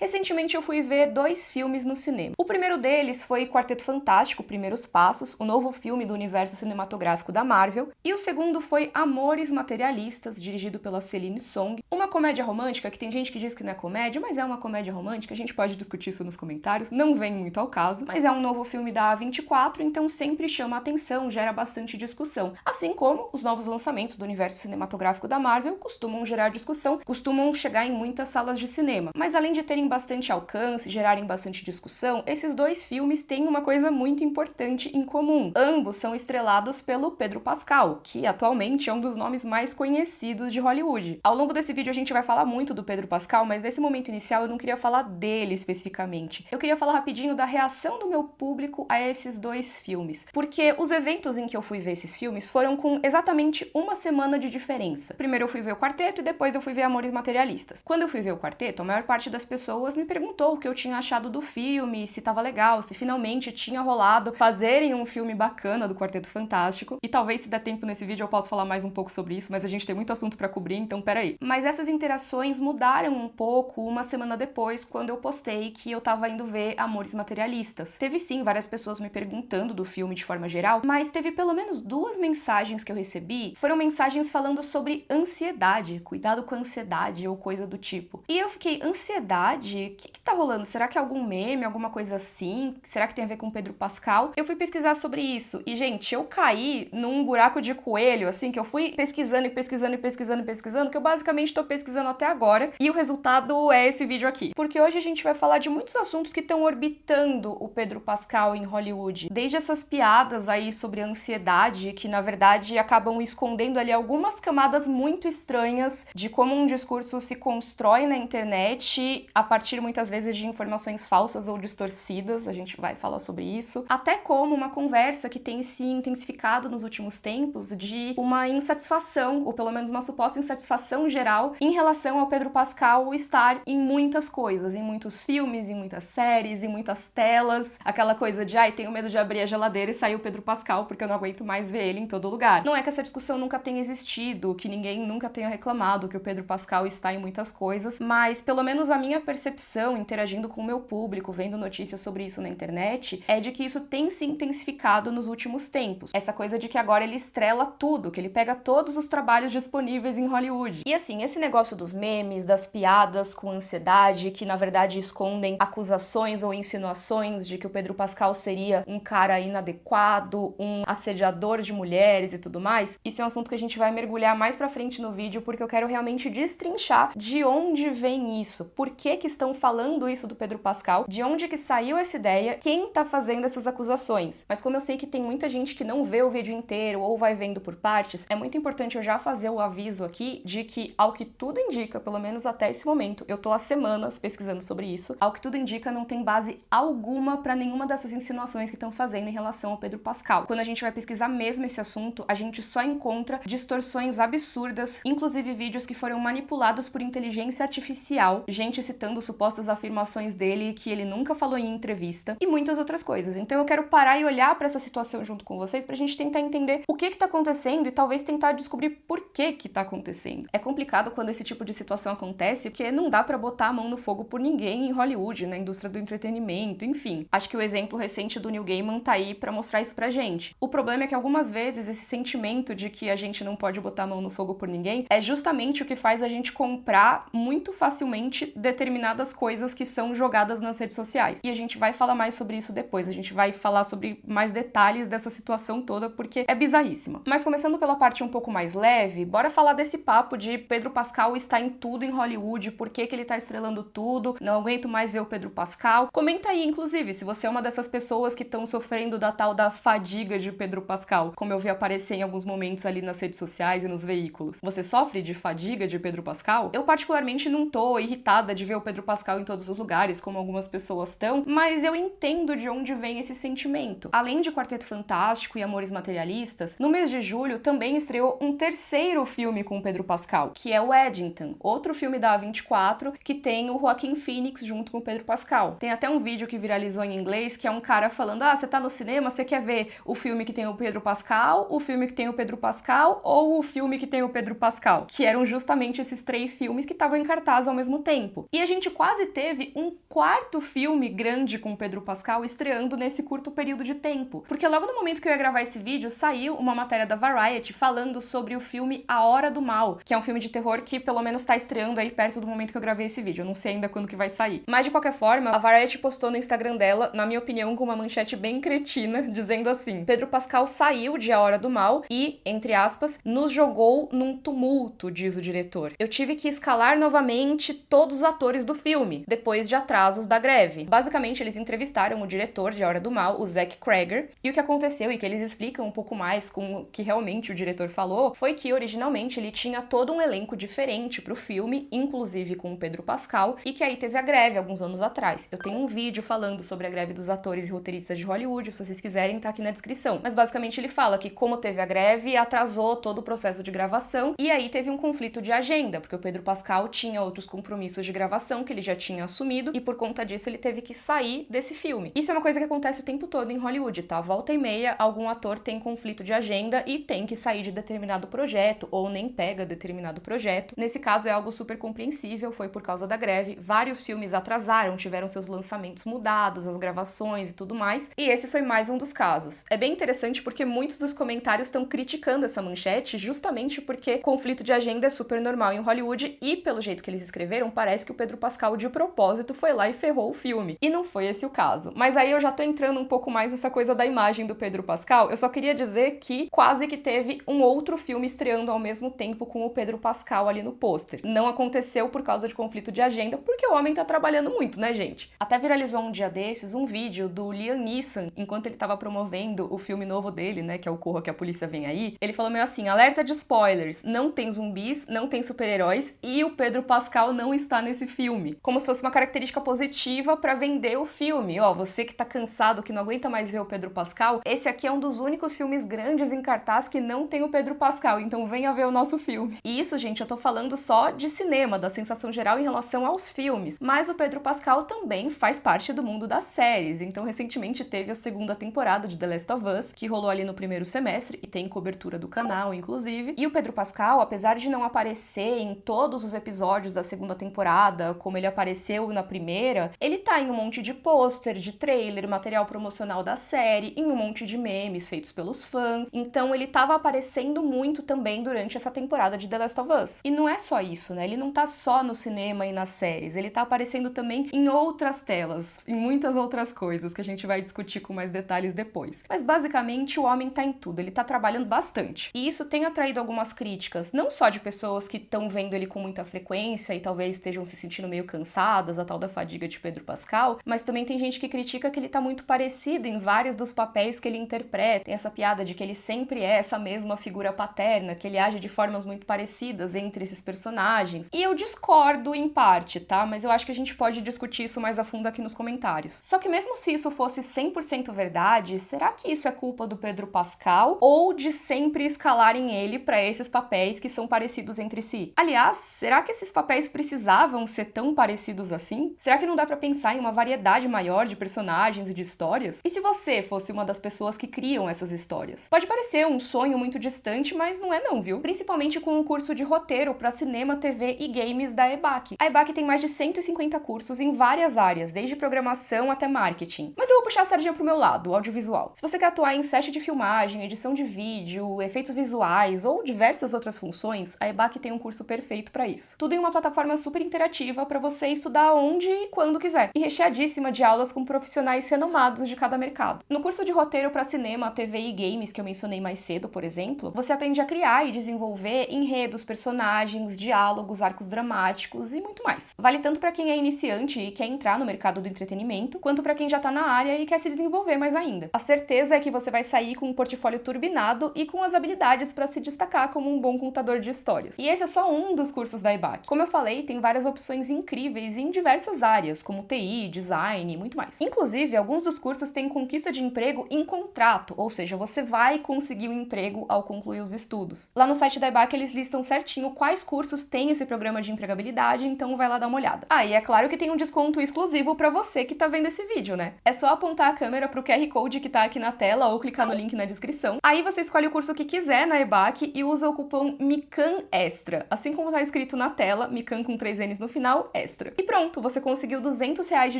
Recentemente eu fui ver 2 filmes no cinema. O primeiro deles foi Quarteto Fantástico, Primeiros Passos, o novo filme do universo cinematográfico da Marvel, e o segundo foi Amores Materialistas, dirigido pela Celine Song, uma comédia romântica que tem gente que diz que não é comédia, mas é uma comédia romântica, a gente pode discutir isso nos comentários, não vem muito ao caso, mas é um novo filme da A24, então sempre chama atenção, gera bastante discussão, assim como os novos lançamentos do universo cinematográfico da Marvel costumam gerar discussão, costumam chegar em muitas salas de cinema. Mas além de terem bastante alcance, gerarem bastante discussão, esses 2 filmes têm uma coisa muito importante em comum. Ambos são estrelados pelo Pedro Pascal, que atualmente é um dos nomes mais conhecidos de Hollywood. Ao longo desse vídeo a gente vai falar muito do Pedro Pascal, mas nesse momento inicial eu não queria falar dele especificamente. Eu queria falar rapidinho da reação do meu público a esses 2 filmes, porque os eventos em que eu fui ver esses filmes foram com exatamente uma semana de diferença. Primeiro eu fui ver o Quarteto e depois eu fui ver Amores Materialistas. Quando eu fui ver o Quarteto, a maior parte das pessoas me perguntou o que eu tinha achado do filme, se tava legal, se finalmente tinha rolado fazerem um filme bacana do Quarteto Fantástico. E talvez se der tempo nesse vídeo eu possa falar mais um pouco sobre isso, mas a gente tem muito assunto pra cobrir, então peraí. Mas essas interações mudaram um pouco uma semana depois, quando eu postei que eu tava indo ver Amores Materialistas. Teve sim várias pessoas me perguntando do filme de forma geral, mas teve pelo menos 2 mensagens que eu recebi, foram mensagens falando sobre ansiedade, cuidado com a ansiedade ou coisa do tipo. E eu fiquei, ansiedade? O que tá rolando? Será que é algum meme, alguma coisa assim? Será que tem a ver com Pedro Pascal? Eu fui pesquisar sobre isso e, gente, eu caí num buraco de coelho, assim, que eu fui pesquisando e pesquisando e pesquisando e pesquisando, que eu basicamente tô pesquisando até agora, e o resultado é esse vídeo aqui. Porque hoje a gente vai falar de muitos assuntos que estão orbitando o Pedro Pascal em Hollywood. Desde essas piadas aí sobre ansiedade, que na verdade acabam escondendo ali algumas camadas muito estranhas de como um discurso se constrói na internet a partir muitas vezes de informações falsas ou distorcidas, a gente vai falar sobre isso, até como uma conversa que tem se intensificado nos últimos tempos de uma insatisfação, ou pelo menos uma suposta insatisfação geral em relação ao Pedro Pascal estar em muitas coisas, em muitos filmes, em muitas séries, em muitas telas, aquela coisa de, ai, tenho medo de abrir a geladeira e sair o Pedro Pascal porque eu não aguento mais ver ele em todo lugar. Não é que essa discussão nunca tenha existido, que ninguém nunca tenha reclamado que o Pedro Pascal está em muitas coisas, mas pelo menos a minha percepção, interagindo com o meu público, vendo notícias sobre isso na internet, é de que isso tem se intensificado nos últimos tempos. Essa coisa de que agora ele estrela tudo, que ele pega todos os trabalhos disponíveis em Hollywood. E assim, esse negócio dos memes, das piadas com ansiedade, que na verdade escondem acusações ou insinuações de que o Pedro Pascal seria um cara inadequado, um assediador de mulheres e tudo mais, isso é um assunto que a gente vai mergulhar mais pra frente no vídeo, porque eu quero realmente destrinchar de onde vem isso, por que que estão falando isso do Pedro Pascal, de onde que saiu essa ideia, quem tá fazendo essas acusações. Mas como eu sei que tem muita gente que não vê o vídeo inteiro ou vai vendo por partes, é muito importante eu já fazer o aviso aqui de que, ao que tudo indica, pelo menos até esse momento, eu tô há semanas pesquisando sobre isso, ao que tudo indica não tem base alguma pra nenhuma dessas insinuações que estão fazendo em relação ao Pedro Pascal. Quando a gente vai pesquisar mesmo esse assunto, a gente só encontra distorções absurdas, inclusive vídeos que foram manipulados por inteligência artificial, gente citando supostas afirmações dele que ele nunca falou em entrevista e muitas outras coisas. Então eu quero parar e olhar pra essa situação junto com vocês pra gente tentar entender o que tá acontecendo e talvez tentar descobrir por que tá acontecendo. É complicado quando esse tipo de situação acontece, porque não dá pra botar a mão no fogo por ninguém em Hollywood, na indústria do entretenimento, enfim. Acho que o exemplo recente do Neil Gaiman tá aí pra mostrar isso pra gente. O problema é que algumas vezes esse sentimento de que a gente não pode botar a mão no fogo por ninguém é justamente o que faz a gente comprar muito facilmente determinadas coisas que são jogadas nas redes sociais. E a gente vai falar mais sobre isso depois, a gente vai falar sobre mais detalhes dessa situação toda, porque é bizarríssima. Mas começando pela parte um pouco mais leve, bora falar desse papo de Pedro Pascal está em tudo em Hollywood, por que que ele tá estrelando tudo, não aguento mais ver o Pedro Pascal. Comenta aí, inclusive, se você é uma dessas pessoas que estão sofrendo da tal da fadiga de Pedro Pascal, como eu vi aparecer em alguns momentos ali nas redes sociais e nos veículos. Você sofre de fadiga de Pedro Pascal? Eu particularmente não tô irritada de ver o Pedro Pascal em todos os lugares, como algumas pessoas estão, mas eu entendo de onde vem esse sentimento. Além de Quarteto Fantástico e Amores Materialistas, no mês de julho também estreou um terceiro filme com o Pedro Pascal, que é o Eddington, outro filme da A24 que tem o Joaquin Phoenix junto com o Pedro Pascal. Tem até um vídeo que viralizou em inglês, que é um cara falando, você tá no cinema, você quer ver o filme que tem o Pedro Pascal, o filme que tem o Pedro Pascal ou o filme que tem o Pedro Pascal? Que eram justamente esses 3 filmes que estavam em cartaz ao mesmo tempo. E a gente quase teve um quarto filme grande com Pedro Pascal estreando nesse curto período de tempo. Porque logo no momento que eu ia gravar esse vídeo, saiu uma matéria da Variety falando sobre o filme A Hora do Mal, que é um filme de terror que pelo menos tá estreando aí perto do momento que eu gravei esse vídeo. Eu não sei ainda quando que vai sair. Mas de qualquer forma, a Variety postou no Instagram dela, na minha opinião, com uma manchete bem cretina, dizendo assim: Pedro Pascal saiu de A Hora do Mal e, entre aspas, nos jogou num tumulto, diz o diretor. Eu tive que escalar novamente todos os atores do filme, depois de atrasos da greve. Basicamente, eles entrevistaram o diretor de A Hora do Mal, o Zach Cregger, e o que aconteceu, e que eles explicam um pouco mais com o que realmente o diretor falou, foi que originalmente ele tinha todo um elenco diferente pro filme, inclusive com o Pedro Pascal, e que aí teve a greve alguns anos atrás. Eu tenho um vídeo falando sobre a greve dos atores e roteiristas de Hollywood, se vocês quiserem, tá aqui na descrição. Mas basicamente ele fala que como teve a greve, atrasou todo o processo de gravação, e aí teve um conflito de agenda, porque o Pedro Pascal tinha outros compromissos de gravação que ele já tinha assumido, e por conta disso ele teve que sair desse filme. Isso é uma coisa que acontece o tempo todo em Hollywood, tá? Volta e meia, algum ator tem conflito de agenda e tem que sair de determinado projeto, ou nem pega determinado projeto. Nesse caso é algo super compreensível, foi por causa da greve. Vários filmes atrasaram, tiveram seus lançamentos mudados, as gravações e tudo mais, e esse foi mais um dos casos. É bem interessante porque muitos dos comentários estão criticando essa manchete justamente porque conflito de agenda é super normal em Hollywood e, pelo jeito que eles escreveram, parece que o Pedro Pascal de propósito foi lá e ferrou o filme. E não foi esse o caso. Mas aí eu já tô entrando um pouco mais nessa coisa da imagem do Pedro Pascal. Eu só queria dizer que quase que teve um outro filme estreando ao mesmo tempo com o Pedro Pascal ali no pôster. Não aconteceu por causa de conflito de agenda, porque o homem tá trabalhando muito, né, gente? Até viralizou um dia desses um vídeo do Liam Neeson, enquanto ele tava promovendo o filme novo dele, né, que é o Corra que a Polícia Vem Aí. Ele falou meio assim: alerta de spoilers, não tem zumbis, não tem super-heróis e o Pedro Pascal não está nesse filme. Como se fosse uma característica positiva pra vender o filme. Ó, você que tá cansado, que não aguenta mais ver o Pedro Pascal, esse aqui é um dos únicos filmes grandes em cartaz que não tem o Pedro Pascal, então venha ver o nosso filme. E isso, gente, eu tô falando só de cinema, da sensação geral em relação aos filmes. Mas o Pedro Pascal também faz parte do mundo das séries. Então, recentemente teve a segunda temporada de The Last of Us, que rolou ali no primeiro semestre, e tem cobertura do canal, inclusive. E o Pedro Pascal, apesar de não aparecer em todos os episódios da segunda temporada, como ele apareceu na primeira, ele tá em um monte de pôster, de trailer, material promocional da série, em um monte de memes feitos pelos fãs. Então, ele tava aparecendo muito também durante essa temporada de The Last of Us. E não é só isso, né? Ele não tá só no cinema e nas séries, ele tá aparecendo também em outras telas, em muitas outras coisas que a gente vai discutir com mais detalhes depois. Mas basicamente o homem tá em tudo, ele tá trabalhando bastante. E isso tem atraído algumas críticas, não só de pessoas que estão vendo ele com muita frequência e talvez estejam se sentindo meio cansadas, a tal da fadiga de Pedro Pascal, mas também tem gente que critica que ele tá muito parecido em vários dos papéis que ele interpreta. Tem essa piada de que ele sempre é essa mesma figura paterna, que ele age de formas muito parecidas entre esses personagens. E eu discordo em parte, tá? Mas eu acho que a gente pode discutir isso mais a fundo aqui nos comentários. Só que mesmo se isso fosse 100% verdade, será que isso é culpa do Pedro Pascal ou de sempre escalarem ele para esses papéis que são parecidos entre si? Aliás, será que esses papéis precisavam ser tão parecidos assim? Será que não dá para pensar em uma variedade maior de personagens e de histórias? E se você fosse uma das pessoas que criam essas histórias? Pode parecer um sonho muito distante, mas não é não, viu? Principalmente com um curso de roteiro para cinema, TV e games da EBAC. A EBAC tem mais de 150 cursos em várias áreas, desde programação até marketing. Mas eu vou puxar a sardinha pro meu lado, o audiovisual. Se você quer atuar em set de filmagem, edição de vídeo, efeitos visuais ou diversas outras funções, a EBAC tem um curso perfeito para isso. Tudo em uma plataforma super interativa para você estudar onde e quando quiser. E recheadíssima de aulas com profissionais renomados de cada mercado. No curso de roteiro para cinema, TV e games que eu mencionei mais cedo, por exemplo, você aprende a criar e desenvolver enredos, personagens, diálogos, arcos dramáticos e muito mais. Vale tanto para quem é iniciante e quer entrar no mercado do entretenimento, quanto para quem já tá na área e quer se desenvolver mais ainda. A certeza é que você vai sair com um portfólio turbinado e com as habilidades para se destacar como um bom contador de histórias. E esse é só um dos cursos da EBAC. Como eu falei, tem várias opções incríveis em diversas áreas, como TI, design e muito mais. Inclusive, alguns dos cursos têm conquista de emprego em contrato, ou seja, você vai conseguir um emprego ao concluir os estudos. Lá no site da EBAC eles listam certinho quais cursos têm esse programa de empregabilidade, então vai lá dar uma olhada. Ah, e é claro que tem um desconto exclusivo para você que tá vendo esse vídeo, né? É só apontar a câmera pro QR Code que tá aqui na tela ou clicar no link na descrição. Aí você escolhe o curso que quiser na EBAC e usa o cupom MICANEXTRA. Assim como tá escrito na tela, MICAN com 3 N's no final, extra. E pronto, você conseguiu R$200 de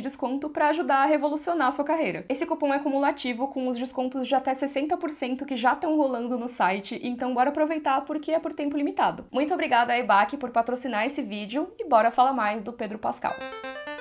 desconto para ajudar a revolucionar a sua carreira. Esse cupom é cumulativo com os descontos de até 60% que já estão rolando no site, então bora aproveitar porque é por tempo limitado. Muito obrigada a EBAC por patrocinar esse vídeo e bora falar mais do Pedro Pascal.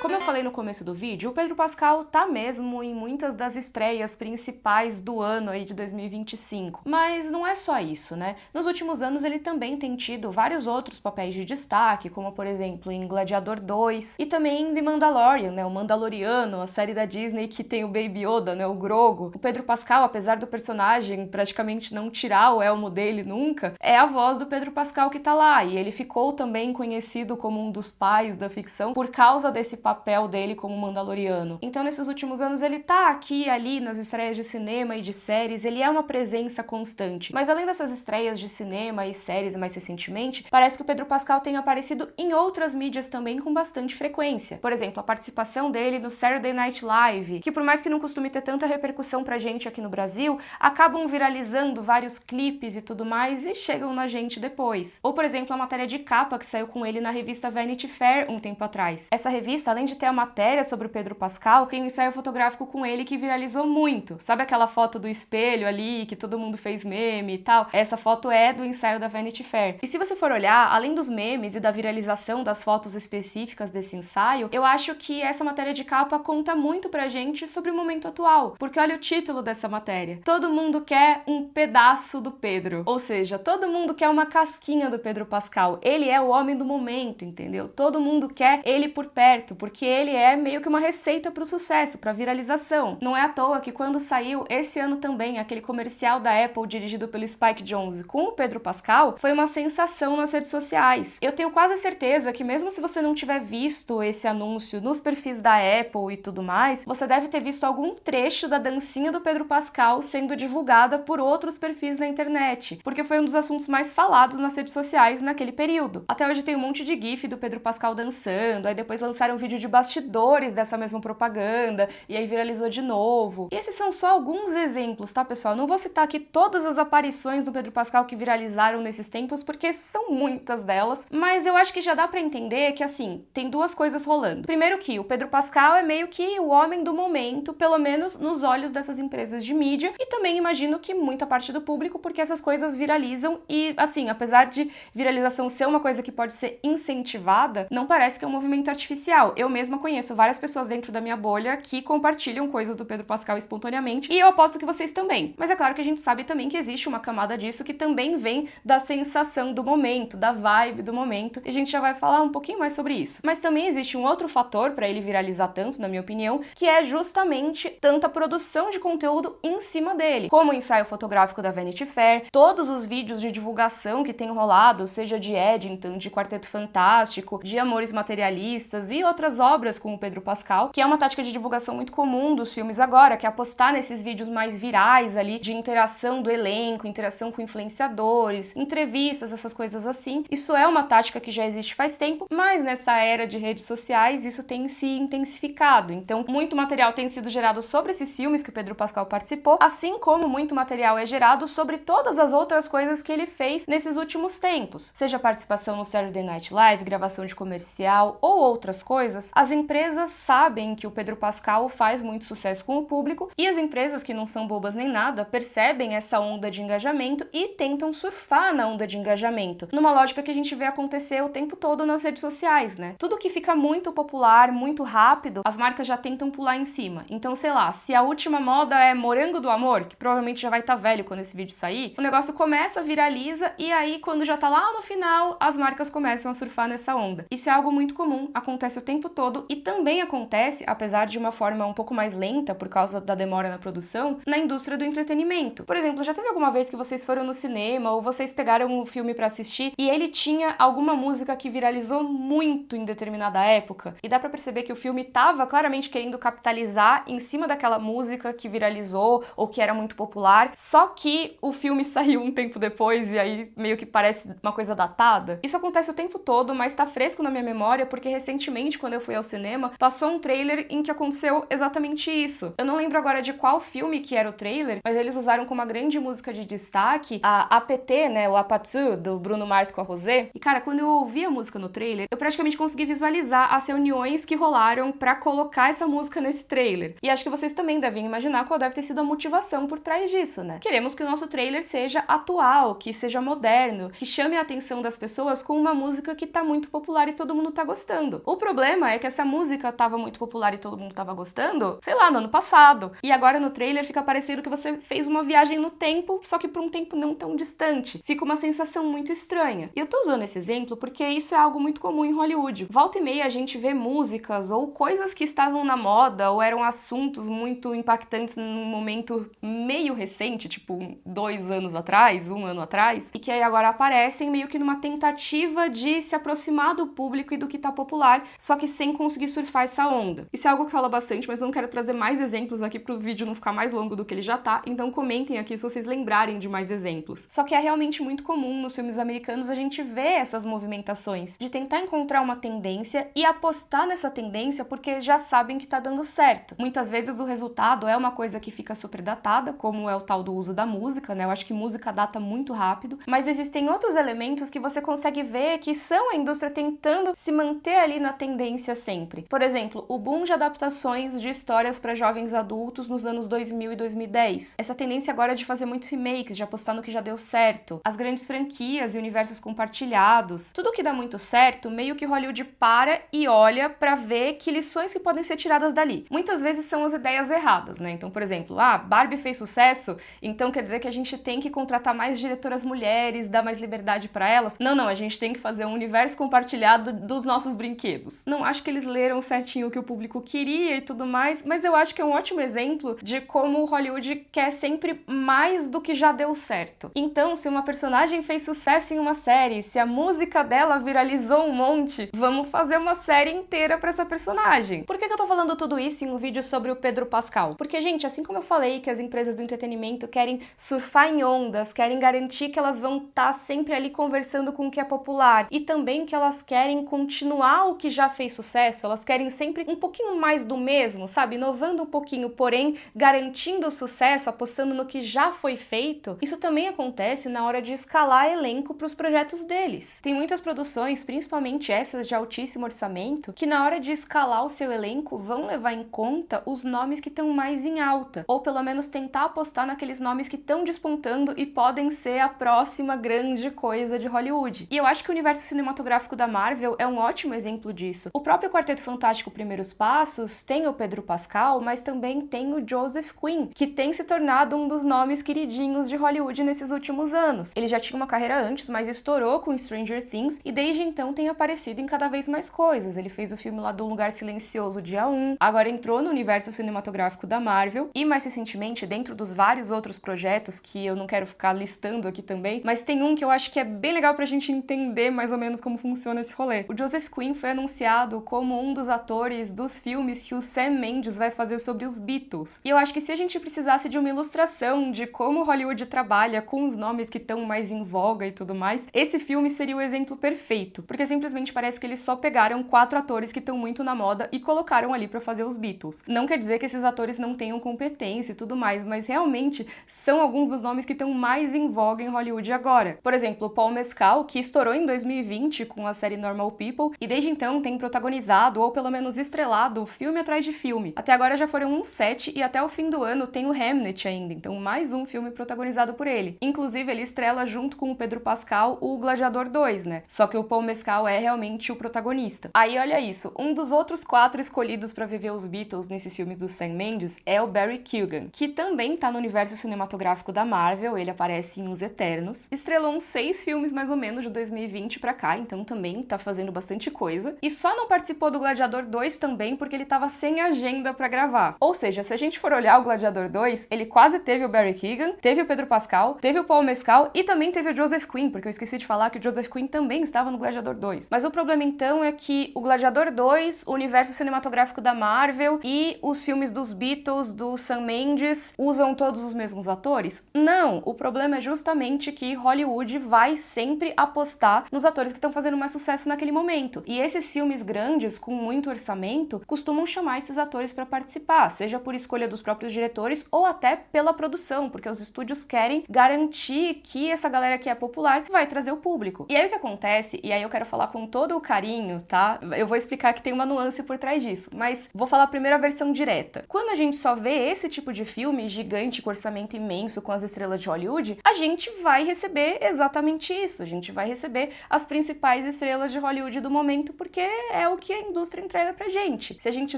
Como eu falei no começo do vídeo, o Pedro Pascal tá mesmo em muitas das estreias principais do ano aí de 2025. Mas não é só isso, né? Nos últimos anos ele também tem tido vários outros papéis de destaque, como por exemplo em Gladiador 2 e também em The Mandalorian, né? O Mandaloriano, a série da Disney que tem o Baby Yoda, né? O Grogu. O Pedro Pascal, apesar do personagem praticamente não tirar o elmo dele nunca, é a voz do Pedro Pascal que tá lá. E ele ficou também conhecido como um dos pais da ficção por causa desse papel dele como Mandaloriano. Então, nesses últimos anos, ele tá aqui e ali nas estreias de cinema e de séries, ele é uma presença constante. Mas além dessas estreias de cinema e séries mais recentemente, parece que o Pedro Pascal tem aparecido em outras mídias também com bastante frequência. Por exemplo, a participação dele no Saturday Night Live, que por mais que não costume ter tanta repercussão pra gente aqui no Brasil, acabam viralizando vários clipes e tudo mais e chegam na gente depois. Ou, por exemplo, a matéria de capa que saiu com ele na revista Vanity Fair um tempo atrás. Essa revista, além de ter a matéria sobre o Pedro Pascal, tem um ensaio fotográfico com ele que viralizou muito. Sabe aquela foto do espelho ali, que todo mundo fez meme e tal? Essa foto é do ensaio da Vanity Fair. E se você for olhar, além dos memes e da viralização das fotos específicas desse ensaio, eu acho que essa matéria de capa conta muito pra gente sobre o momento atual. Porque olha o título dessa matéria. Todo mundo quer um pedaço do Pedro. Ou seja, todo mundo quer uma casquinha do Pedro Pascal. Ele é o homem do momento, entendeu? Todo mundo quer ele por perto, porque ele é meio que uma receita para o sucesso, para viralização. Não é à toa que quando saiu esse ano também aquele comercial da Apple dirigido pelo Spike Jonze com o Pedro Pascal, foi uma sensação nas redes sociais. Eu tenho quase certeza que mesmo se você não tiver visto esse anúncio nos perfis da Apple e tudo mais, você deve ter visto algum trecho da dancinha do Pedro Pascal sendo divulgada por outros perfis na internet, porque foi um dos assuntos mais falados nas redes sociais naquele período. Até hoje tem um monte de gif do Pedro Pascal dançando, aí depois lançaram um vídeo de bastidores dessa mesma propaganda, e aí viralizou de novo. E esses são só alguns exemplos, tá, pessoal? Não vou citar aqui todas as aparições do Pedro Pascal que viralizaram nesses tempos, porque são muitas delas, mas eu acho que já dá pra entender que, assim, tem duas coisas rolando. Primeiro que o Pedro Pascal é meio que o homem do momento, pelo menos nos olhos dessas empresas de mídia, e também imagino que muita parte do público, porque essas coisas viralizam e, assim, apesar de viralização ser uma coisa que pode ser incentivada, não parece que é um movimento artificial. Eu mesma conheço várias pessoas dentro da minha bolha que compartilham coisas do Pedro Pascal espontaneamente, e eu aposto que vocês também. Mas é claro que a gente sabe também que existe uma camada disso que também vem da sensação do momento, da vibe do momento, e a gente já vai falar um pouquinho mais sobre isso. Mas também existe um outro fator para ele viralizar tanto, na minha opinião, que é justamente tanta produção de conteúdo em cima dele, como o ensaio fotográfico da Vanity Fair, todos os vídeos de divulgação que tem rolado, seja de Eddington, de Quarteto Fantástico, de Amores Materialistas e outras obras com o Pedro Pascal, que é uma tática de divulgação muito comum dos filmes agora, que é apostar nesses vídeos mais virais ali, de interação do elenco, interação com influenciadores, entrevistas, essas coisas assim. Isso é uma tática que já existe faz tempo, mas nessa era de redes sociais isso tem se intensificado. Então, muito material tem sido gerado sobre esses filmes que o Pedro Pascal participou, assim como muito material é gerado sobre todas as outras coisas que ele fez nesses últimos tempos. Seja participação no Saturday Night Live, gravação de comercial ou outras coisas, as empresas sabem que o Pedro Pascal faz muito sucesso com o público e as empresas, que não são bobas nem nada, percebem essa onda de engajamento e tentam surfar na onda de engajamento, numa lógica que a gente vê acontecer o tempo todo nas redes sociais, né? Tudo que fica muito popular, muito rápido, as marcas já tentam pular em cima. Então, sei lá, se a última moda é morango do amor, que provavelmente já vai estar velho quando esse vídeo sair, o negócio começa, viraliza e aí quando já tá lá no final, as marcas começam a surfar nessa onda. Isso é algo muito comum, acontece o tempo todo e também acontece, apesar de uma forma um pouco mais lenta por causa da demora na produção, na indústria do entretenimento. Por exemplo, já teve alguma vez que vocês foram no cinema ou vocês pegaram um filme pra assistir e ele tinha alguma música que viralizou muito em determinada época? E dá pra perceber que o filme tava claramente querendo capitalizar em cima daquela música que viralizou ou que era muito popular, só que o filme saiu um tempo depois e aí meio que parece uma coisa datada. Isso acontece o tempo todo, mas tá fresco na minha memória porque recentemente, quando eu eu fui ao cinema, passou um trailer em que aconteceu exatamente isso. Eu não lembro agora de qual filme que era o trailer, mas eles usaram como uma grande música de destaque a APT, né, o Apatsu, do Bruno Mars com a Rosé. E cara, quando eu ouvi a música no trailer, eu praticamente consegui visualizar as reuniões que rolaram pra colocar essa música nesse trailer. E acho que vocês também devem imaginar qual deve ter sido a motivação por trás disso, né? Queremos que o nosso trailer seja atual, que seja moderno, que chame a atenção das pessoas com uma música que tá muito popular e todo mundo tá gostando. O problema é que essa música tava muito popular e todo mundo tava gostando, sei lá, no ano passado. E agora no trailer fica parecendo que você fez uma viagem no tempo, só que por um tempo não tão distante. Fica uma sensação muito estranha. E eu tô usando esse exemplo porque isso é algo muito comum em Hollywood. Volta e meia a gente vê músicas ou coisas que estavam na moda ou eram assuntos muito impactantes num momento meio recente, tipo 2 anos atrás, 1 ano atrás, e que aí agora aparecem meio que numa tentativa de se aproximar do público e do que tá popular, só que sem conseguir surfar essa onda. Isso é algo que rola bastante, mas eu não quero trazer mais exemplos aqui pro vídeo não ficar mais longo do que ele já tá, então comentem aqui se vocês lembrarem de mais exemplos. Só que é realmente muito comum nos filmes americanos a gente ver essas movimentações, de tentar encontrar uma tendência e apostar nessa tendência porque já sabem que tá dando certo. Muitas vezes o resultado é uma coisa que fica super datada, como é o tal do uso da música, né? Eu acho que música data muito rápido, mas existem outros elementos que você consegue ver que são a indústria tentando se manter ali na tendência sempre. Por exemplo, o boom de adaptações de histórias para jovens adultos nos anos 2000 e 2010. Essa tendência agora é de fazer muitos remakes, de apostar no que já deu certo. As grandes franquias e universos compartilhados. Tudo que dá muito certo, meio que Hollywood para e olha para ver que lições que podem ser tiradas dali. Muitas vezes são as ideias erradas, né? Então, por exemplo, Barbie fez sucesso, então quer dizer que a gente tem que contratar mais diretoras mulheres, dar mais liberdade para elas. Não, a gente tem que fazer um universo compartilhado dos nossos brinquedos. Não acho que eles leram certinho o que o público queria e tudo mais, mas eu acho que é um ótimo exemplo de como Hollywood quer sempre mais do que já deu certo. Então, se uma personagem fez sucesso em uma série, se a música dela viralizou um monte, vamos fazer uma série inteira pra essa personagem. Por que eu tô falando tudo isso em um vídeo sobre o Pedro Pascal? Porque, gente, assim como eu falei que as empresas do entretenimento querem surfar em ondas, querem garantir que elas vão estar sempre ali conversando com o que é popular e também que elas querem continuar o que já fez sucesso, elas querem sempre um pouquinho mais do mesmo, sabe? Inovando um pouquinho, porém garantindo o sucesso, apostando no que já foi feito. Isso também acontece na hora de escalar elenco para os projetos deles. Tem muitas produções, principalmente essas de altíssimo orçamento, que na hora de escalar o seu elenco vão levar em conta os nomes que estão mais em alta, ou pelo menos tentar apostar naqueles nomes que estão despontando e podem ser a próxima grande coisa de Hollywood. E eu acho que o universo cinematográfico da Marvel é um ótimo exemplo disso. O próprio Quarteto Fantástico Primeiros Passos tem o Pedro Pascal, mas também tem o Joseph Quinn, que tem se tornado um dos nomes queridinhos de Hollywood nesses últimos anos. Ele já tinha uma carreira antes, mas estourou com Stranger Things e desde então tem aparecido em cada vez mais coisas. Ele fez o filme lá do Lugar Silencioso Dia 1, agora entrou no universo cinematográfico da Marvel e mais recentemente, dentro dos vários outros projetos que eu não quero ficar listando aqui também, mas tem um que eu acho que é bem legal pra gente entender mais ou menos como funciona esse rolê. O Joseph Quinn foi anunciado como um dos atores dos filmes que o Sam Mendes vai fazer sobre os Beatles. E eu acho que se a gente precisasse de uma ilustração de como Hollywood trabalha com os nomes que estão mais em voga e tudo mais, esse filme seria o exemplo perfeito, porque simplesmente parece que eles só pegaram 4 atores que estão muito na moda e colocaram ali pra fazer os Beatles. Não quer dizer que esses atores não tenham competência e tudo mais, mas realmente são alguns dos nomes que estão mais em voga em Hollywood agora. Por exemplo, o Paul Mescal, que estourou em 2020 com a série Normal People e desde então tem protagonizado ou pelo menos estrelado filme atrás de filme. Até agora já foram uns 7 e até o fim do ano tem o Hamnet ainda, então mais um filme protagonizado por ele. Inclusive ele estrela junto com o Pedro Pascal o Gladiador 2, né? Só que o Paul Mescal é realmente o protagonista. Aí olha isso, um dos outros 4 escolhidos pra viver os Beatles nesses filmes do Sam Mendes é o Barry Keoghan, que também tá no universo cinematográfico da Marvel, ele aparece em Os Eternos. Estrelou uns 6 filmes mais ou menos de 2020 pra cá, então também tá fazendo bastante coisa. E só não participou do Gladiador 2 também porque ele tava sem agenda pra gravar. Ou seja, se a gente for olhar o Gladiador 2, ele quase teve o Barry Keoghan, teve o Pedro Pascal, teve o Paul Mescal e também teve o Joseph Quinn, porque eu esqueci de falar que o Joseph Quinn também estava no Gladiador 2. Mas o problema então é que o Gladiador 2, o universo cinematográfico da Marvel e os filmes dos Beatles, do Sam Mendes, usam todos os mesmos atores? Não! O problema é justamente que Hollywood vai sempre apostar nos atores que estão fazendo mais sucesso naquele momento. E esses filmes grandes grandes, com muito orçamento, costumam chamar esses atores para participar, seja por escolha dos próprios diretores ou até pela produção, porque os estúdios querem garantir que essa galera que é popular vai trazer o público. E aí o que acontece, e aí eu quero falar com todo o carinho, tá? Eu vou explicar que tem uma nuance por trás disso, mas vou falar primeiro a versão direta. Quando a gente só vê esse tipo de filme gigante, com orçamento imenso, com as estrelas de Hollywood, a gente vai receber exatamente isso. A gente vai receber as principais estrelas de Hollywood do momento, porque é o que a indústria entrega pra gente. Se a gente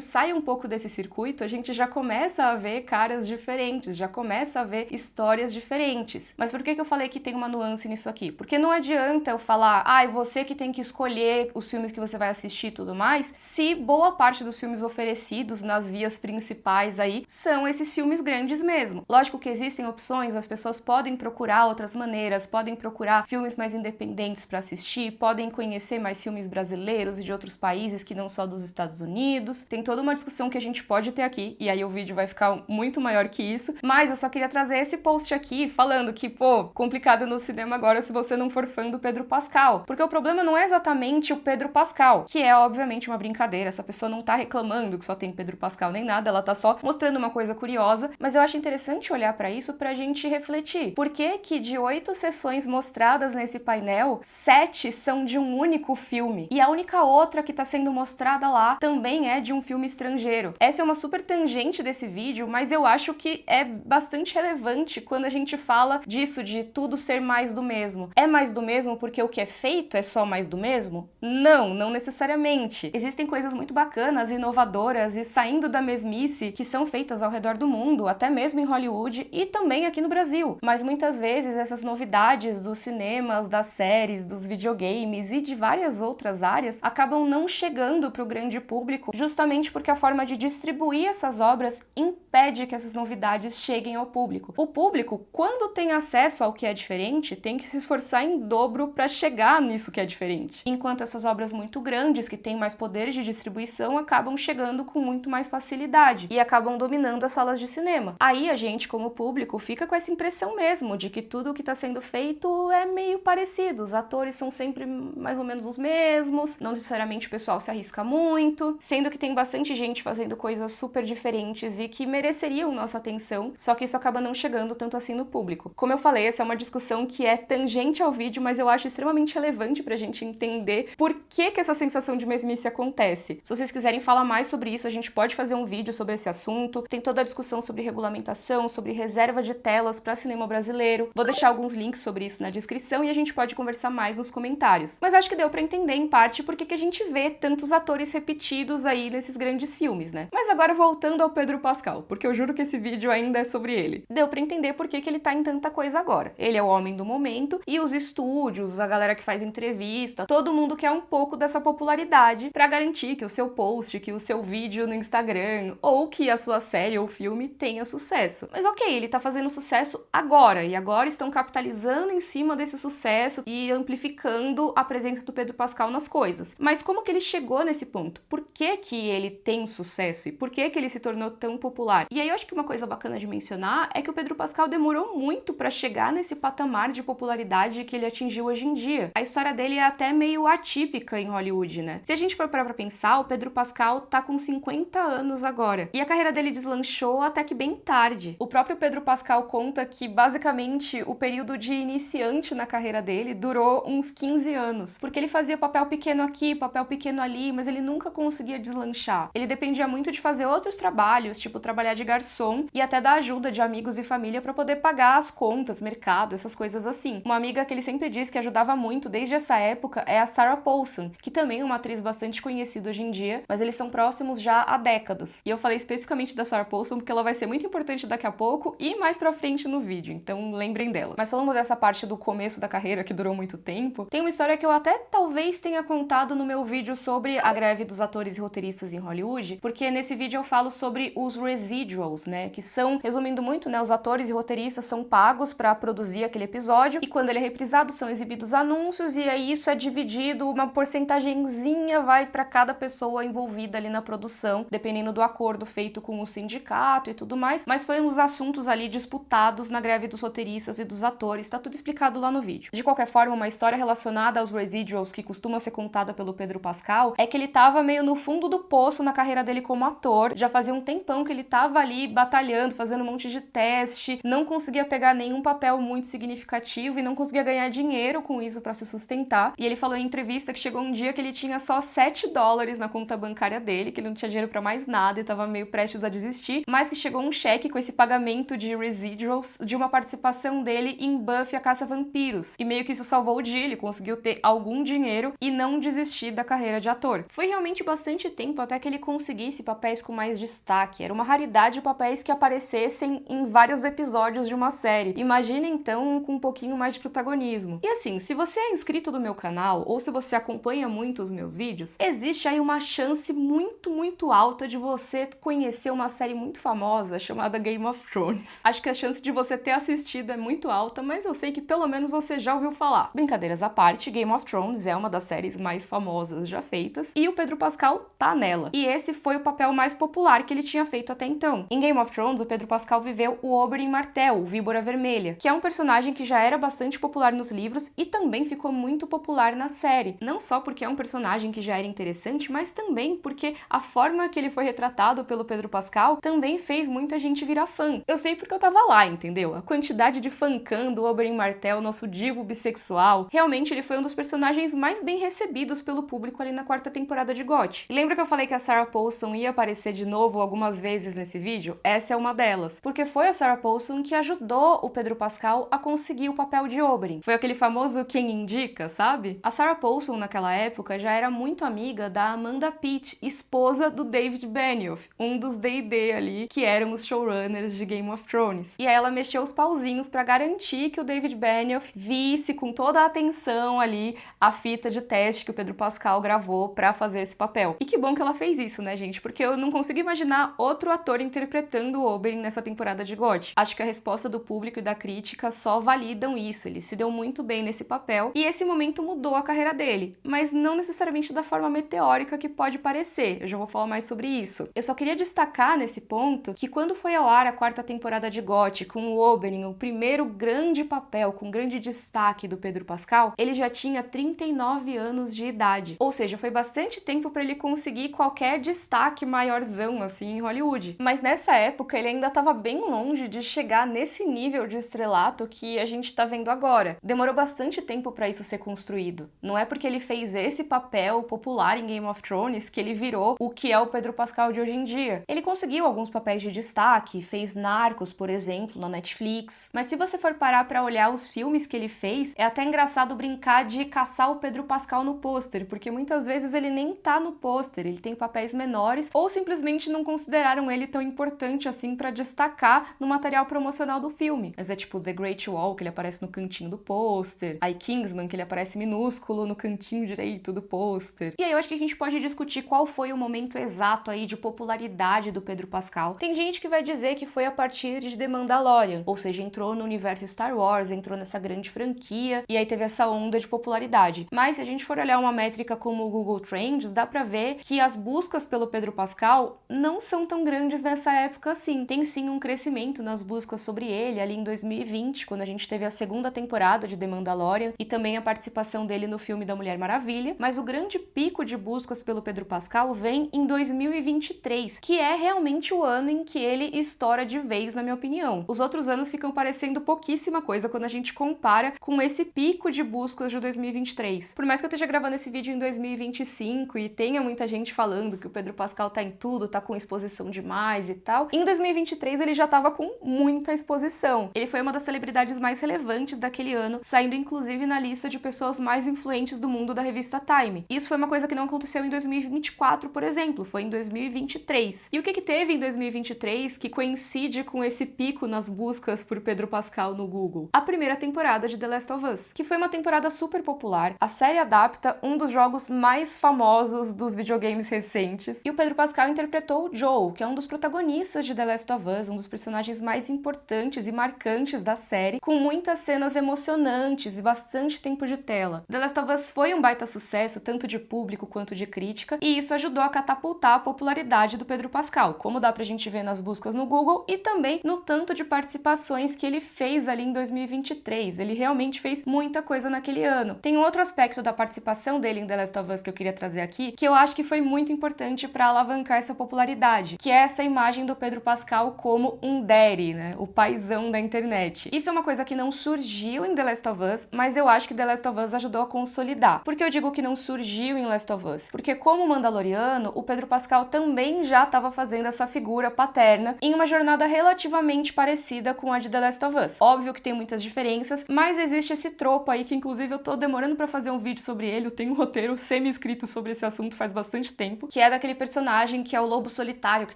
sai um pouco desse circuito, a gente já começa a ver caras diferentes, já começa a ver histórias diferentes. Mas por que eu falei que tem uma nuance nisso aqui? Porque não adianta eu falar, é você que tem que escolher os filmes que você vai assistir e tudo mais, se boa parte dos filmes oferecidos nas vias principais aí são esses filmes grandes mesmo. Lógico que existem opções, as pessoas podem procurar outras maneiras, podem procurar filmes mais independentes para assistir, podem conhecer mais filmes brasileiros e de outros países que não só dos Estados Unidos. Tem toda uma discussão que a gente pode ter aqui, e aí o vídeo vai ficar muito maior que isso, mas eu só queria trazer esse post aqui falando que, complicado no cinema agora se você não for fã do Pedro Pascal, porque o problema não é exatamente o Pedro Pascal, que é obviamente uma brincadeira, essa pessoa não tá reclamando que só tem Pedro Pascal nem nada, ela tá só mostrando uma coisa curiosa, mas eu acho interessante olhar pra isso pra gente refletir. Por que que de 8 sessões mostradas nesse painel, 7 são de um único filme? E a única outra que tá sendo mostrada lá também é de um filme estrangeiro. Essa é uma super tangente desse vídeo, mas eu acho que é bastante relevante quando a gente fala disso, de tudo ser mais do mesmo. É mais do mesmo porque o que é feito é só mais do mesmo? Não necessariamente. Existem coisas muito bacanas, inovadoras e saindo da mesmice que são feitas ao redor do mundo, até mesmo em Hollywood e também aqui no Brasil. Mas muitas vezes essas novidades dos cinemas, das séries, dos videogames e de várias outras áreas acabam não chegando para o grande público, justamente porque a forma de distribuir essas obras impede que essas novidades cheguem ao público. O público, quando tem acesso ao que é diferente, tem que se esforçar em dobro para chegar nisso que é diferente. Enquanto essas obras muito grandes, que têm mais poder de distribuição, acabam chegando com muito mais facilidade e acabam dominando as salas de cinema. Aí a gente, como público, fica com essa impressão mesmo de que tudo o que está sendo feito é meio parecido. Os atores são sempre mais ou menos os mesmos, não necessariamente o pessoal se arrisca muito, sendo que tem bastante gente fazendo coisas super diferentes e que mereceriam nossa atenção, só que isso acaba não chegando tanto assim no público. Como eu falei, essa é uma discussão que é tangente ao vídeo, mas eu acho extremamente relevante pra gente entender por que essa sensação de mesmice acontece. Se vocês quiserem falar mais sobre isso, a gente pode fazer um vídeo sobre esse assunto. Tem toda a discussão sobre regulamentação, sobre reserva de telas para cinema brasileiro. Vou deixar alguns links sobre isso na descrição e a gente pode conversar mais nos comentários. Mas acho que deu pra entender, em parte, por que a gente vê tantos atores repetidos aí nesses grandes filmes, né? Mas agora voltando ao Pedro Pascal, porque eu juro que esse vídeo ainda é sobre ele. Deu pra entender por que ele tá em tanta coisa agora. Ele é o homem do momento e os estúdios, a galera que faz entrevista, todo mundo quer um pouco dessa popularidade pra garantir que o seu post, que o seu vídeo no Instagram ou que a sua série ou filme tenha sucesso. Mas ok, ele tá fazendo sucesso agora, e agora estão capitalizando em cima desse sucesso e amplificando a presença do Pedro Pascal nas coisas. Mas como que ele chegou nesse ponto? Por que que ele tem sucesso e por que que ele se tornou tão popular? E aí eu acho que uma coisa bacana de mencionar é que o Pedro Pascal demorou muito pra chegar nesse patamar de popularidade que ele atingiu hoje em dia. A história dele é até meio atípica em Hollywood, né? Se a gente for parar pra pensar, o Pedro Pascal tá com 50 anos agora. E a carreira dele deslanchou até que bem tarde. O próprio Pedro Pascal conta que, basicamente, o período de iniciante na carreira dele durou uns 15 anos. Porque ele fazia papel pequeno aqui, papel pequeno ali, mas ele nunca conseguia deslanchar. Ele dependia muito de fazer outros trabalhos, tipo trabalhar de garçom e até da ajuda de amigos e família pra poder pagar as contas, mercado, essas coisas assim. Uma amiga que ele sempre diz que ajudava muito desde essa época é a Sarah Paulson, que também é uma atriz bastante conhecida hoje em dia, mas eles são próximos já há décadas. E eu falei especificamente da Sarah Paulson porque ela vai ser muito importante daqui a pouco e mais pra frente no vídeo, então lembrem dela. Mas falando dessa parte do começo da carreira que durou muito tempo, tem uma história que eu até talvez tenha contado no meu vídeo sobre a greve dos atores e roteiristas em Hollywood, porque nesse vídeo eu falo sobre os residuals, né, que são, resumindo muito, né, os atores e roteiristas são pagos pra produzir aquele episódio e quando ele é reprisado são exibidos anúncios e aí isso é dividido, uma porcentagenzinha vai pra cada pessoa envolvida ali na produção, dependendo do acordo feito com o sindicato e tudo mais, mas foi um dos assuntos ali disputados na greve dos roteiristas e dos atores, tá tudo explicado lá no vídeo. De qualquer forma, uma história relacionada aos residuals que costuma ser contada pelo Pedro Pascal Pascal é que ele tava meio no fundo do poço na carreira dele como ator, já fazia um tempão que ele tava ali batalhando, fazendo um monte de teste, não conseguia pegar nenhum papel muito significativo e não conseguia ganhar dinheiro com isso pra se sustentar. E ele falou em entrevista que chegou um dia que ele tinha só $7 na conta bancária dele, que ele não tinha dinheiro pra mais nada e tava meio prestes a desistir, mas que chegou um cheque com esse pagamento de residuals de uma participação dele em Buffy a Caça-Vampiros. E meio que isso salvou o dia, ele conseguiu ter algum dinheiro e não desistir da carreira de ator. Foi realmente bastante tempo até que ele conseguisse papéis com mais destaque. Era uma raridade papéis que aparecessem em vários episódios de uma série. Imagina então com um pouquinho mais de protagonismo. E assim, se você é inscrito do meu canal ou se você acompanha muito os meus vídeos, existe aí uma chance muito alta de você conhecer uma série muito famosa chamada Game of Thrones. Acho que a chance de você ter assistido é muito alta, mas eu sei que pelo menos você já ouviu falar. Brincadeiras à parte, Game of Thrones é uma das séries mais famosas já feitas e o Pedro Pascal tá nela. E esse foi o papel mais popular que ele tinha feito até então. Em Game of Thrones, o Pedro Pascal viveu o Oberyn Martell, o Víbora Vermelha, que é um personagem que já era bastante popular nos livros e também ficou muito popular na série. Não só porque é um personagem que já era interessante, mas também porque a forma que ele foi retratado pelo Pedro Pascal também fez muita gente virar fã. Eu sei porque eu tava lá, entendeu? A quantidade de fancam do Oberyn Martell, nosso divo bissexual, realmente ele foi um dos personagens mais bem recebidos pelo público ali na 4ª temporada de GOT. E lembra que eu falei que a Sarah Paulson ia aparecer de novo algumas vezes nesse vídeo? Essa é uma delas. Porque foi a Sarah Paulson que ajudou o Pedro Pascal a conseguir o papel de Oberyn. Foi aquele famoso quem indica, sabe? A Sarah Paulson naquela época já era muito amiga da Amanda Peet, esposa do David Benioff, um dos D&D ali, que eram os showrunners de Game of Thrones. E aí ela mexeu os pauzinhos pra garantir que o David Benioff visse com toda a atenção ali a fita de teste que o Pedro Pascal gravou pra fazer esse papel. E que bom que ela fez isso, né, gente? Porque eu não consigo imaginar outro ator interpretando o Oberyn nessa temporada de GOT. Acho que a resposta do público e da crítica só validam isso. Ele se deu muito bem nesse papel e esse momento mudou a carreira dele, mas não necessariamente da forma meteórica que pode parecer. Eu já vou falar mais sobre isso. Eu só queria destacar nesse ponto que quando foi ao ar a 4ª temporada de GOT com o Oberyn, o primeiro grande papel com grande destaque do Pedro Pascal, ele já tinha 39 anos de idade. Ou seja, foi bastante tempo para ele conseguir qualquer destaque maiorzão assim em Hollywood. Mas nessa época ele ainda estava bem longe de chegar nesse nível de estrelato que a gente tá vendo agora. Demorou bastante tempo para isso ser construído. Não é porque ele fez esse papel popular em Game of Thrones que ele virou o que é o Pedro Pascal de hoje em dia. Ele conseguiu alguns papéis de destaque, fez Narcos, por exemplo, na Netflix. Mas se você for parar para olhar os filmes que ele fez, é até engraçado brincar de caçar o Pedro Pascal no pôster, porque muitas vezes ele nem tá no pôster, ele tem papéis menores ou simplesmente não consideraram ele tão importante assim para destacar no material promocional do filme. Mas é tipo The Great Wall, que ele aparece no cantinho do pôster, aí Kingsman, que ele aparece minúsculo no cantinho direito do pôster. E aí eu acho que a gente pode discutir qual foi o momento exato aí de popularidade do Pedro Pascal. Tem gente que vai dizer que foi a partir de The Mandalorian, ou seja, entrou no universo Star Wars, entrou nessa grande franquia e aí teve essa onda de popularidade. Mas se a gente for olhar uma métrica como o Google Trends, dá pra ver que as buscas pelo Pedro Pascal não são tão grandes nessa época assim. Tem sim um crescimento nas buscas sobre ele ali em 2020, quando a gente teve a 2ª temporada de The Mandalorian e também a participação dele no filme da Mulher Maravilha, mas o grande pico de buscas pelo Pedro Pascal vem em 2023, que é realmente o ano em que ele estoura de vez, na minha opinião. Os outros anos ficam parecendo pouquíssima coisa quando a gente compara com esse pico de buscas de 2023. Por mais que eu esteja gravando esse vídeo em 2025 e tenha muita gente falando que o Pedro Pascal tá em tudo, tá com exposição demais e tal, em 2023 ele já tava com muita exposição. Ele foi uma das celebridades mais relevantes daquele ano, saindo inclusive na lista de pessoas mais influentes do mundo da revista Time. Isso foi uma coisa que não aconteceu em 2024, por exemplo, foi em 2023. E o que teve em 2023 que coincide com esse pico nas buscas por Pedro Pascal no Google? A 1ª temporada de The Last of Us, que foi uma temporada super popular. A série adapta um dos jogos mais famosos dos videogames recentes, e o Pedro Pascal interpretou o Joel, que é um dos protagonistas de The Last of Us, um dos personagens mais importantes e marcantes da série, com muitas cenas emocionantes e bastante tempo de tela. The Last of Us foi um baita sucesso, tanto de público quanto de crítica, e isso ajudou a catapultar a popularidade do Pedro Pascal, como dá pra gente ver nas buscas no Google e também no tanto de participações que ele fez ali em 2023. Ele realmente fez muita coisa naquele ano. Tem um outro aspecto da participação dele em The Last of Us que eu queria trazer aqui, que eu acho que foi muito importante para alavancar essa popularidade, que é essa imagem do Pedro Pascal como um daddy, né? O paizão da internet. Isso é uma coisa que não surgiu em The Last of Us, mas eu acho que The Last of Us ajudou a consolidar. Por que eu digo que não surgiu em Last of Us? Porque como Mandaloriano, o Pedro Pascal também já estava fazendo essa figura paterna em uma jornada relativamente parecida com a de The Last of Us. Óbvio que tem muitas diferenças, mas existe esse tropo aí que inclusive eu tô demorando pra fazer um vídeo sobre ele, eu tenho um roteiro semi-escrito sobre esse assunto faz bastante tempo, que é daquele personagem que é o lobo solitário, que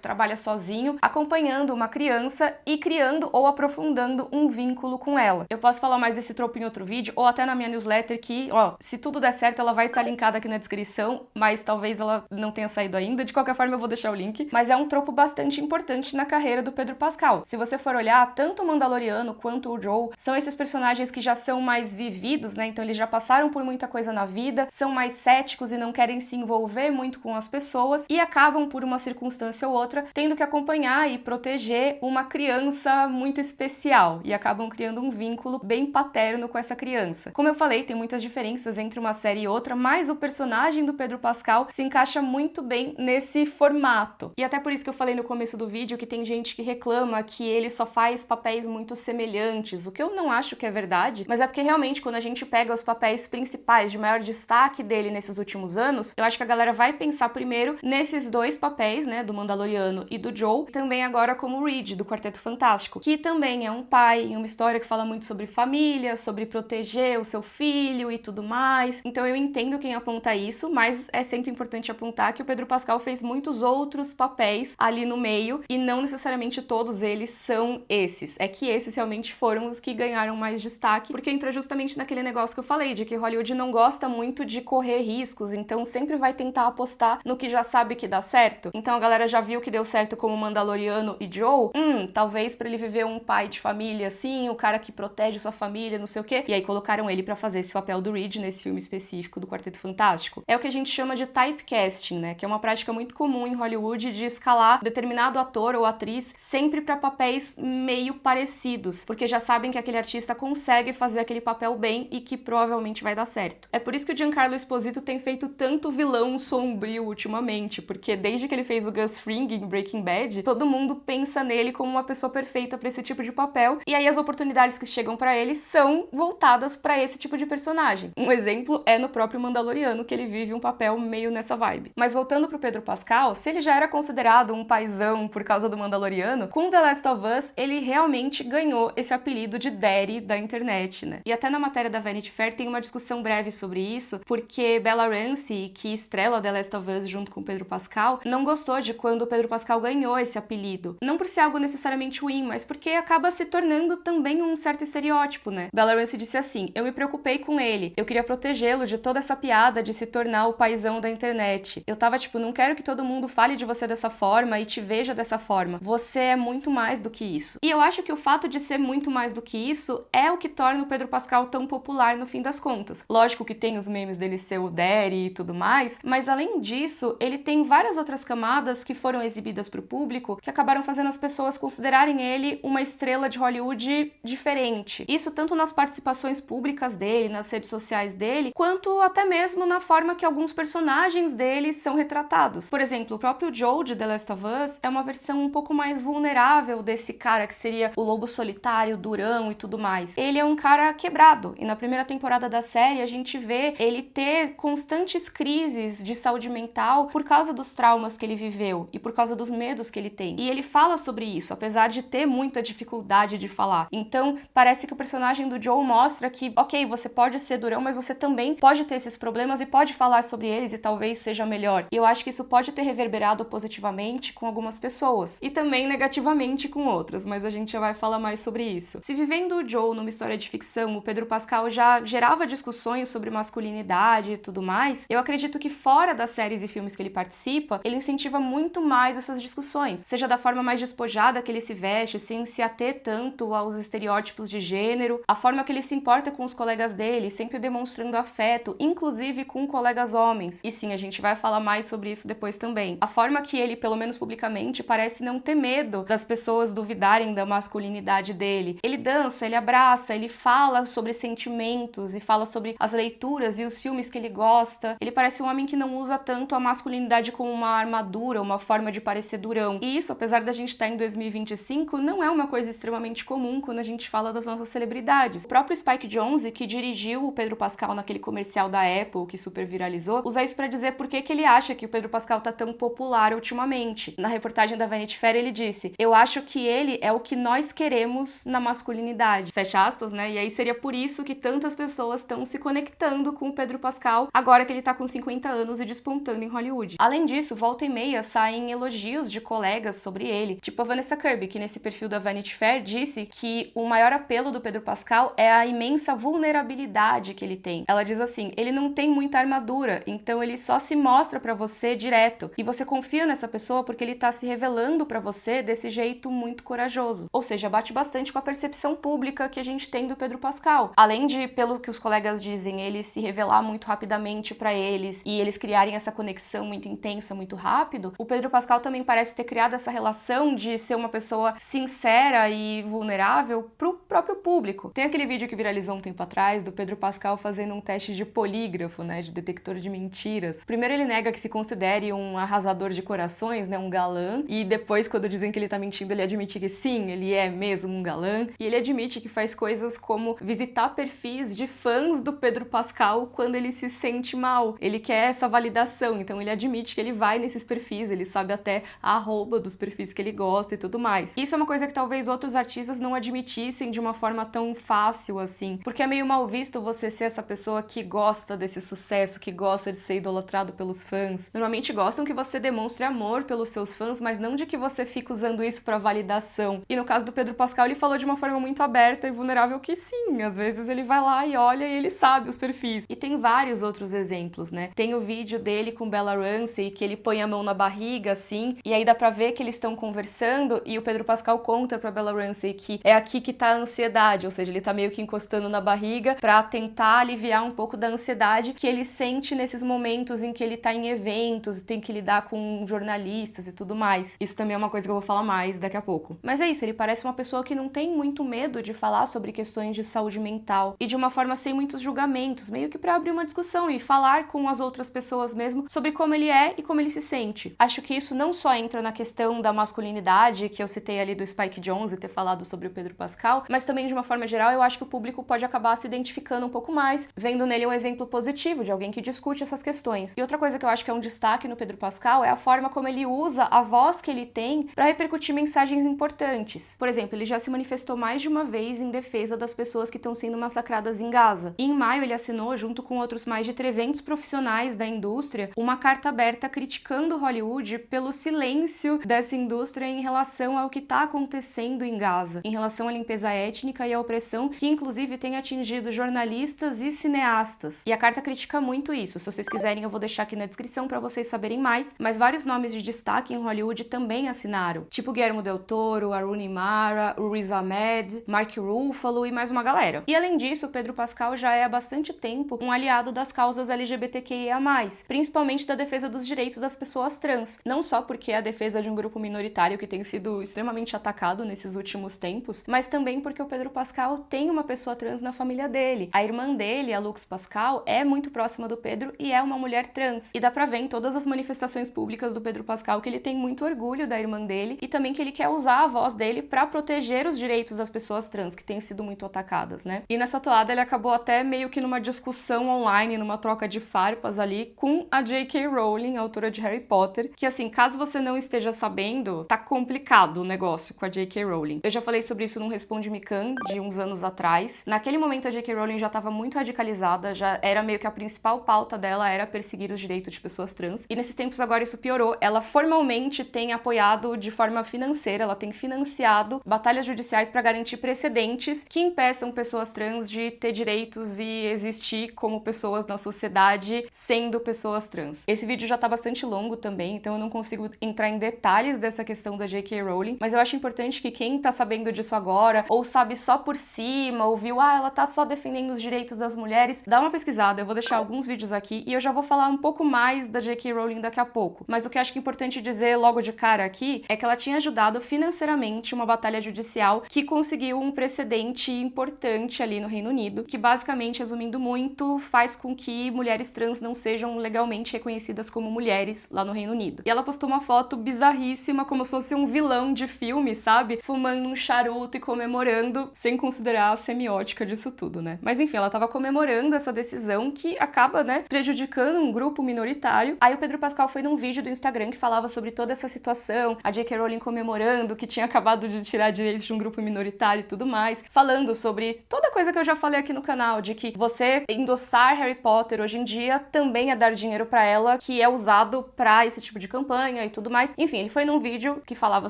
trabalha sozinho, acompanhando uma criança e criando ou aprofundando um vínculo com ela. Eu posso falar mais desse tropo em outro vídeo, ou até na minha newsletter que, ó, se tudo der certo, ela vai estar linkada aqui na descrição, mas talvez ela não tenha saído ainda, de qualquer forma eu vou deixar o link, mas é um tropo bastante importante na carreira do Pedro Pascal. Se você for olhar, tanto o Mandaloriano quanto o Joel são esses personagens que já são mais vividos, né? Então eles já passaram por muita coisa na vida, são mais céticos e não querem se envolver muito com as pessoas e acabam, por uma circunstância ou outra, tendo que acompanhar e proteger uma criança muito especial e acabam criando um vínculo bem paterno com essa criança. Como eu falei, tem muitas diferenças entre uma série e outra, mas o personagem do Pedro Pascal se encaixa muito bem nesse formato. E até por isso que eu falei no começo do vídeo que tem gente que reclama que ele só faz papéis muito semelhantes, o que eu não acho que é verdade, mas é porque realmente quando a gente pega os papéis principais de maior destaque dele nesses últimos anos, eu acho que a galera vai pensar primeiro nesses dois papéis, né, do Mandaloriano e do Joel, e também agora como o Reed, do Quarteto Fantástico, que também é um pai em uma história que fala muito sobre família, sobre proteger o seu filho e tudo mais. Então eu entendo quem aponta isso, mas é sempre importante apontar que o Pedro Pascal fez muitos outros papéis ali no meio e não necessariamente todos eles são esses. É que esses realmente foram os que ganharam mais destaque, porque entra justamente naquele negócio que eu falei, de que Hollywood não gosta muito de correr riscos, então sempre vai tentar apostar no que já sabe que dá certo. Então a galera já viu que deu certo como Mandaloriano e Joel, talvez pra ele viver um pai de família assim, o cara que protege sua família, não sei o quê, e aí colocaram ele pra fazer esse papel do Reed nesse filme específico do Quarteto Fantástico. É o que a gente chama de typecasting, né, que é uma prática muito comum em Hollywood de escalar determinado ator ou atriz sempre pra papéis meio parecidos, porque já sabem que aquele artista consegue fazer aquele papel bem e que provavelmente vai dar certo. É por isso que o Giancarlo Esposito tem feito tanto vilão sombrio ultimamente, porque desde que ele fez o Gus Fring em Breaking Bad, todo mundo pensa nele como uma pessoa perfeita pra esse tipo de papel, e aí as oportunidades que chegam pra ele são voltadas pra esse tipo de personagem. Um exemplo é no próprio Mandaloriano, que ele vive um papel meio nessa vibe. Mas voltando pro Pedro Pascal, se ele já era considerado um paizão por causa do Mandaloriano, com The Last of Us ele realmente ganhou esse apelido de daddy da internet, né? E até na matéria da Vanity Fair tem uma discussão breve sobre isso, porque Bella Ramsey, que estrela The Last of Us junto com Pedro Pascal, não gostou de quando o Pedro Pascal ganhou esse apelido. Não por ser algo necessariamente ruim, mas porque acaba se tornando também um certo estereótipo, né? Bella Ramsey disse assim: eu me preocupei com ele, eu queria protegê-lo de toda essa piada de se tornar o paizão da internet. Eu tava tipo, não quero que todo mundo fale de você dessa forma e te veja dessa forma. Você é muito mais do que isso. E eu acho que o fato de ser muito mais do que isso é o que torna o Pedro Pascal tão popular no fim das contas. Lógico que tem os memes dele ser o daddy e tudo mais, mas além disso, ele tem várias outras camadas que foram exibidas pro público que acabaram fazendo as pessoas considerarem ele uma estrela de Hollywood diferente. Isso tanto nas participações públicas dele, nas redes sociais dele, quanto até mesmo na forma que alguns personagens dele são retratados. Por exemplo, o próprio Joel de The Last of Us é uma versão um pouco mais vulnerável desse cara que seria o lobo solitário, durão e tudo mais. Ele é um cara quebrado, e na primeira temporada da série a gente vê ele ter constantes crises de saúde mental por causa dos traumas que ele viveu e por causa dos medos que ele tem. E ele fala sobre isso, apesar de ter muita dificuldade de falar. Então, parece que o personagem do Joel mostra que, ok, você pode ser durão, mas você também pode ter esses problemas e pode falar sobre eles e talvez seja melhor. E eu acho que isso pode ter reverberado positivamente com algumas pessoas e também negativamente com outras, mas a gente já vai falar mais sobre isso. Se vivendo o Joel numa história de ficção, o Pedro Pascal já gerava discussões sobre masculinidade e tudo mais, eu acredito que fora das séries e filmes que ele participa, ele incentiva muito mais essas discussões, seja da forma mais despojada que ele se veste, sem se ater tanto aos estereótipos de gênero, a forma que ele se importa com os colegas dele, sempre demonstrando afeto, inclusive com colegas homens. E sim, a gente vai falar mais sobre isso depois também. A forma que ele, pelo menos publicamente, parece não ter medo das pessoas duvidarem da masculinidade dele. Ele dança, ele abraça, ele fala sobre sentimentos e fala sobre as leituras e os filmes que ele gosta, gosta. Ele parece um homem que não usa tanto a masculinidade como uma armadura, uma forma de parecer durão. E isso, apesar da gente estar em 2025, não é uma coisa extremamente comum quando a gente fala das nossas celebridades. O próprio Spike Jonze, que dirigiu o Pedro Pascal naquele comercial da Apple, que super viralizou, usa isso pra dizer por que ele acha que o Pedro Pascal tá tão popular ultimamente. Na reportagem da Vanity Fair, ele disse: "Eu acho que ele é o que nós queremos na masculinidade." Fecha aspas, né? E aí seria por isso que tantas pessoas estão se conectando com o Pedro Pascal agora que ele tá com 50 anos e despontando em Hollywood. Além disso, volta e meia saem elogios de colegas sobre ele, tipo a Vanessa Kirby, que nesse perfil da Vanity Fair disse que o maior apelo do Pedro Pascal é a imensa vulnerabilidade que ele tem. Ela diz assim: ele não tem muita armadura, então ele só se mostra pra você direto, e você confia nessa pessoa porque ele tá se revelando pra você desse jeito muito corajoso. Ou seja, bate bastante com a percepção pública que a gente tem do Pedro Pascal. Além de, pelo que os colegas dizem, ele se revelar muito rapidamente pra eles e eles criarem essa conexão muito intensa, muito rápido, o Pedro Pascal também parece ter criado essa relação de ser uma pessoa sincera e vulnerável pro próprio público. Tem aquele vídeo que viralizou um tempo atrás do Pedro Pascal fazendo um teste de polígrafo, né, de detector de mentiras. Primeiro ele nega que se considere um arrasador de corações, né, um galã, e depois, quando dizem que ele tá mentindo, ele admite que sim, ele é mesmo um galã, e ele admite que faz coisas como visitar perfis de fãs do Pedro Pascal quando ele se sente mal. Ele quer essa validação, então ele admite que ele vai nesses perfis, ele sabe até a arroba dos perfis que ele gosta e tudo mais. Isso é uma coisa que talvez outros artistas não admitissem de uma forma tão fácil assim, porque é meio mal visto você ser essa pessoa que gosta desse sucesso, que gosta de ser idolatrado pelos fãs. Normalmente gostam que você demonstre amor pelos seus fãs, mas não de que você fique usando isso pra validação. E no caso do Pedro Pascal, ele falou de uma forma muito aberta e vulnerável que sim, às vezes ele vai lá e olha e ele sabe os perfis. E tem vários outros exemplos, né? Tem o vídeo dele com Bella Ramsey, que ele põe a mão na barriga, assim, e aí dá pra ver que eles estão conversando e o Pedro Pascal conta pra Bella Ramsey que é aqui que tá a ansiedade, ou seja, ele tá meio que encostando na barriga pra tentar aliviar um pouco da ansiedade que ele sente nesses momentos em que ele tá em eventos, tem que lidar com jornalistas e tudo mais. Isso também é uma coisa que eu vou falar mais daqui a pouco. Mas é isso, ele parece uma pessoa que não tem muito medo de falar sobre questões de saúde mental e de uma forma sem muitos julgamentos, meio que pra abrir uma discussão e falar com as outras pessoas mesmo sobre como ele é e como ele se sente. Acho que isso não só entra na questão da masculinidade, que eu citei ali do Spike Jonze ter falado sobre o Pedro Pascal, mas também de uma forma geral eu acho que o público pode acabar se identificando um pouco mais, vendo nele um exemplo positivo de alguém que discute essas questões. E outra coisa que eu acho que é um destaque no Pedro Pascal é a forma como ele usa a voz que ele tem para repercutir mensagens importantes. Por exemplo, ele já se manifestou mais de uma vez em defesa das pessoas que estão sendo massacradas em Gaza. E em maio ele assinou, junto com outros mais de 300 profissionais da indústria, uma carta aberta criticando Hollywood pelo silêncio dessa indústria em relação ao que está acontecendo em Gaza, em relação à limpeza étnica e à opressão que inclusive tem atingido jornalistas e cineastas. E a carta critica muito isso. Se vocês quiserem, eu vou deixar aqui na descrição para vocês saberem mais, mas vários nomes de destaque em Hollywood também assinaram, tipo Guillermo del Toro, a Rooney Mara, o Riz Ahmed, Mark Ruffalo e mais uma galera. E além disso, o Pedro Pascal já é há bastante tempo um aliado das causas LGBTQIA+, principalmente da defesa dos direitos das pessoas trans, não só porque é a defesa de um grupo minoritário que tem sido extremamente atacado nesses últimos tempos, mas também porque o Pedro Pascal tem uma pessoa trans na família dele. A irmã dele, a Lux Pascal, é muito próxima do Pedro e é uma mulher trans. E dá pra ver em todas as manifestações públicas do Pedro Pascal que ele tem muito orgulho da irmã dele e também que ele quer usar a voz dele pra proteger os direitos das pessoas trans, que têm sido muito atacadas, né? E nessa toada ele acabou até meio que numa discussão online, numa troca de farpas ali, com a J.K. Rowling, a autora de Harry Potter, que assim, caso você não esteja sabendo, tá complicado o negócio com a J.K. Rowling. Eu já falei sobre isso num Responde-me Khan de uns anos atrás. Naquele momento a J.K. Rowling já tava muito radicalizada, já era meio que a principal pauta dela era perseguir os direitos de pessoas trans. E nesses tempos agora isso piorou. Ela formalmente tem apoiado de forma financeira, ela tem financiado batalhas judiciais para garantir precedentes que impeçam pessoas trans de ter direitos e existir como pessoas na sociedade sendo pessoas trans. Esse vídeo já tá bastante longo também, então eu não consigo entrar em detalhes dessa questão da J.K. Rowling, mas eu acho importante que quem tá sabendo disso agora ou sabe, só por cima, ouviu, ela tá só defendendo os direitos das mulheres, dá uma pesquisada, eu vou deixar alguns vídeos aqui e eu já vou falar um pouco mais da J.K. Rowling daqui a pouco. Mas o que eu acho que é importante dizer logo de cara aqui é que ela tinha ajudado financeiramente uma batalha judicial que conseguiu um precedente importante ali no Reino Unido, que basicamente, resumindo muito, faz com que mulheres trans não sejam legalmente reconhecidas como mulheres lá no Reino Unido. E ela postou uma foto bizarríssima, como se fosse um vilão de filme, sabe? Fumando um charuto e comemorando, sem considerar a semiótica disso tudo, né? Mas enfim, ela tava comemorando essa decisão que acaba, né, prejudicando um grupo minoritário. Aí o Pedro Pascal foi num vídeo do Instagram que falava sobre toda essa situação, a J.K. Rowling comemorando que tinha acabado de tirar direitos de um grupo minoritário e tudo mais, falando sobre toda coisa que eu já falei aqui no canal, de que você endossar Harry Potter hoje em dia também é dar dinheiro pra ela, que é usado pra esse tipo de campanha e tudo mais. Enfim, ele foi num vídeo que falava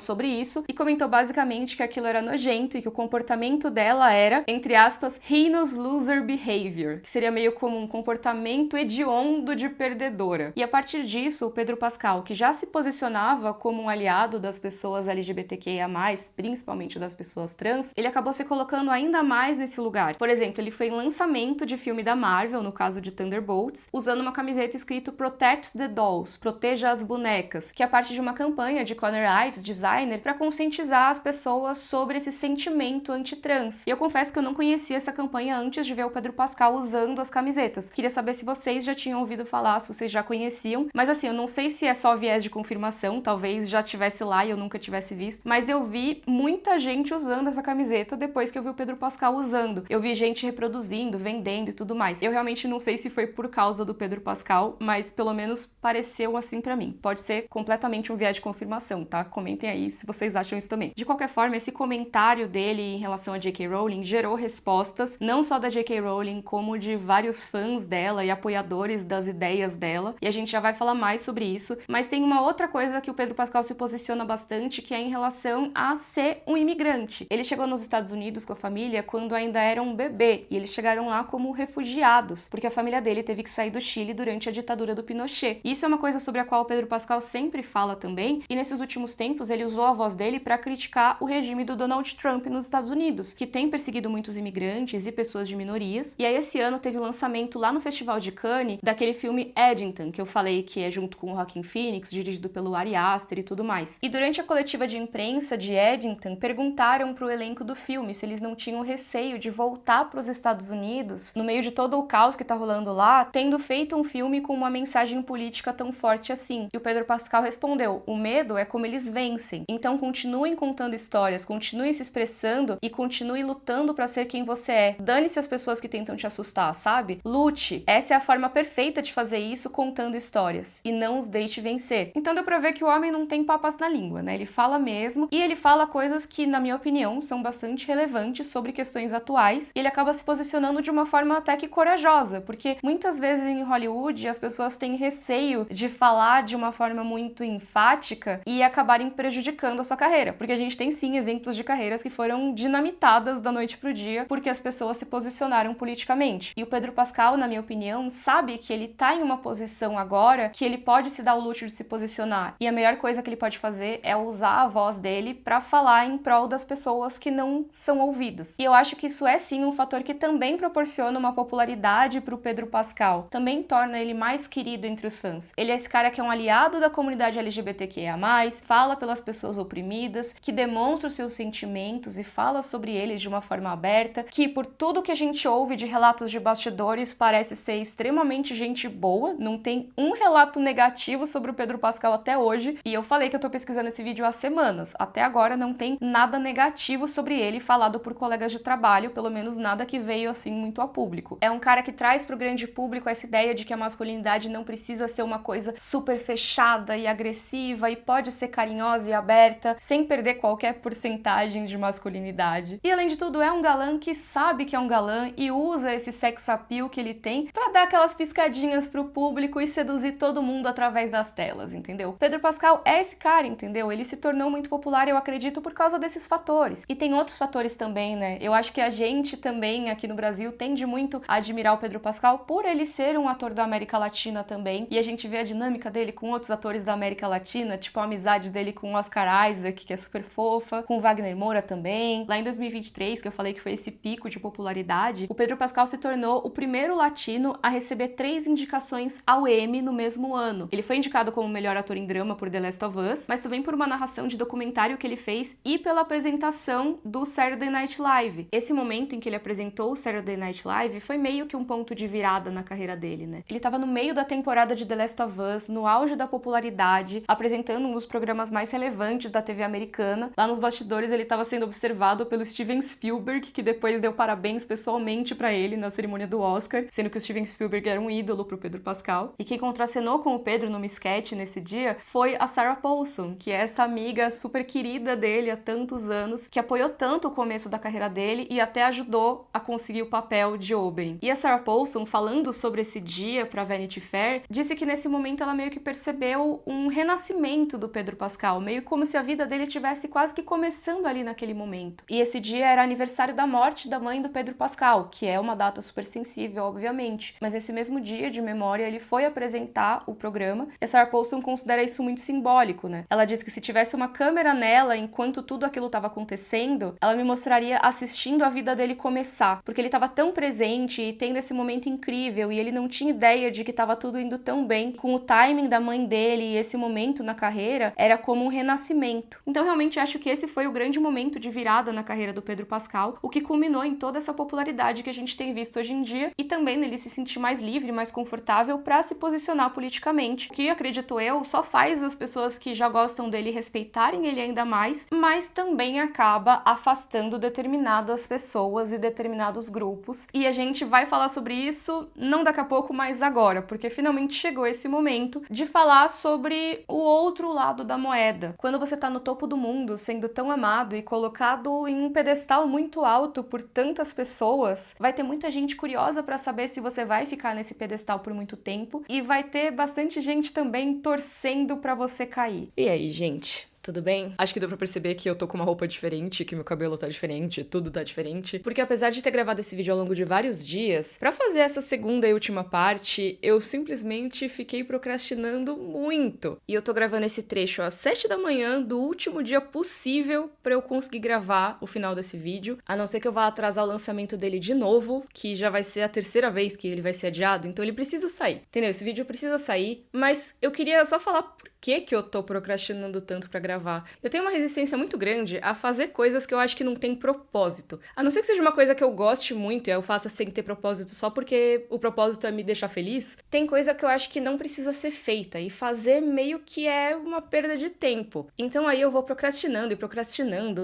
sobre isso e comentou basicamente que aquilo era nojento e que o comportamento dela era, entre aspas, heinous loser behavior, que seria meio como um comportamento hediondo de perdedora. E a partir disso, o Pedro Pascal, que já se posicionava como um aliado das pessoas LGBTQIA+, principalmente das pessoas trans, ele acabou se colocando ainda mais nesse lugar. Por exemplo, ele foi em lançamento de filme da Marvel, no caso de Thunderbolts, usando uma camiseta escrito Protect the Dolls, proteja as bonecas, que é parte de uma campanha de Conor Ives, designer, para conscientizar as pessoas sobre esse sentimento anti-trans. E eu confesso que eu não conhecia essa campanha antes de ver o Pedro Pascal usando as camisetas. Queria saber se vocês já tinham ouvido falar, se vocês já conheciam, mas assim, eu não sei se é só viés de confirmação, talvez já tivesse lá e eu nunca tivesse visto, mas eu vi muita gente usando essa camiseta depois que eu vi o Pedro Pascal usando. Eu vi gente reproduzindo, vendendo e tudo mais. Eu realmente não sei se foi por causa do Pedro Pascal, mas pelo menos pareceu assim pra mim. Pode ser completamente um viés de confirmação, tá? Comentem aí se vocês acham isso também. De qualquer forma, esse comentário dele em relação a J.K. Rowling gerou respostas, não só da J.K. Rowling, como de vários fãs dela e apoiadores das ideias dela, e a gente já vai falar mais sobre isso, mas tem uma outra coisa que o Pedro Pascal se posiciona bastante, que é em relação a ser um imigrante. Ele chegou nos Estados Unidos com a família quando ainda era um bebê, e eles chegaram lá como refugiados, porque a família dele teve que sair do Chile durante a ditadura do Pinochet. E isso é uma coisa sobre a qual o Pedro Pascal sempre fala também, e nesses últimos tempos ele usou a voz dele para criticar o regime do Donald Trump nos Estados Unidos, que tem perseguido muitos imigrantes e pessoas de minorias. E aí esse ano teve o lançamento lá no Festival de Cannes daquele filme Eddington, que eu falei que é junto com o Joaquin Phoenix, dirigido pelo Ari Aster e tudo mais. E durante a coletiva de imprensa de Eddington, perguntaram pro elenco do filme se eles não tinham receio de voltar para os Estados Unidos, no meio de todo o caos que tá rolando lá, tendo feito um filme com uma mensagem política tão forte assim. E o Pedro Pascal respondeu: o medo é como eles vencem. Então continuem contando histórias, continuem se expressando e continue lutando para ser quem você é. Dane-se as pessoas que tentam te assustar, sabe? Lute. Essa é a forma perfeita de fazer isso, contando histórias. E não os deixe vencer. Então deu pra ver que o homem não tem papas na língua, né? Ele fala mesmo, e ele fala coisas que, na minha opinião, são bastante relevantes sobre questões atuais, e ele acaba se posicionando de uma forma até que corajosa, porque muitas vezes em Hollywood as pessoas têm receio de falar de uma forma muito enfática e acabarem prejudicando a sua carreira, porque a gente tem sim exemplos de carreiras que foram dinamitadas da noite pro dia porque as pessoas se posicionaram politicamente. E o Pedro Pascal, na minha opinião, sabe que ele tá em uma posição agora que ele pode se dar o luxo de se posicionar, e a melhor coisa que ele pode fazer é usar a voz dele pra falar em prol das pessoas que não são ouvidas. E eu acho que isso é sim um fator que também proporciona uma popularidade pro Pedro Pascal, também torna ele mais querido entre os fãs. Ele é esse cara que é um aliado da comunidade LGBTQIA+, fala pelas pessoas oprimidas, que demonstra os seus sentimentos e fala sobre eles de uma forma aberta, que por tudo que a gente ouve de relatos de bastidores parece ser extremamente gente boa, não tem um relato negativo sobre o Pedro Pascal até hoje, e eu falei que eu tô pesquisando esse vídeo há semanas, até agora não tem nada negativo sobre ele falado por colegas de trabalho, pelo menos nada que veio assim muito a público. É um cara que traz pro grande público essa ideia de que a masculinidade não precisa ser uma coisa super fechada e agressiva e pode ser carinhosa e aberta, sem perder qualquer porcentagem de masculinidade. E além de tudo, é um galã que sabe que é um galã e usa esse sex appeal que ele tem pra dar aquelas piscadinhas pro público e seduzir todo mundo através das telas, entendeu? Pedro Pascal é esse cara, entendeu? Ele se tornou muito popular, eu acredito, por causa desses fatores. E tem outros fatores também, né? Eu acho que a gente também, aqui no Brasil, tende muito a admirar o Pedro Pascal por ele ser um ator da América Latina também. E a gente vê a dinâmica dele com outros atores da América Latina, tipo a amizade dele com o Oscar Isaac, que é super fofa, com o Wagner Moura também, lá em 2023, que eu falei que foi esse pico de popularidade, o Pedro Pascal se tornou o primeiro latino a receber 3 indicações ao Emmy no mesmo ano. Ele foi indicado como melhor ator em drama por The Last of Us, mas também por uma narração de documentário que ele fez e pela apresentação do Saturday Night Live. Esse momento em que ele apresentou o Saturday Night Live foi meio que um ponto de virada na carreira dele, né? Ele tava no meio da temporada de The Last of Us, no auge da popularidade, apresentando um dos programas mais relevantes da TV americana. Lá nos bastidores ele estava sendo observado pelo Steven Spielberg, que depois deu parabéns pessoalmente pra ele na cerimônia do Oscar, sendo que o Steven Spielberg era um ídolo pro Pedro Pascal. E quem contracenou com o Pedro numa sketch nesse dia foi a Sarah Paulson, que é essa amiga super querida dele há tantos anos, que apoiou tanto o começo da carreira dele e até ajudou a conseguir o papel de Oberyn. E a Sarah Paulson, falando sobre esse dia pra Vanity Fair, disse que nesse momento ela meio que percebeu um renascimento do Pedro Pascal, meio como se a vida dele estivesse quase que começando ali naquele momento. E esse dia era aniversário da morte da mãe do Pedro Pascal, que é uma data super sensível, obviamente. Mas nesse mesmo dia de memória, ele foi apresentar o programa, e a Sarah Paulson considera isso muito simbólico, né? Ela diz que se tivesse uma câmera nela enquanto tudo aquilo estava acontecendo, ela me mostraria assistindo a vida dele começar, porque ele estava tão presente e tendo esse momento incrível, e ele não tinha ideia de que estava tudo indo tão bem, com o timing da mãe dele e esse momento na carreira, era como um renascimento. Então realmente acho que esse foi o grande momento de virada na carreira do Pedro Pascal, o que culminou em toda essa popularidade que a gente tem visto hoje em dia, e também nele se sentir mais livre, mais confortável para se posicionar politicamente, que, acredito eu, só faz as pessoas que já gostam dele respeitarem ele ainda mais, mas também acaba afastando determinadas pessoas e determinados grupos. E a gente vai falar sobre isso não daqui a pouco, mas agora, porque finalmente chegou esse momento de falar sobre o outro lado da moeda. Quando você tá no topo do mundo, sendo tão amado e colocado em um pedestal muito alto por tantas pessoas, vai ter muita gente curiosa pra saber se você vai ficar nesse pedestal por muito tempo, e vai ter bastante gente também torcendo pra você cair. E aí, gente? Tudo bem? Acho que deu pra perceber que eu tô com uma roupa diferente, que meu cabelo tá diferente, tudo tá diferente. Porque apesar de ter gravado esse vídeo ao longo de vários dias, pra fazer essa segunda e última parte, eu simplesmente fiquei procrastinando muito. E eu tô gravando esse trecho às 7 da manhã do último dia possível pra eu conseguir gravar o final desse vídeo. A não ser que eu vá atrasar o lançamento dele de novo, que já vai ser a terceira vez que ele vai ser adiado, então ele precisa sair. Entendeu? Esse vídeo precisa sair, mas eu queria só falar por que eu tô procrastinando tanto pra gravar. Eu tenho uma resistência muito grande a fazer coisas que eu acho que não tem propósito. A não ser que seja uma coisa que eu goste muito e eu faça sem ter propósito só porque o propósito é me deixar feliz. Tem coisa que eu acho que não precisa ser feita e fazer meio que é uma perda de tempo. Então aí eu vou procrastinando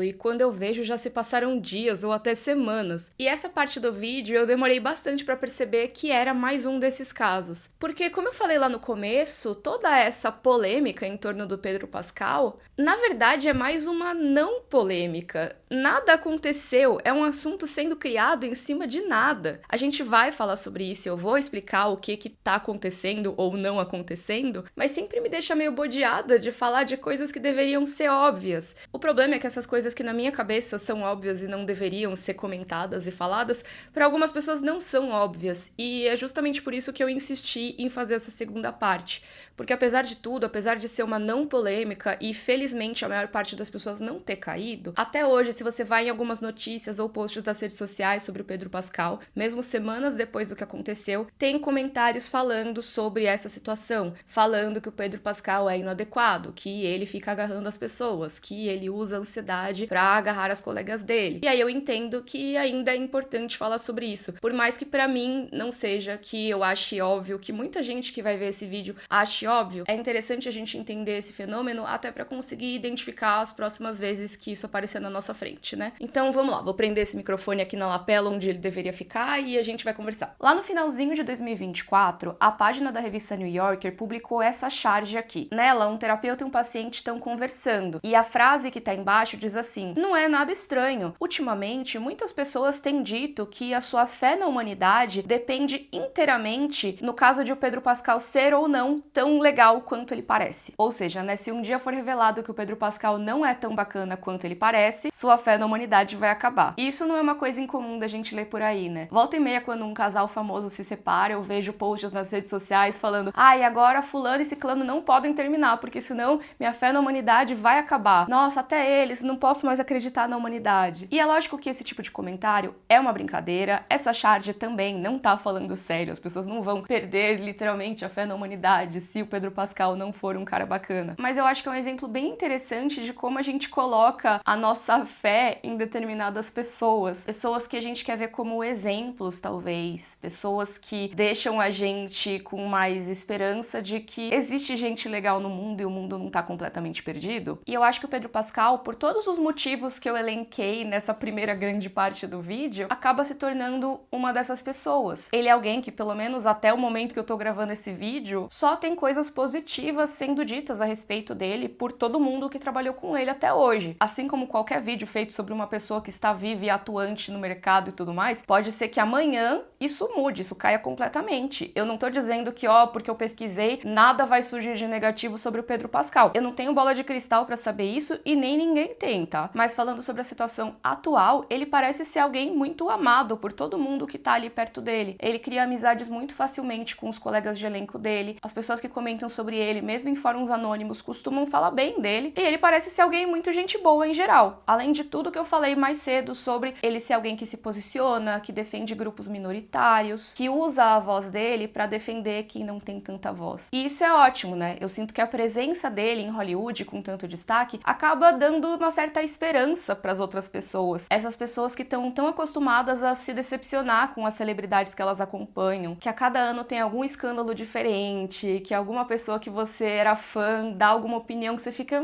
e quando eu vejo já se passaram dias ou até semanas. E essa parte do vídeo eu demorei bastante pra perceber que era mais um desses casos. Porque como eu falei lá no começo, toda essa polêmica em torno do Pedro Pascal, na verdade é mais uma não polêmica. Nada aconteceu, é um assunto sendo criado em cima de nada. A gente vai falar sobre isso, eu vou explicar o que tá acontecendo ou não acontecendo, mas sempre me deixa meio bodeada de falar de coisas que deveriam ser óbvias. O problema é que essas coisas que na minha cabeça são óbvias e não deveriam ser comentadas e faladas, para algumas pessoas não são óbvias, e é justamente por isso que eu insisti em fazer essa segunda parte. Porque apesar de tudo, apesar de ser uma não polêmica e felizmente a maior parte das pessoas não ter caído, até hoje, se você vai em algumas notícias ou posts das redes sociais sobre o Pedro Pascal, mesmo semanas depois do que aconteceu, tem comentários falando sobre essa situação, falando que o Pedro Pascal é inadequado, que ele fica agarrando as pessoas, que ele usa a ansiedade pra agarrar as colegas dele. E aí eu entendo que ainda é importante falar sobre isso, por mais que pra mim não seja que eu ache óbvio, que muita gente que vai ver esse vídeo ache óbvio, é interessante a gente entender esse fenômeno até pra conseguir identificar as próximas vezes que isso aparecer na nossa frente, né? Então vamos lá, vou prender esse microfone aqui na lapela onde ele deveria ficar e a gente vai conversar. Lá no finalzinho de 2024, a página da revista New Yorker publicou essa charge aqui. Nela, um terapeuta e um paciente estão conversando, e a frase que tá embaixo diz assim: "Não é nada estranho. Ultimamente, muitas pessoas têm dito que a sua fé na humanidade depende inteiramente no caso de o Pedro Pascal ser ou não tão legal quanto ele parece." parece. Ou seja, né, se um dia for revelado que o Pedro Pascal não é tão bacana quanto ele parece, sua fé na humanidade vai acabar. E isso não é uma coisa incomum da gente ler por aí, né? Volta e meia, quando um casal famoso se separa, eu vejo posts nas redes sociais falando: e agora fulano e ciclano não podem terminar, porque senão minha fé na humanidade vai acabar. Nossa, até eles, não posso mais acreditar na humanidade. E é lógico que esse tipo de comentário é uma brincadeira, essa charge também não tá falando sério, as pessoas não vão perder literalmente a fé na humanidade se o Pedro Pascal não for um cara bacana. Mas eu acho que é um exemplo bem interessante de como a gente coloca a nossa fé em determinadas pessoas. Pessoas que a gente quer ver como exemplos, talvez. Pessoas que deixam a gente com mais esperança de que existe gente legal no mundo e o mundo não tá completamente perdido. E eu acho que o Pedro Pascal, por todos os motivos que eu elenquei nessa primeira grande parte do vídeo, acaba se tornando uma dessas pessoas. Ele é alguém que, pelo menos até o momento que eu tô gravando esse vídeo, só tem coisas positivas sendo ditas a respeito dele por todo mundo que trabalhou com ele até hoje. Assim como qualquer vídeo feito sobre uma pessoa que está viva e atuante no mercado e tudo mais, pode ser que amanhã isso mude, isso caia completamente. Eu não tô dizendo que, porque eu pesquisei, nada vai surgir de negativo sobre o Pedro Pascal. Eu não tenho bola de cristal pra saber isso e nem ninguém tem, tá? Mas falando sobre a situação atual, ele parece ser alguém muito amado por todo mundo que tá ali perto dele. Ele cria amizades muito facilmente com os colegas de elenco dele. As pessoas que comentam sobre ele, mesmo em fóruns anônimos, costumam falar bem dele. E ele parece ser alguém muito gente boa em geral. Além de tudo que eu falei mais cedo sobre ele ser alguém que se posiciona, que defende grupos minoritários, que usa a voz dele pra defender quem não tem tanta voz. E isso é ótimo, né? Eu sinto que a presença dele em Hollywood com tanto destaque acaba dando uma certa esperança para as outras pessoas. Essas pessoas que estão tão acostumadas a se decepcionar com as celebridades que elas acompanham, que a cada ano tem algum escândalo diferente, que alguma pessoa que você era fã dá alguma opinião que você fica,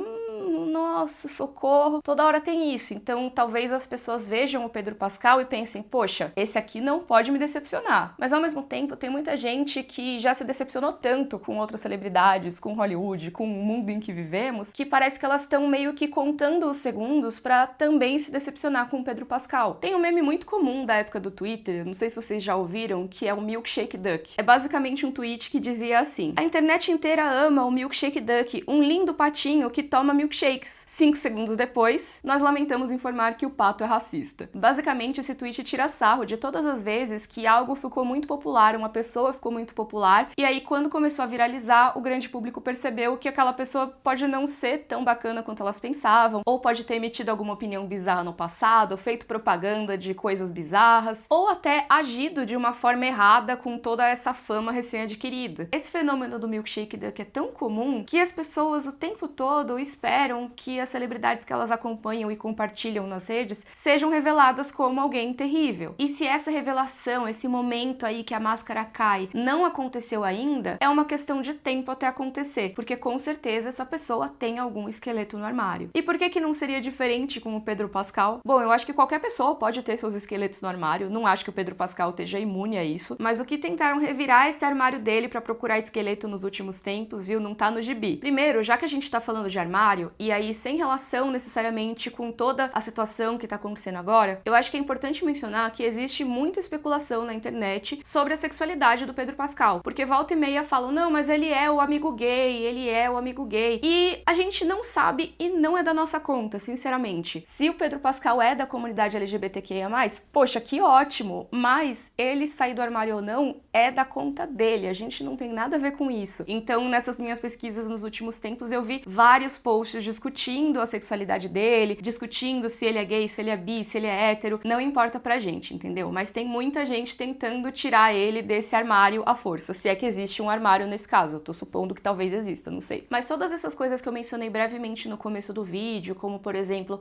nossa, socorro. Toda hora tem isso. Então, talvez as pessoas vejam o Pedro Pascal e pensem, poxa, esse aqui não pode me decepcionar. Mas ao mesmo tempo, tem muita gente que já se decepcionou tanto com outras celebridades, com Hollywood, com o mundo em que vivemos, que parece que elas estão meio que contando os segundos pra também se decepcionar com o Pedro Pascal. Tem um meme muito comum da época do Twitter, não sei se vocês já ouviram, que é o Milkshake Duck. É basicamente um tweet que dizia assim: a internet inteira ama o Milkshake Duck, um lindo patinho que toma milkshakes. 5 segundos depois, nós lamentamos informar que o pato é racista. Basicamente, esse tweet tira sarro de todas as vezes que algo ficou muito popular, uma pessoa ficou muito popular, e aí quando começou a viralizar, o grande público percebeu que aquela pessoa pode não ser tão bacana quanto elas pensavam, ou pode ter emitido alguma opinião bizarra no passado, feito propaganda de coisas bizarras, ou até agido de uma forma errada com toda essa fama recém-adquirida. Esse fenômeno do Milkshake Duck é tão comum que as pessoas o tempo todo esperam que as celebridades que elas acompanham e compartilham nas redes sejam reveladas como alguém terrível. E se essa revelação, esse momento aí que a máscara cai, não aconteceu ainda, é uma questão de tempo até acontecer, porque com certeza essa pessoa tem algum esqueleto no armário. E por que não seria diferente com o Pedro Pascal? Bom, eu acho que qualquer pessoa pode ter seus esqueletos no armário, não acho que o Pedro Pascal esteja imune a isso, mas o que tentaram revirar esse armário dele pra procurar esqueleto nos últimos tempos, viu, não tá no gibi. Primeiro, já que a gente tá falando de armário, e aí sem relação necessariamente com toda a situação que tá acontecendo agora, eu acho que é importante mencionar que existe muita especulação na internet sobre a sexualidade do Pedro Pascal, porque volta e meia falam, não, mas ele é o amigo gay, ele é o amigo gay, e a gente não sabe e não é da nossa conta, sinceramente. Se o Pedro Pascal é da comunidade LGBTQIA+, poxa, que ótimo, mas ele sair do armário ou não é da conta dele, a gente não tem nada a ver com isso. Então, nessas minhas pesquisas nos últimos tempos, eu vi vários posts discutindo a sexualidade dele, discutindo se ele é gay, se ele é bi, se ele é hétero, não importa pra gente, entendeu? Mas tem muita gente tentando tirar ele desse armário à força, se é que existe um armário nesse caso, eu tô supondo que talvez exista, não sei. Mas todas essas coisas que eu mencionei brevemente no começo do vídeo, como por exemplo,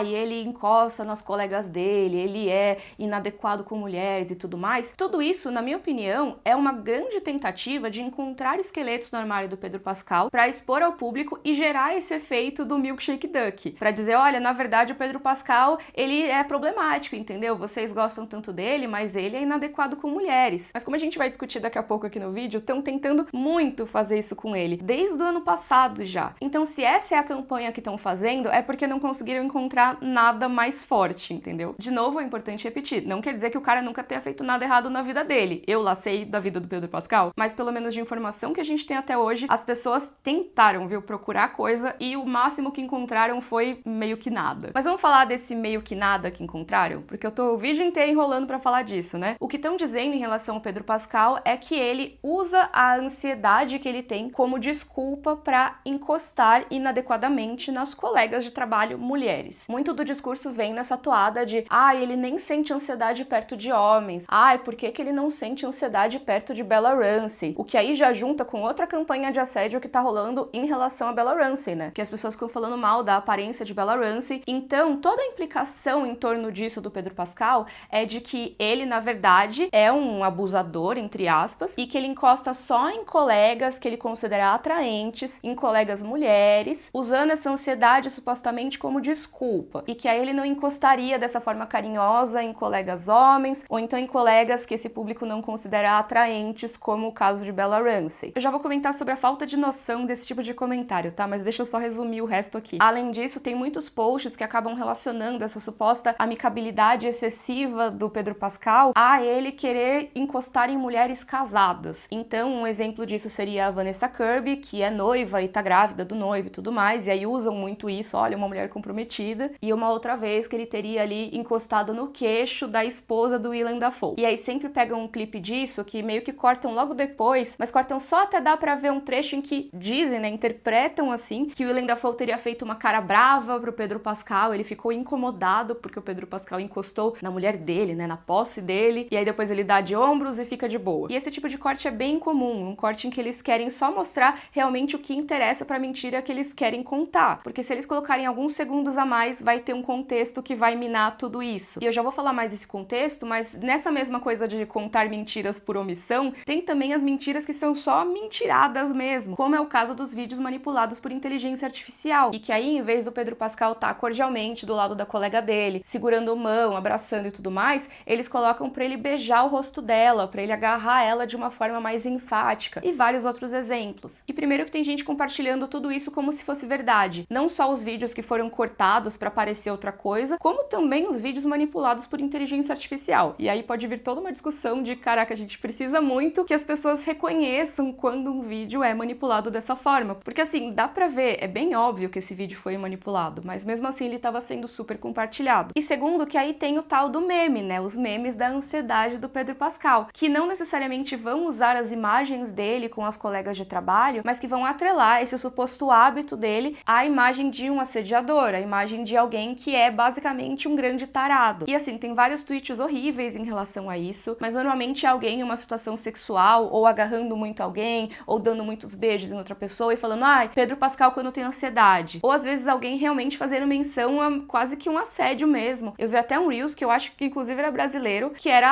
ele encosta nas colegas dele, ele é inadequado com mulheres e tudo mais, tudo isso, na minha opinião, é uma grande tentativa de encontrar esqueletos no armário do Pedro Pascal pra expor ao público e gerar esse efeito do Milkshake Duck, pra dizer, olha, na verdade o Pedro Pascal, ele é problemático, entendeu? Vocês gostam tanto dele, mas ele é inadequado com mulheres. Mas como a gente vai discutir daqui a pouco aqui no vídeo, estão tentando muito fazer isso com ele, desde o ano passado já. Então, se essa é a campanha que estão fazendo, é porque não conseguiram encontrar nada mais forte, entendeu? De novo, é importante repetir, não quer dizer que o cara nunca tenha feito nada errado na vida dele. Eu lá sei da vida do Pedro Pascal, mas pelo menos de informação que a gente tem até hoje, as pessoas tentaram, viu, procurar coisa e o máximo que encontraram foi meio que nada. Mas vamos falar desse meio que nada que encontraram? Porque eu tô o vídeo inteiro enrolando pra falar disso, né? O que estão dizendo em relação ao Pedro Pascal é que ele usa a ansiedade que ele tem como desculpa pra encostar inadequadamente nas colegas de trabalho mulheres. Muito do discurso vem nessa toada de ele nem sente ansiedade perto de homens. Por que ele não sente ansiedade perto de Bella Ramsey? O que aí já junta com outra campanha de assédio que tá rolando em relação a Bella Ramsey, né? Que as pessoas ficam falando mal da aparência de Bella Ramsey. Então, toda a implicação em torno disso do Pedro Pascal é de que ele, na verdade, é um abusador, entre aspas, e que ele encosta só em colegas que ele considera atraentes, em colegas mulheres, usando essa ansiedade supostamente como desculpa. E que aí ele não encostaria dessa forma carinhosa em colegas homens, ou então em colegas que esse público não considera atraentes, como o caso de Bella Ramsey. Eu já vou comentar sobre a falta de noção desse tipo de comentário, tá? Mas deixa eu só resumir o resto aqui. Além disso, tem muitos posts que acabam relacionando essa suposta amicabilidade excessiva do Pedro Pascal a ele querer encostar em mulheres casadas. Então, um exemplo disso seria a Vanessa Kirby, que é noiva e tá grávida do noivo e tudo mais, e aí usam muito isso, olha, uma mulher comprometida, e uma outra vez que ele teria ali encostado no queixo da esposa do Willem Dafoe. E aí sempre pegam um clipe disso, que meio que cortam logo depois, mas cortam só até dar pra ver um trecho em que dizem, né, interpretam assim, que o Willem Dafoe teria feito uma cara brava pro Pedro Pascal, ele ficou incomodado porque o Pedro Pascal encostou na mulher dele, né, na posse dele, e aí depois ele dá de ombros e fica de boa. E esse tipo de corte é bem comum, um corte em que eles querem só mostrar realmente o que interessa pra mentira que eles querem contar, porque se eles colocarem alguns segundos a mais, vai ter um contexto que vai minar tudo isso. E eu já vou falar mais desse contexto, mas nessa mesma coisa de contar mentiras por omissão, tem também as mentiras que são só mentiradas mesmo, como é o caso dos vídeos manipulados por inteligência artificial, e que aí, em vez do Pedro Pascal estar cordialmente do lado da colega dele, segurando mão, abraçando e tudo mais, eles colocam pra ele beijar o rosto dela, pra ele agarrar ela de uma forma mais enfática, e vários outros exemplos. E primeiro que tem gente compartilhando tudo isso como se fosse verdade, não só os vídeos que foram cortados pra parecer outra coisa, como também os vídeos manipulados por inteligência artificial. E aí pode vir toda uma discussão de, caraca, a gente precisa muito que as pessoas reconheçam quando um vídeo é manipulado dessa forma. Porque assim, dá pra ver, é bem óbvio que esse vídeo foi manipulado, mas mesmo assim ele tava sendo super compartilhado. E segundo, que aí tem o tal do meme, né? Os memes da ansiedade do Pedro Pascal, que não necessariamente vão usar as imagens dele com as colegas de trabalho, mas que vão atrelar esse suposto hábito dele à imagem de um assediador, a imagem de alguém que é basicamente um grande tarado. E assim, tem vários tweets horríveis em relação a isso, mas normalmente é alguém em uma situação sexual, ou agarrando muito alguém, ou dando muitos beijos em outra pessoa e falando, Pedro Pascal quando tem ansiedade. Ou às vezes alguém realmente fazendo menção a quase que um assédio mesmo. Eu vi até um Reels, que eu acho que inclusive era brasileiro, que era,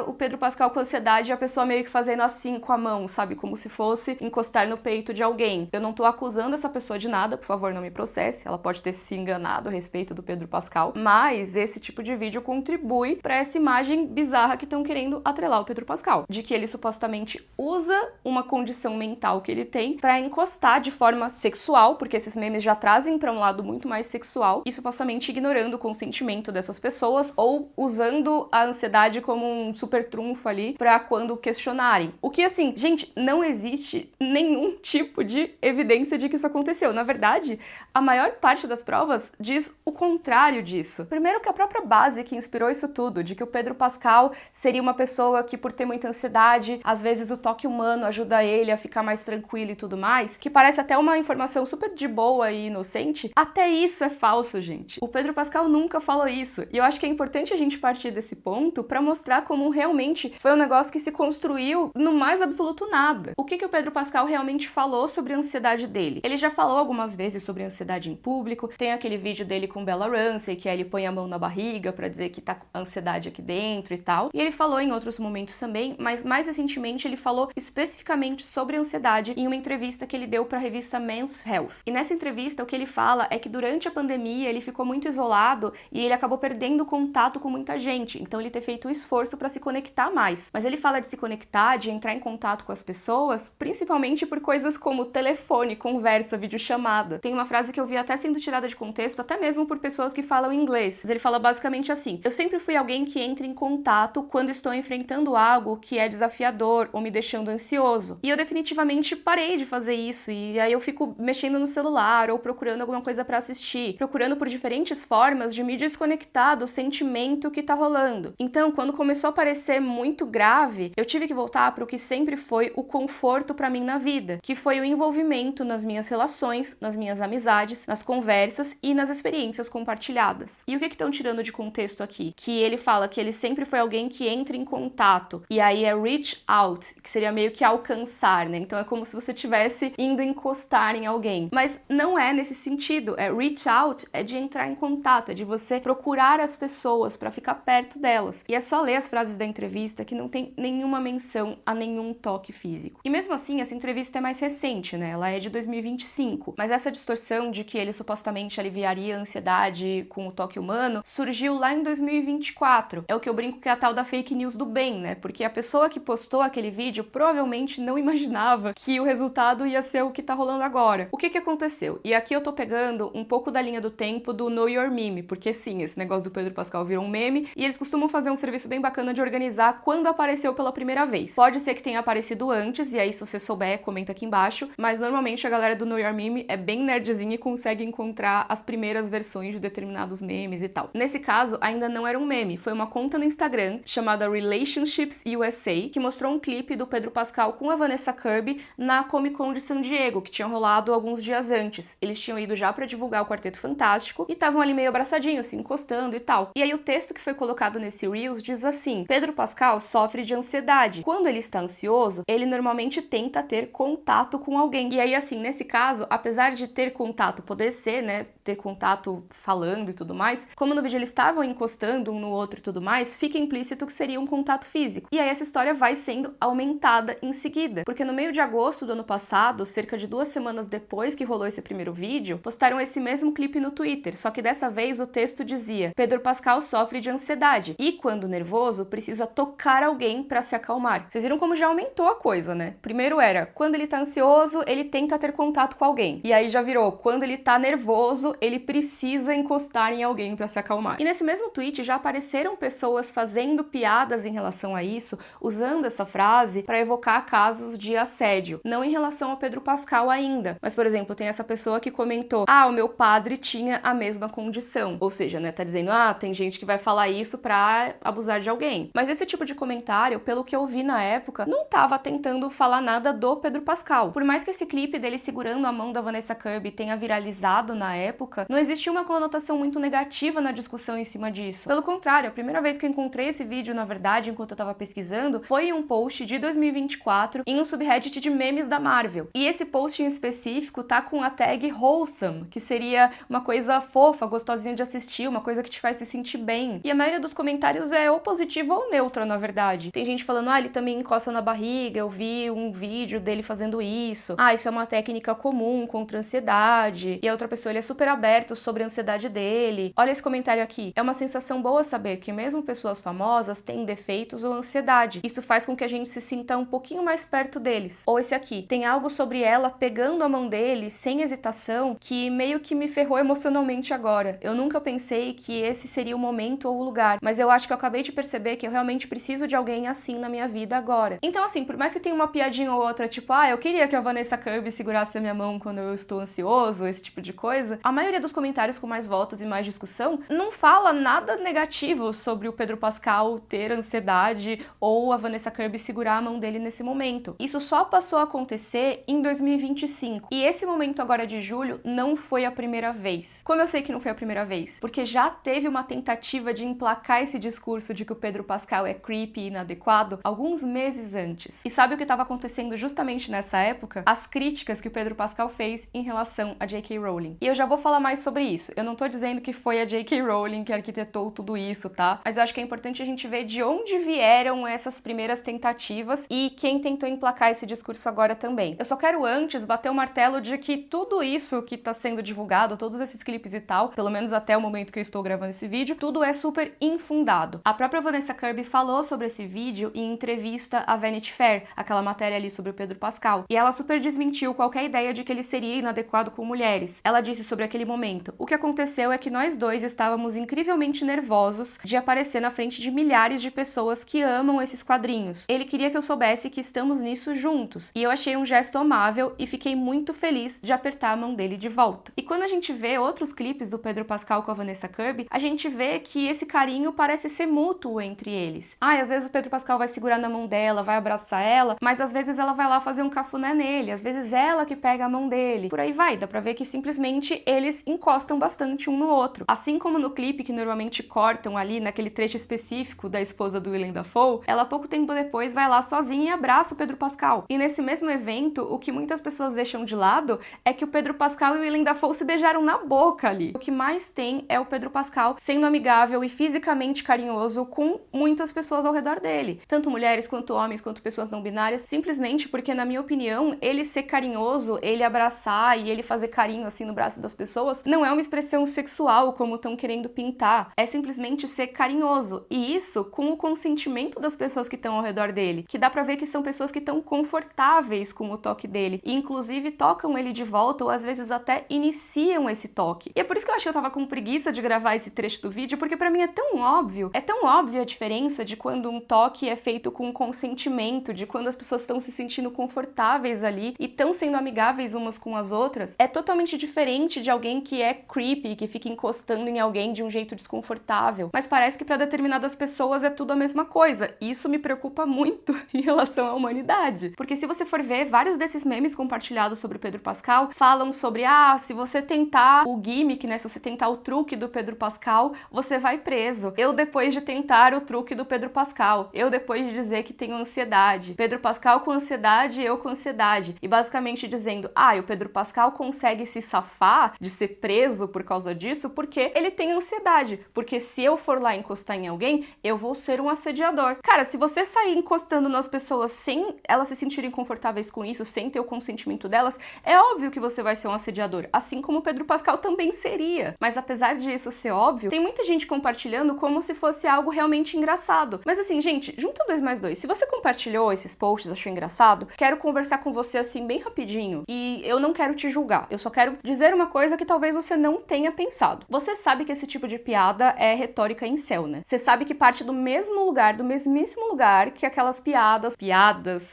o Pedro Pascal com ansiedade e a pessoa meio que fazendo assim com a mão, sabe? Como se fosse encostar no peito de alguém. Eu não tô acusando essa pessoa de nada, por favor, não me processe. Ela pode ter se enganado a respeito do Pedro Pascal, mas esse tipo de vídeo contribui pra essa imagem bizarra que estão querendo atrelar o Pedro Pascal, de que ele supostamente usa uma condição mental que ele tem pra encostar de forma sexual, porque esses memes já trazem pra um lado muito mais sexual, e supostamente ignorando o consentimento dessas pessoas ou usando a ansiedade como um super trunfo ali pra quando questionarem. O que, assim, gente, não existe nenhum tipo de evidência de que isso aconteceu. Na verdade, a maior parte das provas diz o contrário disso. Primeiro que a própria base que inspirou isso tudo, de que o Pedro Pascal seria uma pessoa que, por ter muita ansiedade, às vezes o toque humano ajuda ele a ficar mais tranquilo e tudo mais, que parece até uma informação super de boa e inocente, até isso é falso, gente. O Pedro Pascal nunca falou isso. E eu acho que é importante a gente partir desse ponto pra mostrar como realmente foi um negócio que se construiu no mais absoluto nada. O que o Pedro Pascal realmente falou sobre a ansiedade dele? Ele já falou algumas vezes sobre ansiedade em público, tem aquele vídeo dele com Bella Ramsey, que aí ele põe a mão na barriga pra dizer que tá com ansiedade aqui dentro e tal. E ele falou em outros momentos também, mas mais recentemente ele falou especificamente sobre ansiedade em uma entrevista que ele deu pra revista Men's Health. E nessa entrevista o que ele fala é que durante a pandemia ele ficou muito isolado e ele acabou perdendo contato com muita gente, então ele ter feito um esforço pra se conectar mais. Mas ele fala de se conectar, de entrar em contato com as pessoas, principalmente por coisas como telefone, conversa, videochamada. Tem uma frase que eu vi até sendo tirada de contexto, até mesmo por pessoas que falam inglês. Mas ele fala basicamente assim: eu sempre fui alguém que entra em contato quando estou enfrentando algo algo que é desafiador ou me deixando ansioso. E eu definitivamente parei de fazer isso, e aí eu fico mexendo no celular ou procurando alguma coisa pra assistir, procurando por diferentes formas de me desconectar do sentimento que tá rolando. Então, quando começou a parecer muito grave, eu tive que voltar para o que sempre foi o conforto pra mim na vida, que foi o envolvimento nas minhas relações, nas minhas amizades, nas conversas e nas experiências compartilhadas. E o que estão tirando de contexto aqui? Que ele fala que ele sempre foi alguém que entra em contato, e aí é reach out, que seria meio que alcançar, né? Então é como se você estivesse indo encostar em alguém. Mas não é nesse sentido, reach out é de entrar em contato, é de você procurar as pessoas para ficar perto delas. E é só ler as frases da entrevista que não tem nenhuma menção a nenhum toque físico. E mesmo assim, essa entrevista é mais recente, né? Ela é de 2025, mas essa distorção de que ele supostamente aliviaria a ansiedade com o toque humano surgiu lá em 2024. É o que eu brinco que é a tal da fake news do bem, né? Porque a pessoa que postou aquele vídeo provavelmente não imaginava que o resultado ia ser o que tá rolando agora. O que aconteceu? E aqui eu tô pegando um pouco da linha do tempo do Know Your Meme, porque sim, esse negócio do Pedro Pascal virou um meme, e eles costumam fazer um serviço bem bacana de organizar quando apareceu pela primeira vez. Pode ser que tenha aparecido antes, e aí se você souber, comenta aqui embaixo, mas normalmente a galera do Know Your Meme é bem nerdzinha e consegue encontrar as primeiras versões de determinados memes e tal. Nesse caso, ainda não era um meme, foi uma conta no Instagram chamada Relationships USA, que mostrou um clipe do Pedro Pascal com a Vanessa Kirby na Comic Con de San Diego, que tinha rolado alguns dias antes. Eles tinham ido já pra divulgar o Quarteto Fantástico e estavam ali meio abraçadinhos, se encostando e tal. E aí o texto que foi colocado nesse Reels diz assim: Pedro Pascal sofre de ansiedade. Quando ele está ansioso, ele normalmente tenta ter contato com alguém. E aí, assim, nesse caso, apesar de ter contato poder ser, né, ter contato falando e tudo mais, como no vídeo eles estavam encostando um no outro e tudo mais, fica implícito que seria um contato físico. E aí essa história vai sendo aumentada em seguida, porque no meio de agosto do ano passado, cerca de 2 semanas depois que rolou esse primeiro vídeo, postaram esse mesmo clipe no Twitter, só que dessa vez o texto dizia: Pedro Pascal sofre de ansiedade e, quando nervoso, precisa tocar alguém pra se acalmar. Vocês viram como já aumentou a coisa, né? Primeiro era, quando ele tá ansioso, ele tenta ter contato com alguém. E aí já virou, quando ele tá nervoso, ele precisa encostar em alguém pra se acalmar. E nesse mesmo tweet já apareceram pessoas fazendo piadas em relação a isso, usando essa frase pra evocar casos de assédio. Não em relação ao Pedro Pascal ainda, mas, por exemplo, tem essa pessoa que comentou: ah, o meu padre tinha a mesma condição. Ou seja, né, tá dizendo, ah, tem gente que vai falar isso pra abusar de alguém. Mas esse tipo de comentário, pelo que eu vi na época, não tava tentando falar nada do Pedro Pascal. Por mais que esse clipe dele segurando a mão da Vanessa Kirby tenha viralizado na época, não existia uma conotação muito negativa na discussão em cima disso. Pelo contrário, a primeira vez que eu encontrei esse vídeo, na verdade, enquanto eu tava pesquisando, foi em um post de 2024 em um subreddit de memes da Marvel. E esse post em específico tá com a tag wholesome, que seria uma coisa fofa, gostosinha de assistir, uma coisa que te faz se sentir bem. E a maioria dos comentários é ou positiva ou neutra, na verdade. Tem gente falando, ah, ele também encosta na barriga, eu vi um vídeo dele fazendo isso. Ah, isso é uma técnica comum contra a ansiedade. E a outra pessoa, ele é super aberto sobre a ansiedade dele. Olha esse comentário aqui. É uma sensação boa saber que mesmo pessoas famosas têm defeitos ou ansiedade. Isso faz com que a gente se sinta um pouquinho mais perto deles. Ou esse aqui. Tem algo sobre ela pegando a mão dele, sem hesitação, que meio que me ferrou emocionalmente agora. Eu nunca pensei que esse seria o momento ou o lugar, mas eu acho que eu acabei de perceber que eu realmente preciso de alguém assim na minha vida agora. Então, assim, por mais que tenha uma piadinha ou outra, tipo, ah, eu queria que a Vanessa Kirby segurasse a minha mão quando eu estou ansioso, esse tipo de coisa, a maioria dos comentários com mais votos e mais discussão não fala nada negativo sobre o Pedro Pascal ter ansiedade ou a Vanessa Kirby segurar a mão dele nesse momento. Isso só passou a acontecer em 2025. E esse momento agora de julho não foi a primeira vez. Como eu sei que não foi a primeira vez? Porque já teve uma tentativa de emplacar esse discurso de que o Pedro Pascal é creepy e inadequado alguns meses antes. E sabe o que estava acontecendo justamente nessa época? As críticas que o Pedro Pascal fez em relação a J.K. Rowling. E eu já vou falar mais sobre isso. Eu não tô dizendo que foi a J.K. Rowling que arquitetou tudo isso, tá? Mas eu acho que é importante a gente ver de onde vieram essas primeiras tentativas e quem tentou emplacar esse discurso agora também. Eu só quero antes bater o martelo de que tudo isso que tá sendo divulgado, todos esses clipes e tal, pelo menos até o momento que eu estou gravando esse vídeo, tudo é super infundado. A própria Vanessa Kirby falou sobre esse vídeo em entrevista à Vanity Fair, aquela matéria ali sobre o Pedro Pascal, e ela super desmentiu qualquer ideia de que ele seria inadequado com mulheres. Ela disse sobre aquele momento: o que aconteceu é que nós dois estávamos incrivelmente nervosos de aparecer na frente de milhares de pessoas que amam esses quadrinhos. Ele queria que eu soubesse que estamos nisso juntos. E eu achei um gesto amável e fiquei muito feliz de apertar a mão dele de volta. E quando a gente vê outros clipes do Pedro Pascal com a Vanessa Kirby, a gente vê que esse carinho parece ser mútuo entre eles. Às vezes o Pedro Pascal vai segurar na mão dela, vai abraçar ela, mas às vezes ela vai lá fazer um cafuné nele, às vezes ela que pega a mão dele. Por aí vai, dá pra ver que simplesmente eles encostam bastante um no outro. Assim como no clipe que normalmente cortam ali naquele trecho específico da esposa do Willem Dafoe, ela pouco tempo depois vai lá sozinha e abraça o Pedro Pascal. E nesse mesmo evento, o que muitas pessoas deixam de lado é que o Pedro Pascal e o Willem Dafoe se beijaram na boca ali. O que mais tem é o Pedro Pascal sendo amigável e fisicamente carinhoso com muitas pessoas ao redor dele. Tanto mulheres, quanto homens, quanto pessoas não binárias, simplesmente porque, na minha opinião, ele ser carinhoso, ele abraçar e ele fazer carinho assim no braço das pessoas, não é uma expressão sexual como estão querendo pintar. É simplesmente ser carinhoso. E isso com o consentimento das pessoas que estão ao redor dele, que dá pra ver que são pessoas que estão confortáveis com o toque dele e inclusive tocam ele de volta ou às vezes até iniciam esse toque. E é por isso que eu acho que eu tava com preguiça de gravar esse trecho do vídeo, porque pra mim é tão óbvia a diferença de quando um toque é feito com consentimento, de quando as pessoas estão se sentindo confortáveis ali e estão sendo amigáveis umas com as outras. É totalmente diferente de alguém que é creepy, que fica encostando em alguém de um jeito desconfortável. Mas parece que pra determinadas pessoas é tudo a mesma coisa. E isso me preocupa muito em relação à humanidade. Porque se você for ver, vários desses memes compartilhados sobre o Pedro Pascal falam sobre, se você tentar o gimmick, né, se você tentar o truque do Pedro Pascal, você vai preso. Eu depois de tentar o truque do Pedro Pascal, eu depois de dizer que tenho ansiedade, Pedro Pascal com ansiedade, eu com ansiedade, e basicamente dizendo, e o Pedro Pascal consegue se safar de ser preso por causa disso porque ele tem ansiedade, porque se eu for lá encostar em alguém, eu vou ser um assediador. Cara, se você sair encostando nas pessoas sem elas se sentirem confortáveis com isso, sem ter o consentimento delas, é óbvio que você vai ser um assediador, assim como o Pedro Pascal também seria. Mas apesar disso ser óbvio, tem muita gente compartilhando como se fosse algo realmente engraçado. Mas assim, gente, junta 2 mais 2. Se você compartilhou esses posts, achou engraçado, quero conversar com você assim bem rapidinho e eu não quero te julgar. Eu só quero dizer uma coisa que talvez você não tenha pensado. Você sabe que esse tipo de piada é retórica incel, né? Você sabe que parte do mesmo lugar, do mesmíssimo lugar que aquelas piadas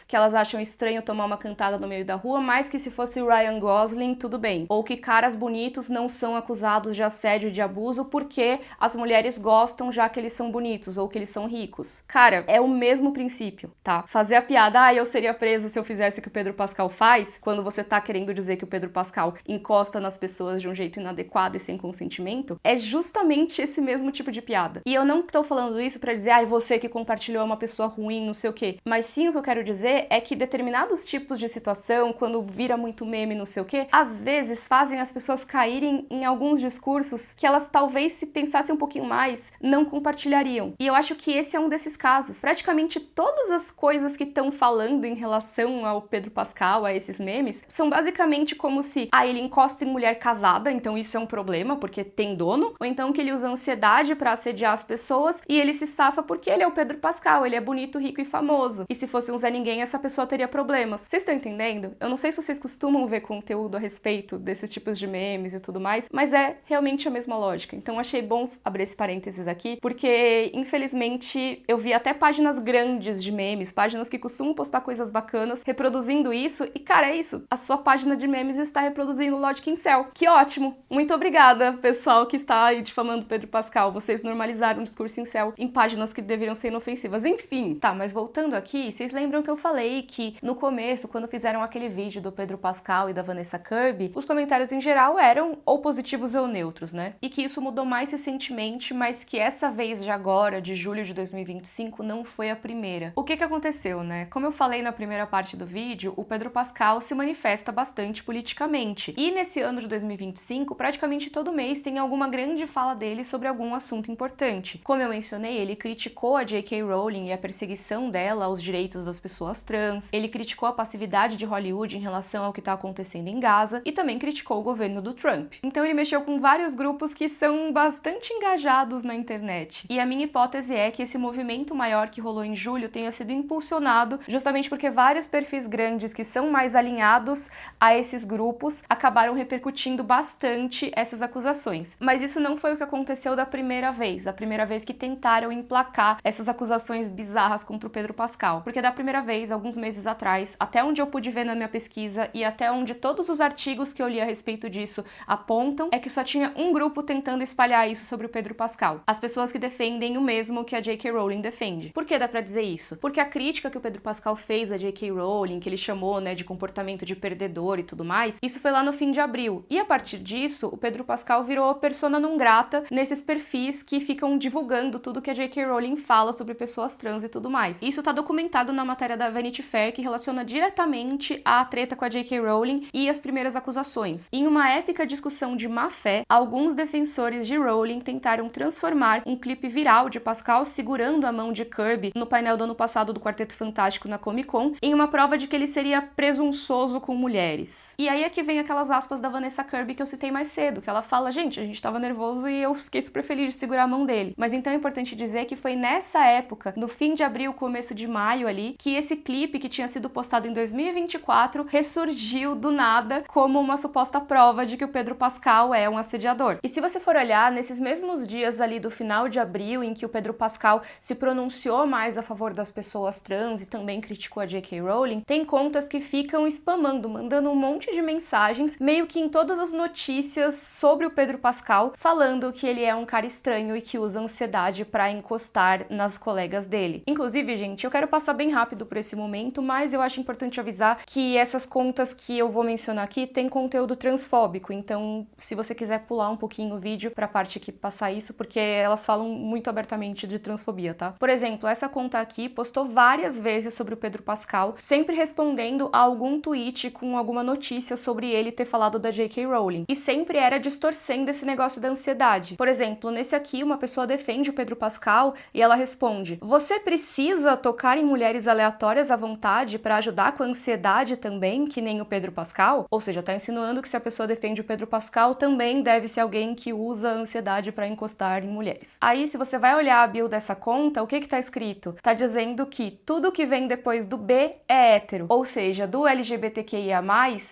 que elas acham estranho tomar uma cantada no meio da rua, mas que se fosse o Ryan Gosling, tudo bem. Ou que caras bonitos não são acusados de assédio e de abuso porque as mulheres gostam já que eles são bonitos ou que eles são ricos. Cara, é o mesmo princípio, tá? Fazer a piada, eu seria preso se eu fizesse o que o Pedro Pascal faz, quando você tá querendo dizer que o Pedro Pascal encosta nas pessoas de um jeito inadequado e sem consentimento, é justamente esse mesmo tipo de piada. E eu não tô falando isso pra dizer, você que compartilhou é uma pessoa ruim, não sei o quê. Mas sim, o que eu quero dizer é que determinados tipos de situação, quando vira muito meme, não sei o quê, às vezes fazem as pessoas caírem em alguns discursos que elas talvez, se pensassem um pouquinho mais, não compartilhariam. E eu acho que esse é um desses casos. Praticamente todas as coisas que estão falando em relação ao Pedro Pascal, a esses memes, são basicamente como se, ele encosta em mulher casada, então isso é um problema, porque tem dono, ou então que ele usa ansiedade pra assediar as pessoas e ele se safa porque ele é o Pedro Pascal, ele é bonito, rico e famoso. E se fosse um Zé Ninguém, essa pessoa teria problemas. Vocês estão entendendo? Eu não sei se vocês costumam ver conteúdo a respeito desses tipos de memes e tudo mais, mas é realmente a mesma lógica. Então achei bom abrir esse parênteses aqui, porque infelizmente eu vi até páginas grandes de memes, páginas que costumam postar coisas bacanas, reproduzindo isso, e cara, é isso. A sua página de memes está reproduzindo Logic Incel. Que ótimo! Muito obrigada, pessoal que está aí difamando Pedro Pascal. Vocês normalizaram o discurso incel em páginas que deveriam ser inofensivas. Enfim, tá, mas voltando aqui, vocês lembram que eu falei que no começo, quando fizeram aquele vídeo do Pedro Pascal e da Vanessa Kirby, os comentários em geral eram ou positivos ou neutros, né? E que isso mudou mais recentemente, mas que essa vez de agora, de julho de 2025, não foi a primeira. O que aconteceu, né? Como eu falei na primeira parte do vídeo, o Pedro Pascal se manifesta bastante politicamente. E nesse ano de 2025, praticamente todo mês tem alguma grande fala dele sobre algum assunto importante. Como eu mencionei, ele criticou a J.K. Rowling e a perseguição dela aos direitos das pessoas trans, ele criticou a passividade de Hollywood em relação ao que está acontecendo em Gaza e também criticou o governo do Trump. Então ele mexeu com vários grupos que são bastante engajados na internet. E a minha hipótese é que esse movimento maior que rolou em julho tenha sido impulsionado justamente porque vários perfis grandes que são mais alinhados a esses grupos acabaram repercutindo bastante essas acusações. Mas isso não foi o que aconteceu da primeira vez. A primeira vez que tentaram emplacar essas acusações acusações bizarras contra o Pedro Pascal. Porque da primeira vez, alguns meses atrás, até onde eu pude ver na minha pesquisa e até onde todos os artigos que eu li a respeito disso apontam, é que só tinha um grupo tentando espalhar isso sobre o Pedro Pascal. As pessoas que defendem o mesmo que a J.K. Rowling defende. Por que dá pra dizer isso? Porque a crítica que o Pedro Pascal fez a J.K. Rowling, que ele chamou, né, de comportamento de perdedor e tudo mais, isso foi lá no fim de abril. E a partir disso, o Pedro Pascal virou persona non grata nesses perfis que ficam divulgando tudo que a J.K. Rowling fala sobre pessoas trans e tudo mais. Isso tá documentado na matéria da Vanity Fair, que relaciona diretamente a treta com a J.K. Rowling e as primeiras acusações. Em uma épica discussão de má fé, alguns defensores de Rowling tentaram transformar um clipe viral de Pascal segurando a mão de Kirby no painel do ano passado do Quarteto Fantástico na Comic Con em uma prova de que ele seria presunçoso com mulheres. E aí é que vem aquelas aspas da Vanessa Kirby que eu citei mais cedo, que ela fala, gente, a gente tava nervoso e eu fiquei super feliz de segurar a mão dele. Mas então é importante dizer que foi nessa época, no fim de abril, começo de maio ali, que esse clipe que tinha sido postado em 2024 ressurgiu do nada como uma suposta prova de que o Pedro Pascal é um assediador. E se você for olhar, nesses mesmos dias ali do final de abril, em que o Pedro Pascal se pronunciou mais a favor das pessoas trans e também criticou a J.K. Rowling, tem contas que ficam spamando, mandando um monte de mensagens, meio que em todas as notícias sobre o Pedro Pascal, falando que ele é um cara estranho e que usa ansiedade pra encostar nas colegas dele. Inclusive, gente, eu quero passar bem rápido por esse momento, mas eu acho importante avisar que essas contas que eu vou mencionar aqui têm conteúdo transfóbico, então se você quiser pular um pouquinho o vídeo pra parte que passar isso, porque elas falam muito abertamente de transfobia, tá? Por exemplo, essa conta aqui postou várias vezes sobre o Pedro Pascal, sempre respondendo a algum tweet com alguma notícia sobre ele ter falado da J.K. Rowling, e sempre era distorcendo esse negócio da ansiedade. Por exemplo, nesse aqui, uma pessoa defende o Pedro Pascal e ela responde: você precisa tocar em mulheres aleatórias à vontade pra ajudar com a ansiedade também, que nem o Pedro Pascal? Ou seja, tá insinuando que se a pessoa defende o Pedro Pascal, também deve ser alguém que usa a ansiedade pra encostar em mulheres. Aí, se você vai olhar a bio dessa conta, o que que tá escrito? Tá dizendo que tudo que vem depois do B é hétero. Ou seja, do LGBTQIA+,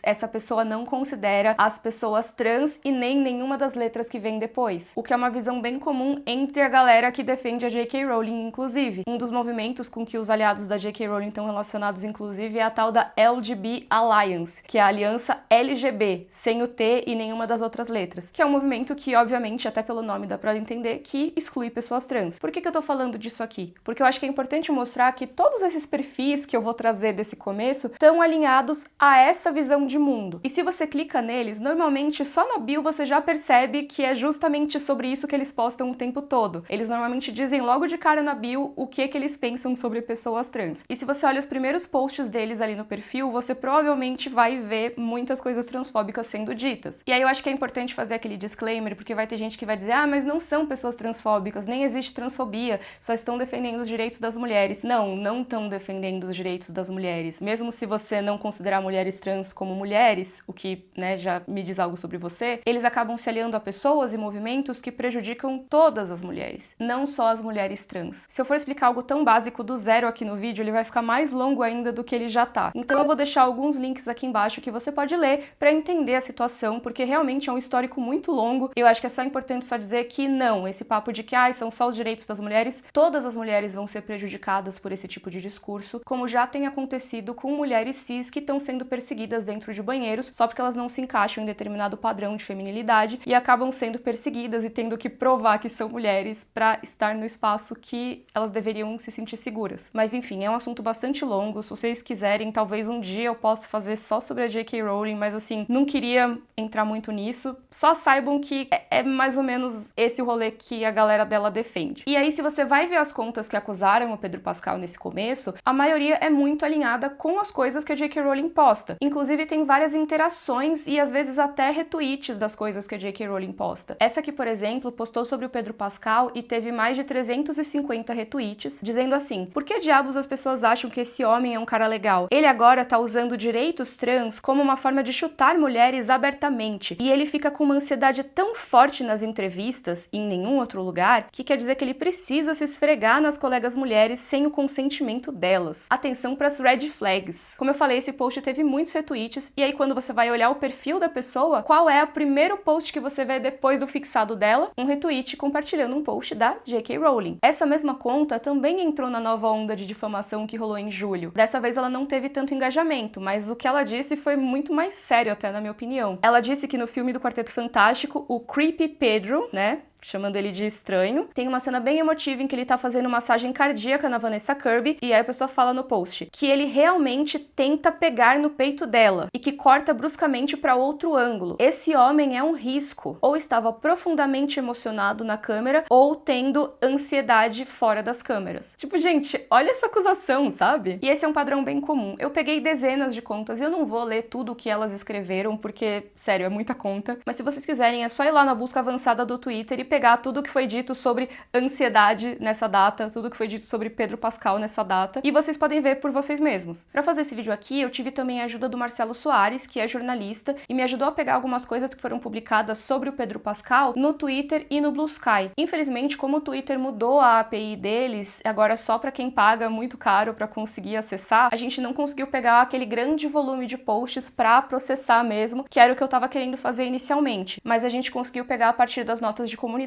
essa pessoa não considera as pessoas trans e nem nenhuma das letras que vem depois. O que é uma visão bem comum entre a galera que defende a J.K. Rowling, inclusive. Um dos movimentos com que os aliados da J.K. Rowling estão relacionados, inclusive, é a tal da LGB Alliance, que é a aliança LGB, sem o T e nenhuma das outras letras. Que é um movimento que, obviamente, até pelo nome dá pra entender, que exclui pessoas trans. Por que eu tô falando disso aqui? Porque eu acho que é importante mostrar que todos esses perfis que eu vou trazer desse começo estão alinhados a essa visão de mundo. E se você clica neles, normalmente só na bio você já percebe que é justamente sobre isso que eles postam o tempo todo. Eles normalmente dizem logo de cara na bio o que eles pensam sobre pessoas trans. E se você olha os primeiros posts deles ali no perfil, você provavelmente vai ver muitas coisas transfóbicas sendo ditas. E aí eu acho que é importante fazer aquele disclaimer, porque vai ter gente que vai dizer: ah, mas não são pessoas transfóbicas, nem existe transfobia, só estão defendendo os direitos das mulheres. Não estão defendendo os direitos das mulheres. Mesmo se você não considerar mulheres trans como mulheres, o que, né, já me diz algo sobre você, eles acabam se aliando a pessoas e movimentos que prejudicam todas as mulheres, não só as mulheres trans. Se eu for explicar algo tão básico do zero aqui no vídeo, ele vai ficar mais longo ainda do que ele já tá. Então eu vou deixar alguns links aqui embaixo que você pode ler pra entender a situação, porque realmente é um histórico muito longo. Eu acho que é só importante só dizer que não, esse papo de que são só os direitos das mulheres, todas as mulheres vão ser prejudicadas por esse tipo de discurso, como já tem acontecido com mulheres cis que estão sendo perseguidas dentro de banheiros só porque elas não se encaixam em determinado padrão de feminilidade e acabam sendo perseguidas e tendo que provar que são mulheres pra estar no espaço que elas deveriam se sentir seguras. Mas enfim, é um assunto bastante longo. Se vocês quiserem, talvez um dia eu possa fazer só sobre a J.K. Rowling, mas assim, não queria entrar muito nisso. Só saibam que é mais ou menos esse o rolê que a galera dela defende. E aí, se você vai ver as contas que acusaram o Pedro Pascal nesse começo, a maioria é muito alinhada com as coisas que a J.K. Rowling posta. Inclusive, tem várias interações e às vezes até retweets das coisas que a J.K. Rowling posta. Essa aqui, por exemplo, postou sobre o Pedro Pascal e teve mais de 350 retweets, dizendo assim: por que diabos as pessoas acham que esse homem é um cara legal? Ele agora tá usando direitos trans como uma forma de chutar mulheres abertamente, e ele fica com uma ansiedade tão forte nas entrevistas e em nenhum outro lugar, que quer dizer que ele precisa se esfregar nas colegas mulheres sem o consentimento delas. Atenção pras red flags. Como eu falei, esse post teve muitos retweets, e aí quando você vai olhar o perfil da pessoa, qual é o primeiro post que você vê depois do fixado dela? Um retweet compartilhando um post da J.K. Rowling. Essa mesma conta conta também entrou na nova onda de difamação que rolou em julho. Dessa vez ela não teve tanto engajamento, mas o que ela disse foi muito mais sério até, na minha opinião. Ela disse que no filme do Quarteto Fantástico, o Creepy Pedro, né, chamando ele de estranho, tem uma cena bem emotiva em que ele tá fazendo massagem cardíaca na Vanessa Kirby, e aí a pessoa fala no post que ele realmente tenta pegar no peito dela e que corta bruscamente para outro ângulo. Esse homem é um risco, ou estava profundamente emocionado na câmera, ou tendo ansiedade fora das câmeras. Tipo, gente, olha essa acusação, sabe? E esse é um padrão bem comum. Eu peguei dezenas de contas e eu não vou ler tudo o que elas escreveram, porque, sério, é muita conta. Mas se vocês quiserem, é só ir lá na busca avançada do Twitter e pegar tudo que foi dito sobre ansiedade nessa data, tudo que foi dito sobre Pedro Pascal nessa data, e vocês podem ver por vocês mesmos. Para fazer esse vídeo aqui, eu tive também a ajuda do Marcelo Soares, que é jornalista, e me ajudou a pegar algumas coisas que foram publicadas sobre o Pedro Pascal no Twitter e no Blue Sky. Infelizmente, como o Twitter mudou a API deles, agora é só para quem paga muito caro para conseguir acessar, a gente não conseguiu pegar aquele grande volume de posts para processar mesmo, que era o que eu tava querendo fazer inicialmente. Mas a gente conseguiu pegar a partir das notas de comunidade,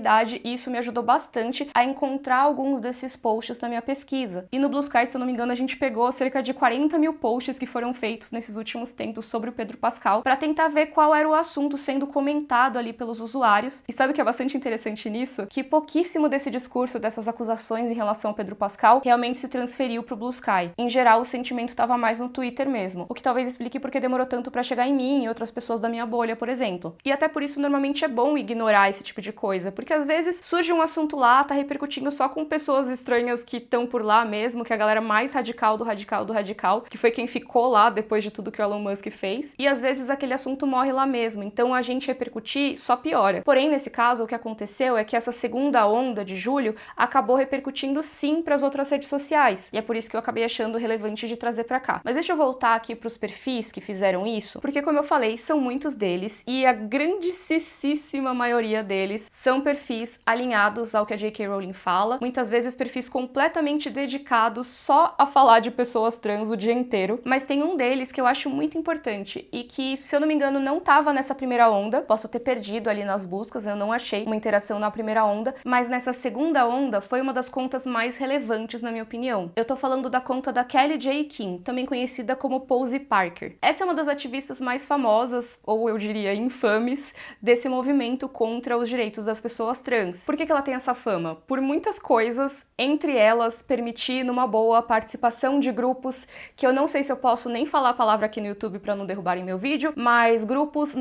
e isso me ajudou bastante a encontrar alguns desses posts na minha pesquisa. E no Blue Sky, se eu não me engano, a gente pegou cerca de 40 mil posts que foram feitos nesses últimos tempos sobre o Pedro Pascal, para tentar ver qual era o assunto sendo comentado ali pelos usuários. E sabe o que é bastante interessante nisso? Que pouquíssimo desse discurso, dessas acusações em relação ao Pedro Pascal, realmente se transferiu pro Blue Sky. Em geral, o sentimento estava mais no Twitter mesmo, o que talvez explique porque demorou tanto para chegar em mim e outras pessoas da minha bolha, por exemplo. E até por isso, normalmente é bom ignorar esse tipo de coisa, porque às vezes surge um assunto lá, tá repercutindo só com pessoas estranhas que estão por lá mesmo, que é a galera mais radical do radical do radical, que foi quem ficou lá depois de tudo que o Elon Musk fez, e às vezes aquele assunto morre lá mesmo, então a gente repercutir só piora. Porém, nesse caso, o que aconteceu é que essa segunda onda de julho acabou repercutindo sim para as outras redes sociais, e é por isso que eu acabei achando relevante de trazer pra cá. Mas deixa eu voltar aqui pros perfis que fizeram isso, porque como eu falei, são muitos deles, e a grandíssima maioria deles são perfis alinhados ao que a J.K. Rowling fala, muitas vezes perfis completamente dedicados só a falar de pessoas trans o dia inteiro, mas tem um deles que eu acho muito importante e que, se eu não me engano, não tava nessa primeira onda, posso ter perdido ali nas buscas, eu não achei uma interação na primeira onda, mas nessa segunda onda foi uma das contas mais relevantes na minha opinião. Eu tô falando da conta da Kelly J. Kim, também conhecida como Pose Parker. Essa é uma das ativistas mais famosas, ou eu diria infames, desse movimento contra os direitos das pessoas trans. Por que ela tem essa fama? Por muitas coisas, entre elas permitir numa boa a participação de grupos que eu não sei se eu posso nem falar a palavra aqui no YouTube para não derrubarem meu vídeo, mas grupos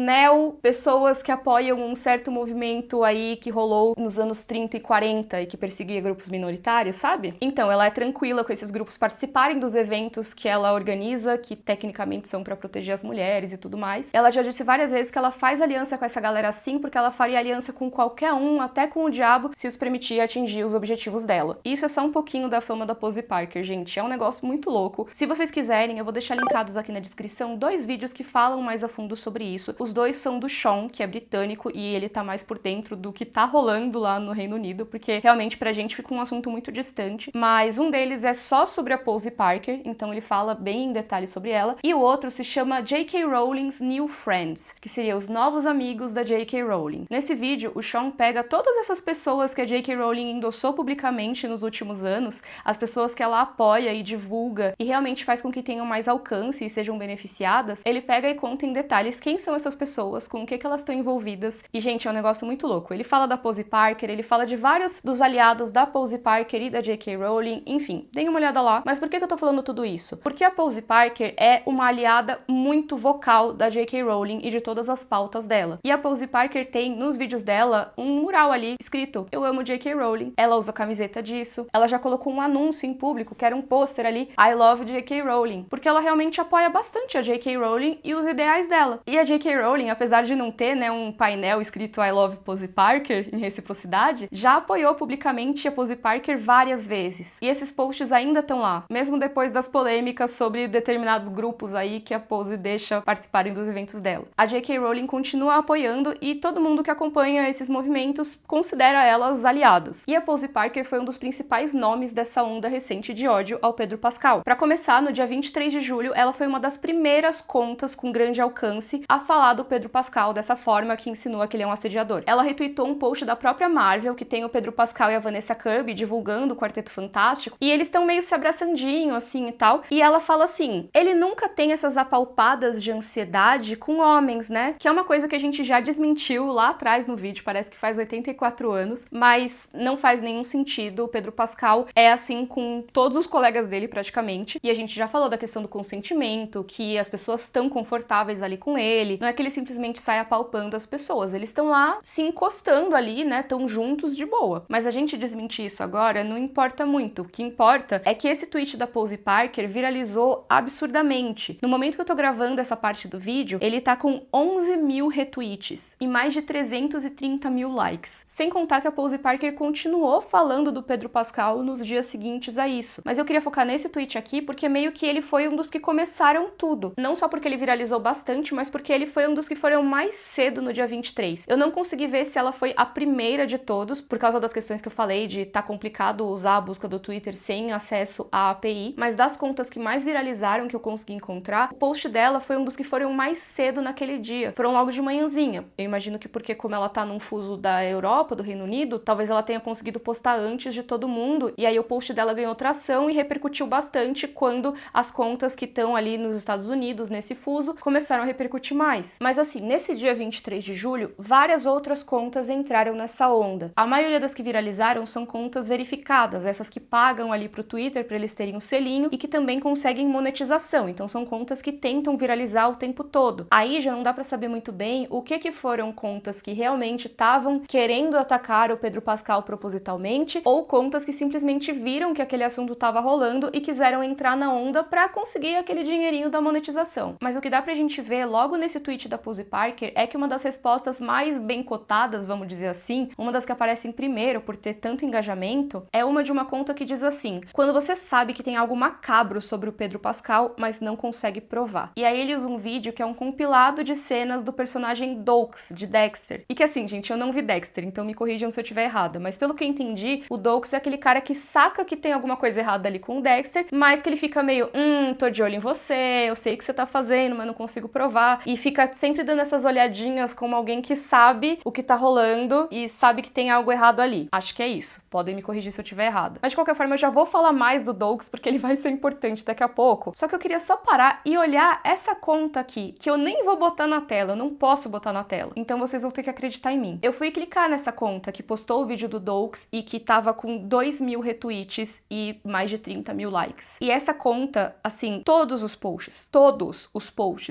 pessoas que apoiam um certo movimento aí que rolou nos anos 30 e 40 e que perseguia grupos minoritários, sabe? Então, ela é tranquila com esses grupos participarem dos eventos que ela organiza, que tecnicamente são para proteger as mulheres e tudo mais. Ela já disse várias vezes que ela faz aliança com essa galera assim, porque ela faria aliança com qualquer um, até com o diabo, se os permitir atingir os objetivos dela. Isso é só um pouquinho da fama da Pose Parker, gente. É um negócio muito louco. Se vocês quiserem, eu vou deixar linkados aqui na descrição 2 vídeos que falam mais a fundo sobre isso. Os 2 são do Sean, que é britânico, e ele tá mais por dentro do que tá rolando lá no Reino Unido, porque realmente pra gente fica um assunto muito distante. Mas um deles é só sobre a Pose Parker, então ele fala bem em detalhes sobre ela. E o outro se chama J.K. Rowling's New Friends, que seria os novos amigos da J.K. Rowling. Nesse vídeo, o Sean pega todas essas pessoas que a J.K. Rowling endossou publicamente nos últimos anos, as pessoas que ela apoia e divulga e realmente faz com que tenham mais alcance e sejam beneficiadas, ele pega e conta em detalhes quem são essas pessoas, com o que elas estão envolvidas. E, gente, é um negócio muito louco. Ele fala da Pose Parker, ele fala de vários dos aliados da Pose Parker e da J.K. Rowling, enfim, deem uma olhada lá. Mas por que eu tô falando tudo isso? Porque a Pose Parker é uma aliada muito vocal da J.K. Rowling e de todas as pautas dela. E a Pose Parker tem, nos vídeos dela, um mural ali escrito "Eu amo J.K. Rowling". Ela usa camiseta disso. Ela já colocou um anúncio em público, que era um pôster ali, "I love J.K. Rowling", porque ela realmente apoia bastante a J.K. Rowling e os ideais dela. E a J.K. Rowling, apesar de não ter, né, um painel escrito "I love Pose Parker" em reciprocidade, já apoiou publicamente a Pose Parker várias vezes. E esses posts ainda estão lá, mesmo depois das polêmicas sobre determinados grupos aí que a Pose deixa participarem dos eventos dela. A J.K. Rowling continua apoiando, e todo mundo que acompanha esses movimentos muitos considera elas aliadas. E a Pose Parker foi um dos principais nomes dessa onda recente de ódio ao Pedro Pascal. Para começar, no dia 23 de julho, ela foi uma das primeiras contas com grande alcance a falar do Pedro Pascal dessa forma, que insinua que ele é um assediador. Ela retweetou um post da própria Marvel, que tem o Pedro Pascal e a Vanessa Kirby divulgando o Quarteto Fantástico, e eles estão meio se abraçandinho, assim, e tal, e ela fala assim, ele nunca tem essas apalpadas de ansiedade com homens, né? Que é uma coisa que a gente já desmentiu lá atrás no vídeo, parece que faz 84 anos, mas não faz nenhum sentido. O Pedro Pascal é assim com todos os colegas dele, praticamente, e a gente já falou da questão do consentimento, que as pessoas estão confortáveis ali com ele, não é que ele simplesmente sai apalpando as pessoas, eles estão lá se encostando ali, né, tão juntos de boa. Mas a gente desmentir isso agora não importa muito, o que importa é que esse tweet da Pose Parker viralizou absurdamente. No momento que eu tô gravando essa parte do vídeo, ele tá com 11 mil retweets e mais de 330 mil likes. Sem contar que a Pose Parker continuou falando do Pedro Pascal nos dias seguintes a isso. Mas eu queria focar nesse tweet aqui porque meio que ele foi um dos que começaram tudo. Não só porque ele viralizou bastante, mas porque ele foi um dos que foram mais cedo no dia 23. Eu não consegui ver se ela foi a primeira de todos, por causa das questões que eu falei de tá complicado usar a busca do Twitter sem acesso à API, mas das contas que mais viralizaram que eu consegui encontrar, o post dela foi um dos que foram mais cedo naquele dia. Foram logo de manhãzinha. Eu imagino que porque como ela tá num fuso da Europa, do Reino Unido, talvez ela tenha conseguido postar antes de todo mundo, e aí o post dela ganhou tração e repercutiu bastante quando as contas que estão ali nos Estados Unidos, nesse fuso, começaram a repercutir mais. Mas assim, nesse dia 23 de julho, várias outras contas entraram nessa onda. A maioria das que viralizaram são contas verificadas, essas que pagam ali pro Twitter para eles terem um selinho e que também conseguem monetização. Então são contas que tentam viralizar o tempo todo. Aí já não dá para saber muito bem o que foram contas que realmente estavam querendo atacar o Pedro Pascal propositalmente ou contas que simplesmente viram que aquele assunto estava rolando e quiseram entrar na onda para conseguir aquele dinheirinho da monetização. Mas o que dá pra gente ver logo nesse tweet da Pose Parker é que uma das respostas mais bem cotadas, vamos dizer assim, uma das que aparecem primeiro por ter tanto engajamento, é uma de uma conta que diz assim: quando você sabe que tem algo macabro sobre o Pedro Pascal, mas não consegue provar. E aí ele usa um vídeo que é um compilado de cenas do personagem Doakes, de Dexter. E que assim, gente, eu não vi Dexter, então me corrijam se eu estiver errada, mas pelo que eu entendi, o Doakes é aquele cara que saca que tem alguma coisa errada ali com o Dexter, mas que ele fica meio, tô de olho em você, eu sei o que você tá fazendo, mas não consigo provar, e fica sempre dando essas olhadinhas como alguém que sabe o que tá rolando e sabe que tem algo errado ali. Acho que é isso. Podem me corrigir se eu estiver errada. Mas de qualquer forma, eu já vou falar mais do Doakes porque ele vai ser importante daqui a pouco. Só que eu queria só parar e olhar essa conta aqui, que eu nem vou botar na tela, eu não posso botar na tela. Então vocês vão ter que acreditar em mim. Eu fui clicar nessa conta que postou o vídeo do Doakes e que tava com 2 mil retweets e mais de 30 mil likes. E essa conta, assim, todos os posts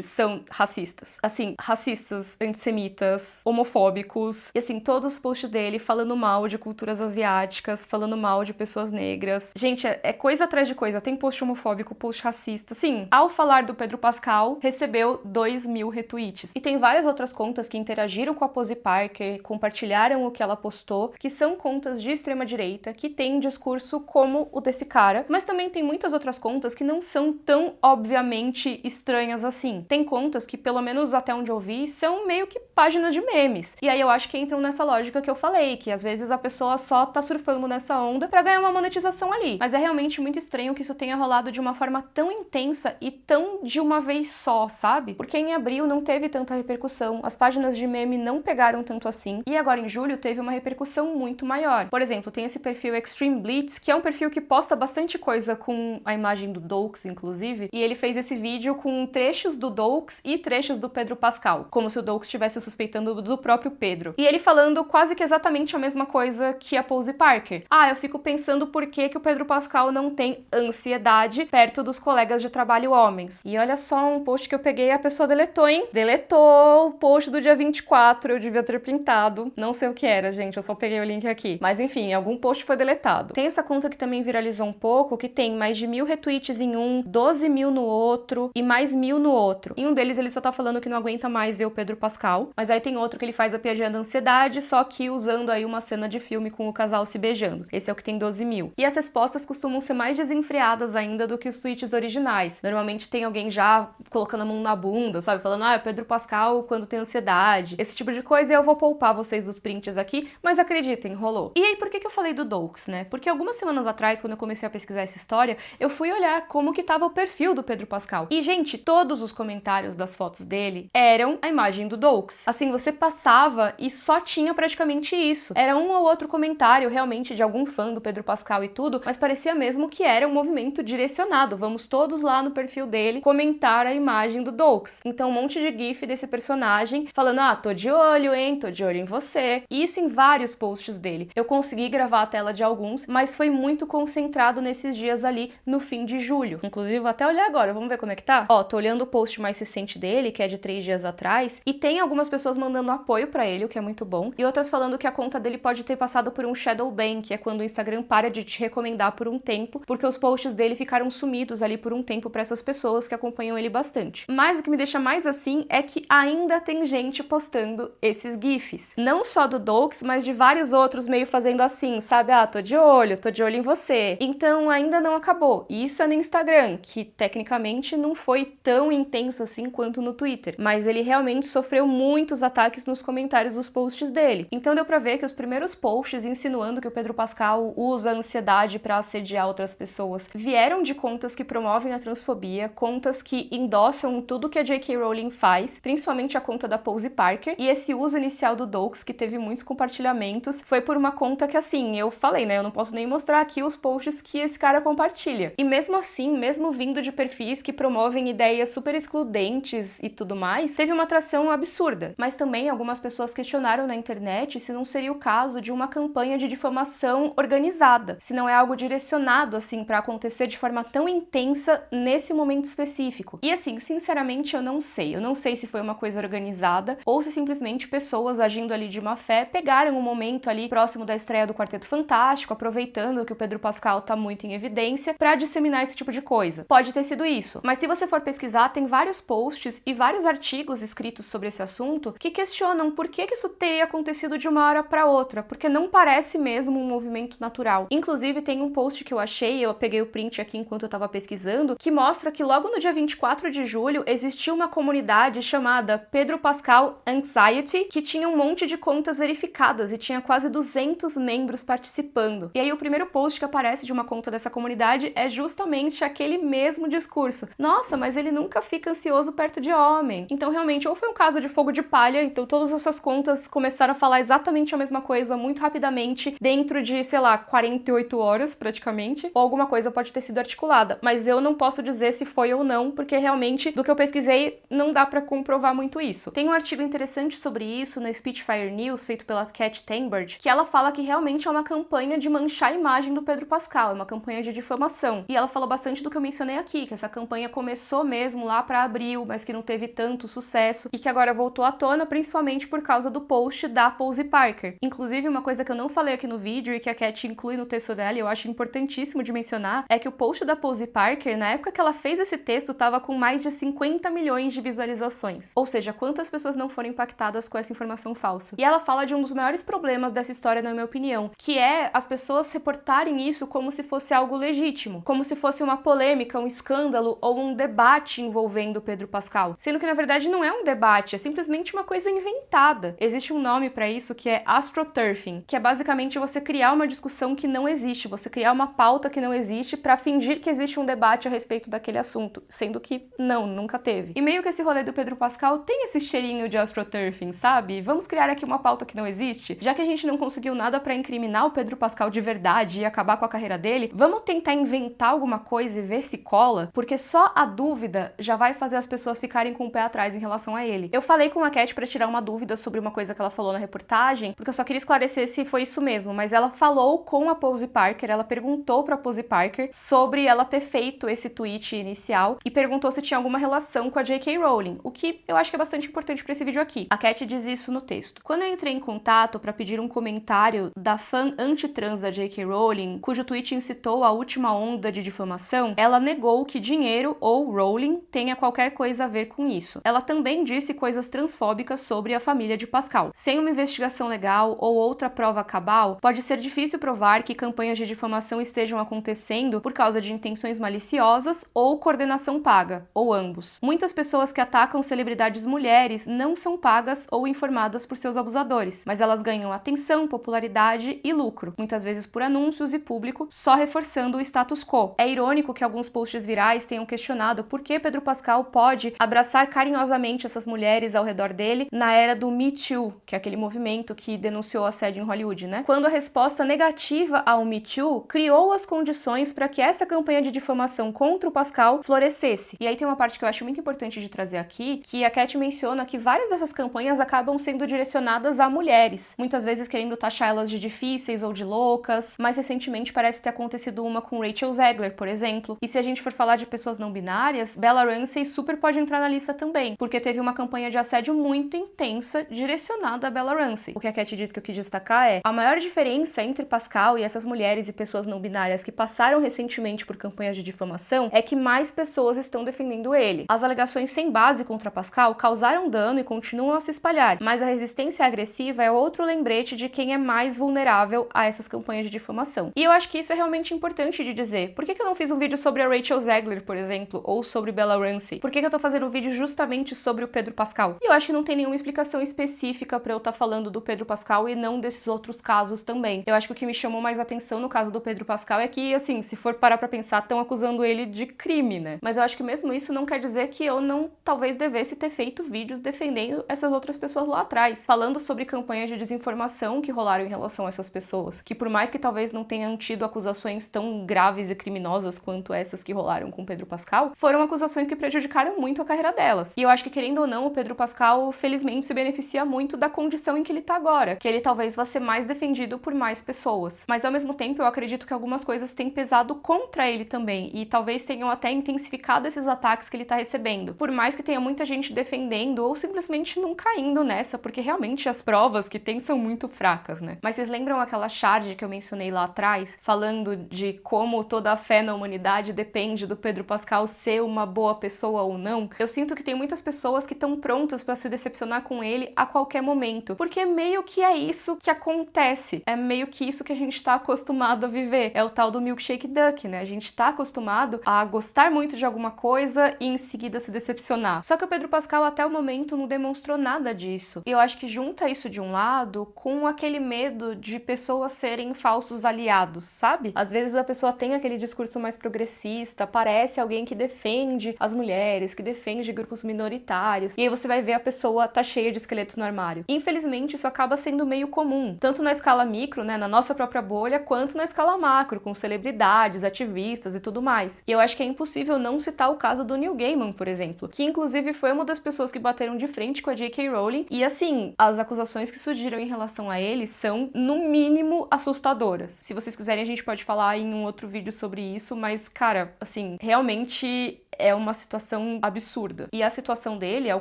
são racistas. Assim, racistas, antissemitas, homofóbicos, e assim, todos os posts dele falando mal de culturas asiáticas, falando mal de pessoas negras. Gente, é coisa atrás de coisa. Tem post homofóbico, post racista. Sim, ao falar do Pedro Pascal, recebeu 2 mil retweets. E tem várias outras contas que interagiram com a Pose Parker, compartilharam o que ela postou, que são contas de extrema direita, que têm um discurso como o desse cara, mas também tem muitas outras contas que não são tão obviamente estranhas assim. Tem contas que, pelo menos até onde eu vi, são meio que páginas de memes. E aí eu acho que entram nessa lógica que eu falei, que às vezes a pessoa só tá surfando nessa onda pra ganhar uma monetização ali. Mas é realmente muito estranho que isso tenha rolado de uma forma tão intensa e tão de uma vez só, sabe? Porque em abril não teve tanta repercussão, as páginas de meme não pegaram tanto assim, e agora em julho teve uma repercussão muito maior. Por exemplo, tem esse perfil Extreme Blitz, que é um perfil que posta bastante coisa com a imagem do Doakes, inclusive, e ele fez esse vídeo com trechos do Doakes e trechos do Pedro Pascal, como se o Doakes estivesse suspeitando do próprio Pedro. E ele falando quase que exatamente a mesma coisa que a Pose Parker. Eu fico pensando por que o Pedro Pascal não tem ansiedade perto dos colegas de trabalho homens. E olha só um post que eu peguei e a pessoa deletou, hein? Deletou o post do dia 24, eu devia ter printado. Não sei o que era, gente, eu só peguei o link aqui. Mas enfim, algum post foi deletado. Tem essa conta que também viralizou um pouco, que tem mais de 1000 retweets em um, 12 mil no outro e mais 1000 no outro. Em um deles ele só tá falando que não aguenta mais ver o Pedro Pascal, mas aí tem outro que ele faz a piadinha da ansiedade, só que usando aí uma cena de filme com o casal se beijando. Esse é o que tem 12 mil. E as respostas costumam ser mais desenfreadas ainda do que os tweets originais. Normalmente tem alguém já colocando a mão na bunda, sabe? Falando, Pedro Pascal quando tem ansiedade. Esse tipo de coisa eu vou poupar vocês dos prints aqui, mas acreditem, rolou. E aí, por que eu falei do Doux, né? Porque algumas semanas atrás, quando eu comecei a pesquisar essa história, eu fui olhar como que tava o perfil do Pedro Pascal. E, gente, todos os comentários das fotos dele eram a imagem do Doux. Assim, você passava e só tinha praticamente isso. Era um ou outro comentário, realmente, de algum fã do Pedro Pascal e tudo, mas parecia mesmo que era um movimento direcionado. Vamos todos lá no perfil dele comentar a imagem do Doux. Então, um monte de gif desse personagem falando, tô de olho, hein? Tô de olho em você. E isso em vários posts dele. Eu consegui gravar a tela de alguns, mas foi muito concentrado nesses dias ali no fim de julho. Inclusive, vou até olhar agora, vamos ver como é que tá? Tô olhando o post mais recente dele, que é de 3 dias atrás, e tem algumas pessoas mandando apoio pra ele, o que é muito bom, e outras falando que a conta dele pode ter passado por um shadow ban, que é quando o Instagram para de te recomendar por um tempo, porque os posts dele ficaram sumidos ali por um tempo pra essas pessoas que acompanham ele bastante. Mas o que me deixa mais assim é que ainda tem gente postando esses gifs. Não só do Doux, mas de vários outros meio fazendo assim, sabe? Tô de olho em você. Então ainda não acabou. E isso é no Instagram, que tecnicamente não foi tão intenso assim quanto no Twitter, mas ele realmente sofreu muitos ataques nos comentários dos posts dele. Então deu pra ver que os primeiros posts insinuando que o Pedro Pascal usa a ansiedade pra assediar outras pessoas vieram de contas que promovem a transfobia, contas que endossam tudo que a J.K. Rowling faz, principalmente a conta da Pose Parker, e esse uso inicial do Doux, que teve muitos compartilhamentos, foi por uma conta que assim, eu falei, né, eu não posso nem mostrar aqui os posts que esse cara compartilha. E mesmo assim, mesmo vindo de perfis que promovem ideias super excludentes e tudo mais, teve uma atração absurda. Mas também algumas pessoas questionaram na internet se não seria o caso de uma campanha de difamação organizada, se não é algo direcionado assim para acontecer de forma tão intensa nesse momento específico. E assim, sinceramente, eu não sei. Eu não sei se foi uma coisa organizada ou se simplesmente pessoas agindo ali de má fé pegaram um momento ali próximo da estreia do Quarteto Fantástico, aproveitando que o Pedro Pascal tá muito em evidência para disseminar esse tipo de coisa. Pode ter sido isso, mas se você for pesquisar, tem vários posts e vários artigos escritos sobre esse assunto que questionam por que isso teria acontecido de uma hora para outra, porque não parece mesmo um movimento natural. Inclusive, tem um post que eu achei, eu peguei o print aqui enquanto eu tava pesquisando, que mostra que logo no dia 24 de julho existiu uma comunidade chamada Pedro Pascal Anxiety, que tinha um monte de contas verificadas e tinha quase 200 membros participando. E aí o primeiro post que aparece de uma conta dessa comunidade é justamente aquele mesmo discurso. Nossa, mas ele nunca fica ansioso perto de homem. Então realmente ou foi um caso de fogo de palha, então todas as suas contas começaram a falar exatamente a mesma coisa muito rapidamente, dentro de, sei lá, 48 horas praticamente, ou alguma coisa pode ter sido articulada, mas eu não posso dizer se foi ou não, porque realmente do que eu pesquisei não dá pra comprovar muito isso. Tem um artigo interessante sobre isso no Spitfire News, feito pela Cat Tambridge, que ela fala que realmente é uma campanha de manchar a imagem do Pedro Pascal, é uma campanha de difamação. E ela falou bastante do que eu mencionei aqui, que essa campanha começou mesmo lá pra abril, mas que não teve tanto sucesso e que agora voltou à tona, principalmente por causa do post da Pose Parker. Inclusive, uma coisa que eu não falei aqui no vídeo e que a Cat inclui no texto dela, e eu acho importantíssimo de mencionar, é que o post da Pose Parker, na época que ela fez esse texto, tava com mais de 50 milhões de visualizações. Ou seja, quantas pessoas não foram impactadas com essa informação falsa. E ela fala de um dos maiores problemas dessa história, na minha opinião, que é as pessoas reportarem isso como se fosse algo legítimo, como se fosse uma polêmica, um escândalo ou um debate envolvendo Pedro Pascal. Sendo que, na verdade, não é um debate, é simplesmente uma coisa inventada. Existe um nome pra isso que é astroturfing, que é basicamente você criar uma discussão que não existe, você criar uma pauta que não existe pra fingir que existe um debate a respeito daquele assunto, sendo que não, nunca teve. E meio que esse rolê do Pedro Pascal tem esse cheirinho de astroturfing, sabe? Vamos criar aqui uma pauta que não existe? Já que a gente não conseguiu nada pra incriminar o Pedro Pascal de verdade e acabar com a carreira dele, vamos tentar inventar alguma coisa e ver se cola? Porque só a dúvida já vai fazer as pessoas ficarem com o pé atrás em relação a ele. Eu falei com a Cat pra tirar uma dúvida sobre uma coisa que ela falou na reportagem, porque eu só queria esclarecer se foi isso mesmo, mas ela falou com a Pose Parker, ela perguntou pra Pose Parker sobre ela ter feito esse tweet inicial e perguntou se tinha alguma relação com a J.K. Rowling, o que eu acho que é bastante importante pra esse vídeo aqui. A Cat diz isso no texto. Quando eu entrei em contato pra pedir um comentário da fã anti-trans da J.K. Rowling, cujo tweet incitou a última onda de difamação, ela negou que dinheiro ou Rowling tenha qualquer coisa a ver com isso. Ela também disse coisas transfóbicas sobre a família de Pascal. Sem uma investigação legal ou outra prova cabal, pode ser difícil provar que campanhas de difamação estejam acontecendo por causa de intenções maliciosas ou coordenação paga, ou ambos. Muitas pessoas que atacam celebridades mulheres não são pagas ou informadas por seus abusadores. abusadores, mas elas ganham atenção, popularidade e lucro, muitas vezes por anúncios e público, só reforçando o status quo. É irônico que alguns posts virais tenham questionado por que Pedro Pascal pode abraçar carinhosamente essas mulheres ao redor dele na era do Me Too, que é aquele movimento que denunciou assédio em Hollywood, né? Quando a resposta negativa ao Me Too criou as condições para que essa campanha de difamação contra o Pascal florescesse. E aí tem uma parte que eu acho muito importante de trazer aqui, que a Cat menciona que várias dessas campanhas acabam sendo direcionadas a mulheres, muitas vezes querendo taxar elas de difíceis ou de loucas. Mais recentemente parece ter acontecido uma com Rachel Zegler, por exemplo. E se a gente for falar de pessoas não binárias, Bella Ramsey super pode entrar na lista também, porque teve uma campanha de assédio muito intensa direcionada a Bella Ramsey. O que a Cat diz que eu quis destacar é a maior diferença entre Pascal e essas mulheres e pessoas não binárias que passaram recentemente por campanhas de difamação é que mais pessoas estão defendendo ele. As alegações sem base contra Pascal causaram dano e continuam a se espalhar, mas a resistência agressiva é outro lembrete de quem é mais vulnerável a essas campanhas de difamação. E eu acho que isso é realmente importante de dizer. Por que eu não fiz um vídeo sobre a Rachel Zegler, por exemplo, ou sobre Bella Ramsey? Por que eu tô fazendo um vídeo justamente sobre o Pedro Pascal? E eu acho que não tem nenhuma explicação específica pra eu estar falando do Pedro Pascal e não desses outros casos também. Eu acho que o que me chamou mais atenção no caso do Pedro Pascal é que, assim, se for parar pra pensar, estão acusando ele de crime, né? Mas eu acho que mesmo isso não quer dizer que eu não, talvez, devesse ter feito vídeos defendendo essas outras pessoas lá atrás, falando sobre campanhas de desinformação que rolaram em relação a essas pessoas, que por mais que talvez não tenham tido acusações tão graves e criminosas quanto essas que rolaram com Pedro Pascal, foram acusações que prejudicaram muito a carreira delas. E eu acho que, querendo ou não, o Pedro Pascal, felizmente, se beneficia muito da condição em que ele tá agora, que ele talvez vá ser mais defendido por mais pessoas. Mas, ao mesmo tempo, eu acredito que algumas coisas têm pesado contra ele também, e talvez tenham até intensificado esses ataques que ele tá recebendo. Por mais que tenha muita gente defendendo ou simplesmente não caindo nessa, porque realmente as provas que tem são muito fracas, né? Mas vocês lembram aquela charge que eu mencionei lá atrás, falando de como toda a fé na humanidade depende do Pedro Pascal ser uma boa pessoa ou não? Eu sinto que tem muitas pessoas que estão prontas pra se decepcionar com ele a qualquer momento, porque meio que é isso que acontece, é meio que isso que a gente tá acostumado a viver, é o tal do milkshake duck, né? A gente tá acostumado a gostar muito de alguma coisa e em seguida se decepcionar. Só que o Pedro Pascal até o momento não demonstrou nada disso. E eu acho que junta isso de um lado com aquele medo de pessoas serem falsos aliados, sabe? Às vezes a pessoa tem aquele discurso mais progressista, parece alguém que defende as mulheres, que defende grupos minoritários, e aí você vai ver a pessoa tá cheia de esqueletos no armário. Infelizmente, isso acaba sendo meio comum, tanto na escala micro, né, na nossa própria bolha, quanto na escala macro, com celebridades, ativistas e tudo mais. E eu acho que é impossível não citar o caso do Neil Gaiman, por exemplo, que inclusive foi uma das pessoas que bateram de frente com a J.K. Rowling, e assim, as acusações que surgiram em relação a ele são, no mínimo, assustadoras. Se vocês quiserem, a gente pode falar em um outro vídeo sobre isso, mas, cara, assim, realmente é uma situação absurda. E a situação dele, ao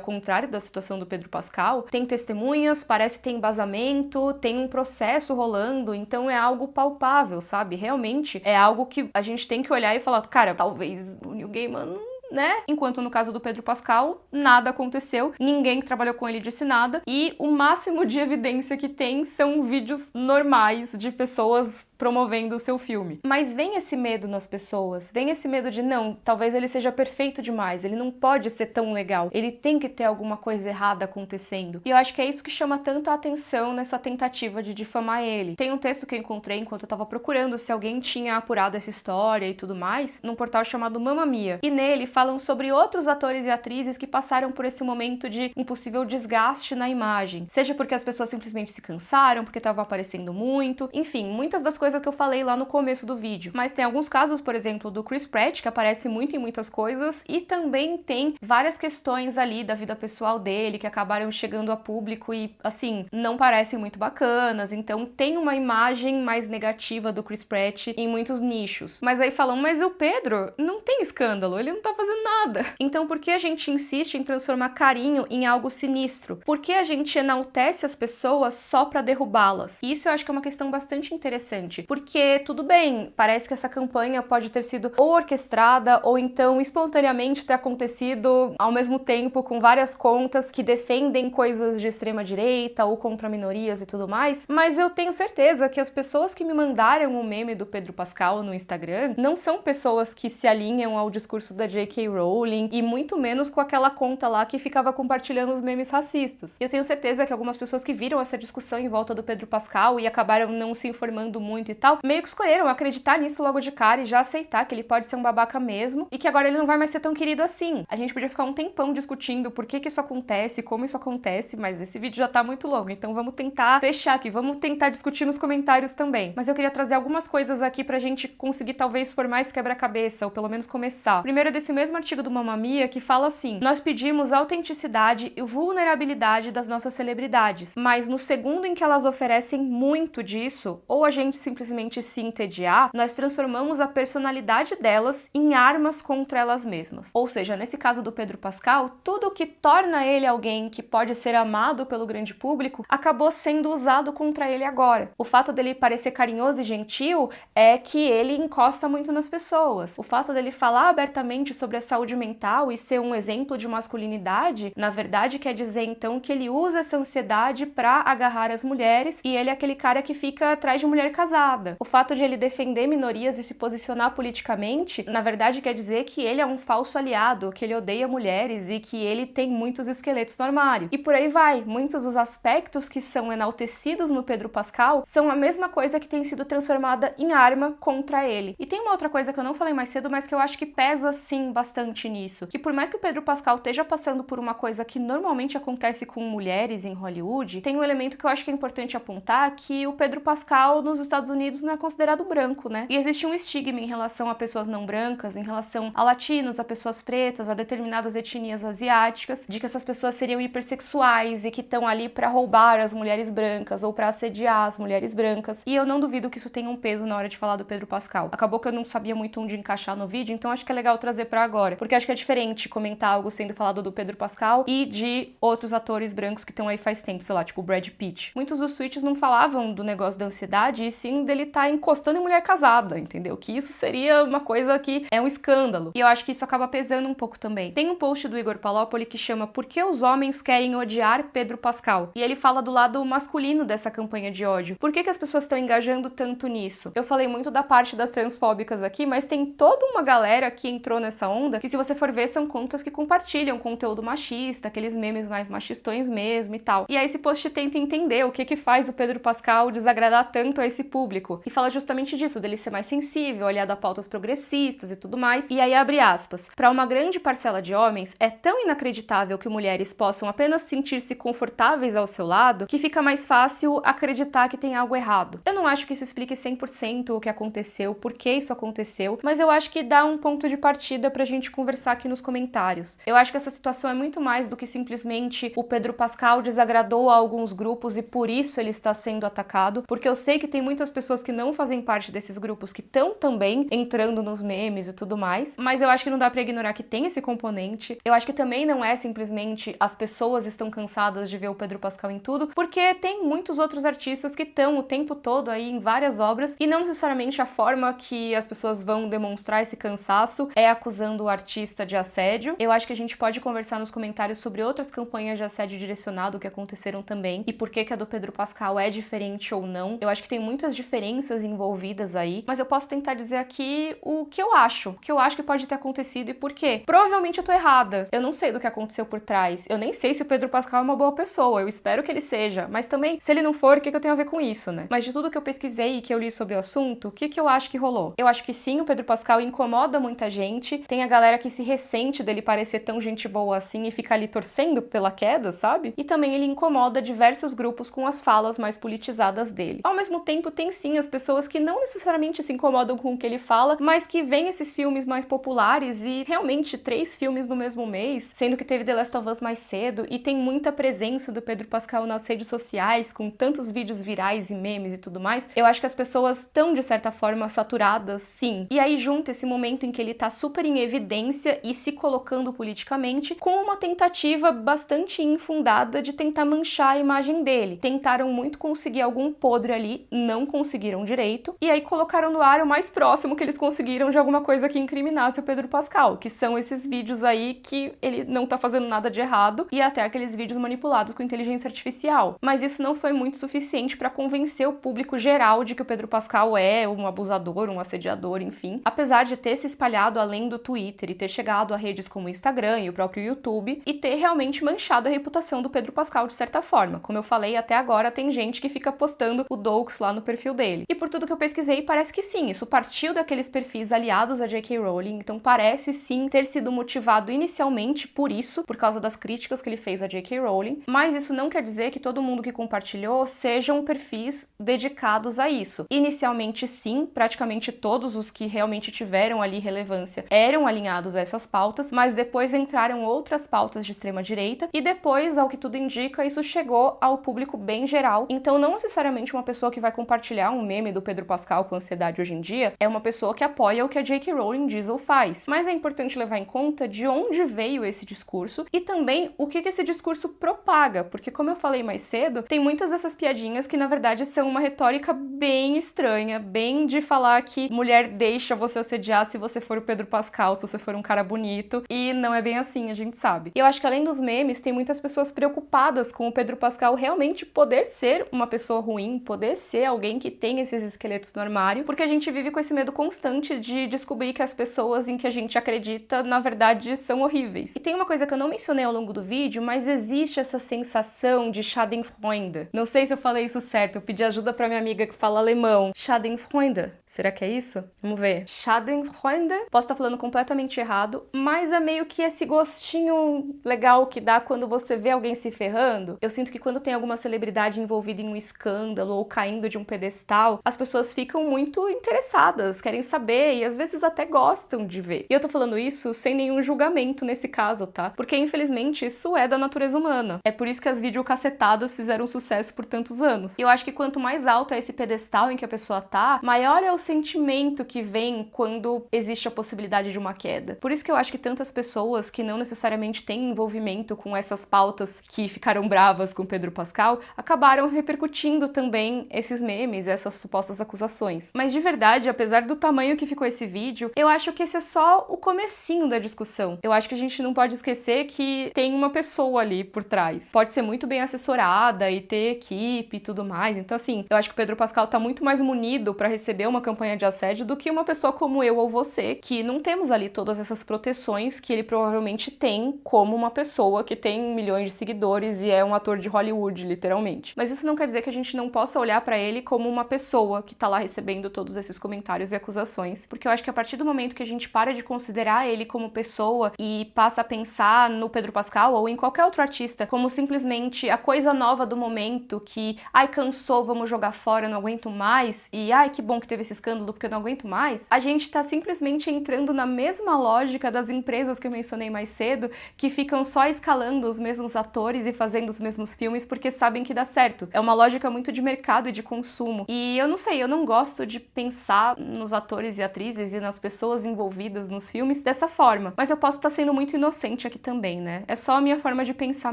contrário da situação do Pedro Pascal, tem testemunhas, parece ter embasamento, tem um processo rolando, então é algo palpável, sabe? Realmente é algo que a gente tem que olhar e falar, cara, talvez o Neil Gaiman, né? Enquanto no caso do Pedro Pascal, nada aconteceu, ninguém que trabalhou com ele disse nada, e o máximo de evidência que tem são vídeos normais de pessoas promovendo o seu filme. Mas vem esse medo nas pessoas, vem esse medo de não, talvez ele seja perfeito demais, ele não pode ser tão legal, ele tem que ter alguma coisa errada acontecendo. E eu acho que é isso que chama tanta atenção nessa tentativa de difamar ele. Tem um texto que eu encontrei enquanto eu tava procurando se alguém tinha apurado essa história e tudo mais, num portal chamado Mamma Mia. E nele falam sobre outros atores e atrizes que passaram por esse momento de um possível desgaste na imagem. Seja porque as pessoas simplesmente se cansaram, porque estavam aparecendo muito, enfim, muitas das coisas que eu falei lá no começo do vídeo. Mas tem alguns casos, por exemplo, do Chris Pratt, que aparece muito em muitas coisas, e também tem várias questões ali da vida pessoal dele que acabaram chegando a público e, assim, não parecem muito bacanas. Então tem uma imagem mais negativa do Chris Pratt em muitos nichos. Mas aí falam, mas o Pedro não tem escândalo, ele não tá fazendo nada. Então por que a gente insiste em transformar carinho em algo sinistro? Por que a gente enaltece as pessoas só pra derrubá-las? E isso eu acho que é uma questão bastante interessante, porque tudo bem, parece que essa campanha pode ter sido ou orquestrada ou então espontaneamente ter acontecido ao mesmo tempo com várias contas que defendem coisas de extrema direita ou contra minorias e tudo mais, mas eu tenho certeza que as pessoas que me mandaram o meme do Pedro Pascal no Instagram não são pessoas que se alinham ao discurso da J.K. J.K. Rowling e muito menos com aquela conta lá que ficava compartilhando os memes racistas. Eu tenho certeza que algumas pessoas que viram essa discussão em volta do Pedro Pascal e acabaram não se informando muito e tal, meio que escolheram acreditar nisso logo de cara e já aceitar que ele pode ser um babaca mesmo e que agora ele não vai mais ser tão querido assim. A gente podia ficar um tempão discutindo por que isso acontece, como isso acontece, mas esse vídeo já tá muito longo, então vamos tentar fechar aqui, vamos tentar discutir nos comentários também. Mas eu queria trazer algumas coisas aqui pra gente conseguir talvez formar esse quebra-cabeça, ou pelo menos começar. Primeiro é desse mesmo artigo do Mamma Mia que fala assim: nós pedimos autenticidade e vulnerabilidade das nossas celebridades, mas no segundo em que elas oferecem muito disso, ou a gente simplesmente se entediar, nós transformamos a personalidade delas em armas contra elas mesmas. Ou seja, nesse caso do Pedro Pascal, tudo o que torna ele alguém que pode ser amado pelo grande público acabou sendo usado contra ele agora. O fato dele parecer carinhoso e gentil é que ele encosta muito nas pessoas. O fato dele falar abertamente sobre a saúde mental e ser um exemplo de masculinidade, na verdade quer dizer então que ele usa essa ansiedade pra agarrar as mulheres e ele é aquele cara que fica atrás de mulher casada. O fato de ele defender minorias e se posicionar politicamente, na verdade quer dizer que ele é um falso aliado, que ele odeia mulheres e que ele tem muitos esqueletos no armário. E por aí vai. Muitos dos aspectos que são enaltecidos no Pedro Pascal são a mesma coisa que tem sido transformada em arma contra ele. E tem uma outra coisa que eu não falei mais cedo, mas que eu acho que pesa sim bastante nisso. Que por mais que o Pedro Pascal esteja passando por uma coisa que normalmente acontece com mulheres em Hollywood, tem um elemento que eu acho que é importante apontar, que o Pedro Pascal nos Estados Unidos não é considerado branco, né? E existe um estigma em relação a pessoas não brancas, em relação a latinos, a pessoas pretas, a determinadas etnias asiáticas, de que essas pessoas seriam hipersexuais e que estão ali pra roubar as mulheres brancas ou pra assediar as mulheres brancas. E eu não duvido que isso tenha um peso na hora de falar do Pedro Pascal. Acabou que eu não sabia muito onde encaixar no vídeo, então acho que é legal trazer pra agora, porque acho que é diferente comentar algo sendo falado do Pedro Pascal e de outros atores brancos que estão aí faz tempo, sei lá, tipo o Brad Pitt. Muitos dos tweets não falavam do negócio da ansiedade, e sim dele tá encostando em mulher casada, entendeu? Que isso seria uma coisa que é um escândalo. E eu acho que isso acaba pesando um pouco também. Tem um post do Igor Palópoli que chama Por que os homens querem odiar Pedro Pascal? E ele fala do lado masculino dessa campanha de ódio. Por que as pessoas estão engajando tanto nisso? Eu falei muito da parte das transfóbicas aqui, mas tem toda uma galera que entrou nessa onda, que se você for ver, são contas que compartilham conteúdo machista, aqueles memes mais machistões mesmo e tal. E aí esse post tenta entender o que faz o Pedro Pascal desagradar tanto a esse público. E fala justamente disso, dele ser mais sensível, olhar a pautas progressistas e tudo mais. E aí abre aspas. Para uma grande parcela de homens, é tão inacreditável que mulheres possam apenas sentir-se confortáveis ao seu lado que fica mais fácil acreditar que tem algo errado. Eu não acho que isso explique 100% o que aconteceu, por que isso aconteceu, mas eu acho que dá um ponto de partida pra gente conversar aqui nos comentários. Eu acho que essa situação é muito mais do que simplesmente o Pedro Pascal desagradou a alguns grupos e por isso ele está sendo atacado, porque eu sei que tem muitas pessoas que não fazem parte desses grupos que estão também entrando nos memes e tudo mais, mas eu acho que não dá pra ignorar que tem esse componente. Eu acho que também não é simplesmente as pessoas estão cansadas de ver o Pedro Pascal em tudo, porque tem muitos outros artistas que estão o tempo todo aí em várias obras e não necessariamente a forma que as pessoas vão demonstrar esse cansaço é acusando o artista de assédio. Eu acho que a gente pode conversar nos comentários sobre outras campanhas de assédio direcionado que aconteceram também e por que a do Pedro Pascal é diferente ou não. Eu acho que tem muitas diferenças envolvidas aí, mas eu posso tentar dizer aqui o que eu acho que pode ter acontecido e por quê. Provavelmente eu tô errada. Eu não sei do que aconteceu por trás. Eu nem sei se o Pedro Pascal é uma boa pessoa. Eu espero que ele seja. Mas também, se ele não for, o que eu tenho a ver com isso, né? Mas de tudo que eu pesquisei e que eu li sobre o assunto, o que eu acho que rolou? Eu acho que sim, o Pedro Pascal incomoda muita gente. Tem a galera que se ressente dele parecer tão gente boa assim e fica ali torcendo pela queda, sabe? E também ele incomoda diversos grupos com as falas mais politizadas dele. Ao mesmo tempo, tem sim as pessoas que não necessariamente se incomodam com o que ele fala, mas que veem esses filmes mais populares e realmente 3 filmes no mesmo mês, sendo que teve The Last of Us mais cedo e tem muita presença do Pedro Pascal nas redes sociais, com tantos vídeos virais e memes e tudo mais. Eu acho que as pessoas estão, de certa forma, saturadas, sim. E aí junta esse momento em que ele tá super em evidência e se colocando politicamente com uma tentativa bastante infundada de tentar manchar a imagem dele. Tentaram muito conseguir algum podre ali, não conseguiram direito, e aí colocaram no ar o mais próximo que eles conseguiram de alguma coisa que incriminasse o Pedro Pascal, que são esses vídeos aí que ele não tá fazendo nada de errado, e até aqueles vídeos manipulados com inteligência artificial. Mas isso não foi muito suficiente pra convencer o público geral de que o Pedro Pascal é um abusador, um assediador, enfim. Apesar de ter se espalhado além do Twitter Twitter e ter chegado a redes como o Instagram e o próprio YouTube e ter realmente manchado a reputação do Pedro Pascal de certa forma. Como eu falei, até agora tem gente que fica postando o Doux lá no perfil dele. E por tudo que eu pesquisei, parece que sim, isso partiu daqueles perfis aliados a J.K. Rowling, então parece sim ter sido motivado inicialmente por isso, por causa das críticas que ele fez a J.K. Rowling, mas isso não quer dizer que todo mundo que compartilhou sejam perfis dedicados a isso. Inicialmente sim, praticamente todos os que realmente tiveram ali relevância eram alinhados a essas pautas, mas depois entraram outras pautas de extrema direita e depois, ao que tudo indica, isso chegou ao público bem geral. Então não necessariamente uma pessoa que vai compartilhar um meme do Pedro Pascal com ansiedade hoje em dia é uma pessoa que apoia o que a J.K. Rowling diz ou faz. Mas é importante levar em conta de onde veio esse discurso e também o que esse discurso propaga, porque como eu falei mais cedo, tem muitas dessas piadinhas que na verdade são uma retórica bem estranha, bem de falar que mulher deixa você assediar se você for o Pedro Pascal, se você for um cara bonito, e não é bem assim, a gente sabe. E eu acho que além dos memes, tem muitas pessoas preocupadas com o Pedro Pascal realmente poder ser uma pessoa ruim, poder ser alguém que tem esses esqueletos no armário, porque a gente vive com esse medo constante de descobrir que as pessoas em que a gente acredita, na verdade, são horríveis. E tem uma coisa que eu não mencionei ao longo do vídeo, mas existe essa sensação de Schadenfreude. Não sei se eu falei isso certo, eu pedi ajuda pra minha amiga que fala alemão. Schadenfreude. Será que é isso? Vamos ver. Schadenfreude. Posso estar falando completamente errado, mas é meio que esse gostinho legal que dá quando você vê alguém se ferrando. Eu sinto que quando tem alguma celebridade envolvida em um escândalo ou caindo de um pedestal, as pessoas ficam muito interessadas, querem saber e às vezes até gostam de ver. E eu tô falando isso sem nenhum julgamento nesse caso, tá? Porque infelizmente isso é da natureza humana. É por isso que as videocacetadas fizeram sucesso por tantos anos. E eu acho que quanto mais alto é esse pedestal em que a pessoa tá, maior é o sentimento que vem quando existe a possibilidade de uma queda. Por isso que eu acho que tantas pessoas que não necessariamente têm envolvimento com essas pautas que ficaram bravas com Pedro Pascal, acabaram repercutindo também esses memes, essas supostas acusações. Mas de verdade, apesar do tamanho que ficou esse vídeo, eu acho que esse é só o comecinho da discussão. Eu acho que a gente não pode esquecer que tem uma pessoa ali por trás. Pode ser muito bem assessorada e ter equipe e tudo mais. Então assim, eu acho que o Pedro Pascal tá muito mais munido pra receber uma campanha de assédio do que uma pessoa como eu ou você, que não temos ali todas essas proteções que ele provavelmente tem como uma pessoa que tem milhões de seguidores e é um ator de Hollywood, literalmente. Mas isso não quer dizer que a gente não possa olhar pra ele como uma pessoa que tá lá recebendo todos esses comentários e acusações, porque eu acho que a partir do momento que a gente para de considerar ele como pessoa e passa a pensar no Pedro Pascal ou em qualquer outro artista como simplesmente a coisa nova do momento que, ai, cansou, vamos jogar fora, não aguento mais, e ai, que bom que teve esse escândalo porque eu não aguento mais, a gente tá simplesmente entrando na mesma lógica das empresas que eu mencionei mais cedo, que ficam só escalando os mesmos atores e fazendo os mesmos filmes porque sabem que dá certo. É uma lógica muito de mercado e de consumo. E eu não sei, eu não gosto de pensar nos atores e atrizes e nas pessoas envolvidas nos filmes dessa forma, mas eu posso estar sendo muito inocente aqui também, né? É só a minha forma de pensar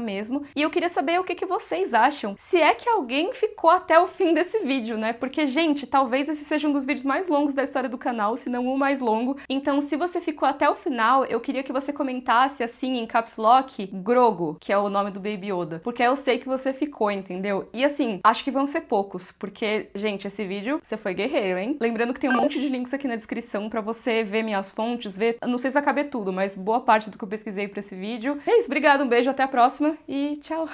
mesmo. E eu queria saber o que vocês acham. Se é que alguém ficou até o fim desse vídeo, né? Porque, gente, talvez esse seja um dos vídeos mais longos da história do canal, se não o mais longo. Então, se você ficou até o final, eu queria que você comentasse assim, em caps lock, Grogu, que é o nome do Baby Yoda. Porque eu sei que você ficou, entendeu? E assim, acho que vão ser poucos, porque, gente, esse vídeo, você foi guerreiro, hein? Lembrando que tem um monte de links aqui na descrição pra você ver minhas fontes, ver... Não sei se vai caber tudo, mas boa parte do que eu pesquisei pra esse vídeo. É isso, obrigada, um beijo, até a próxima e tchau!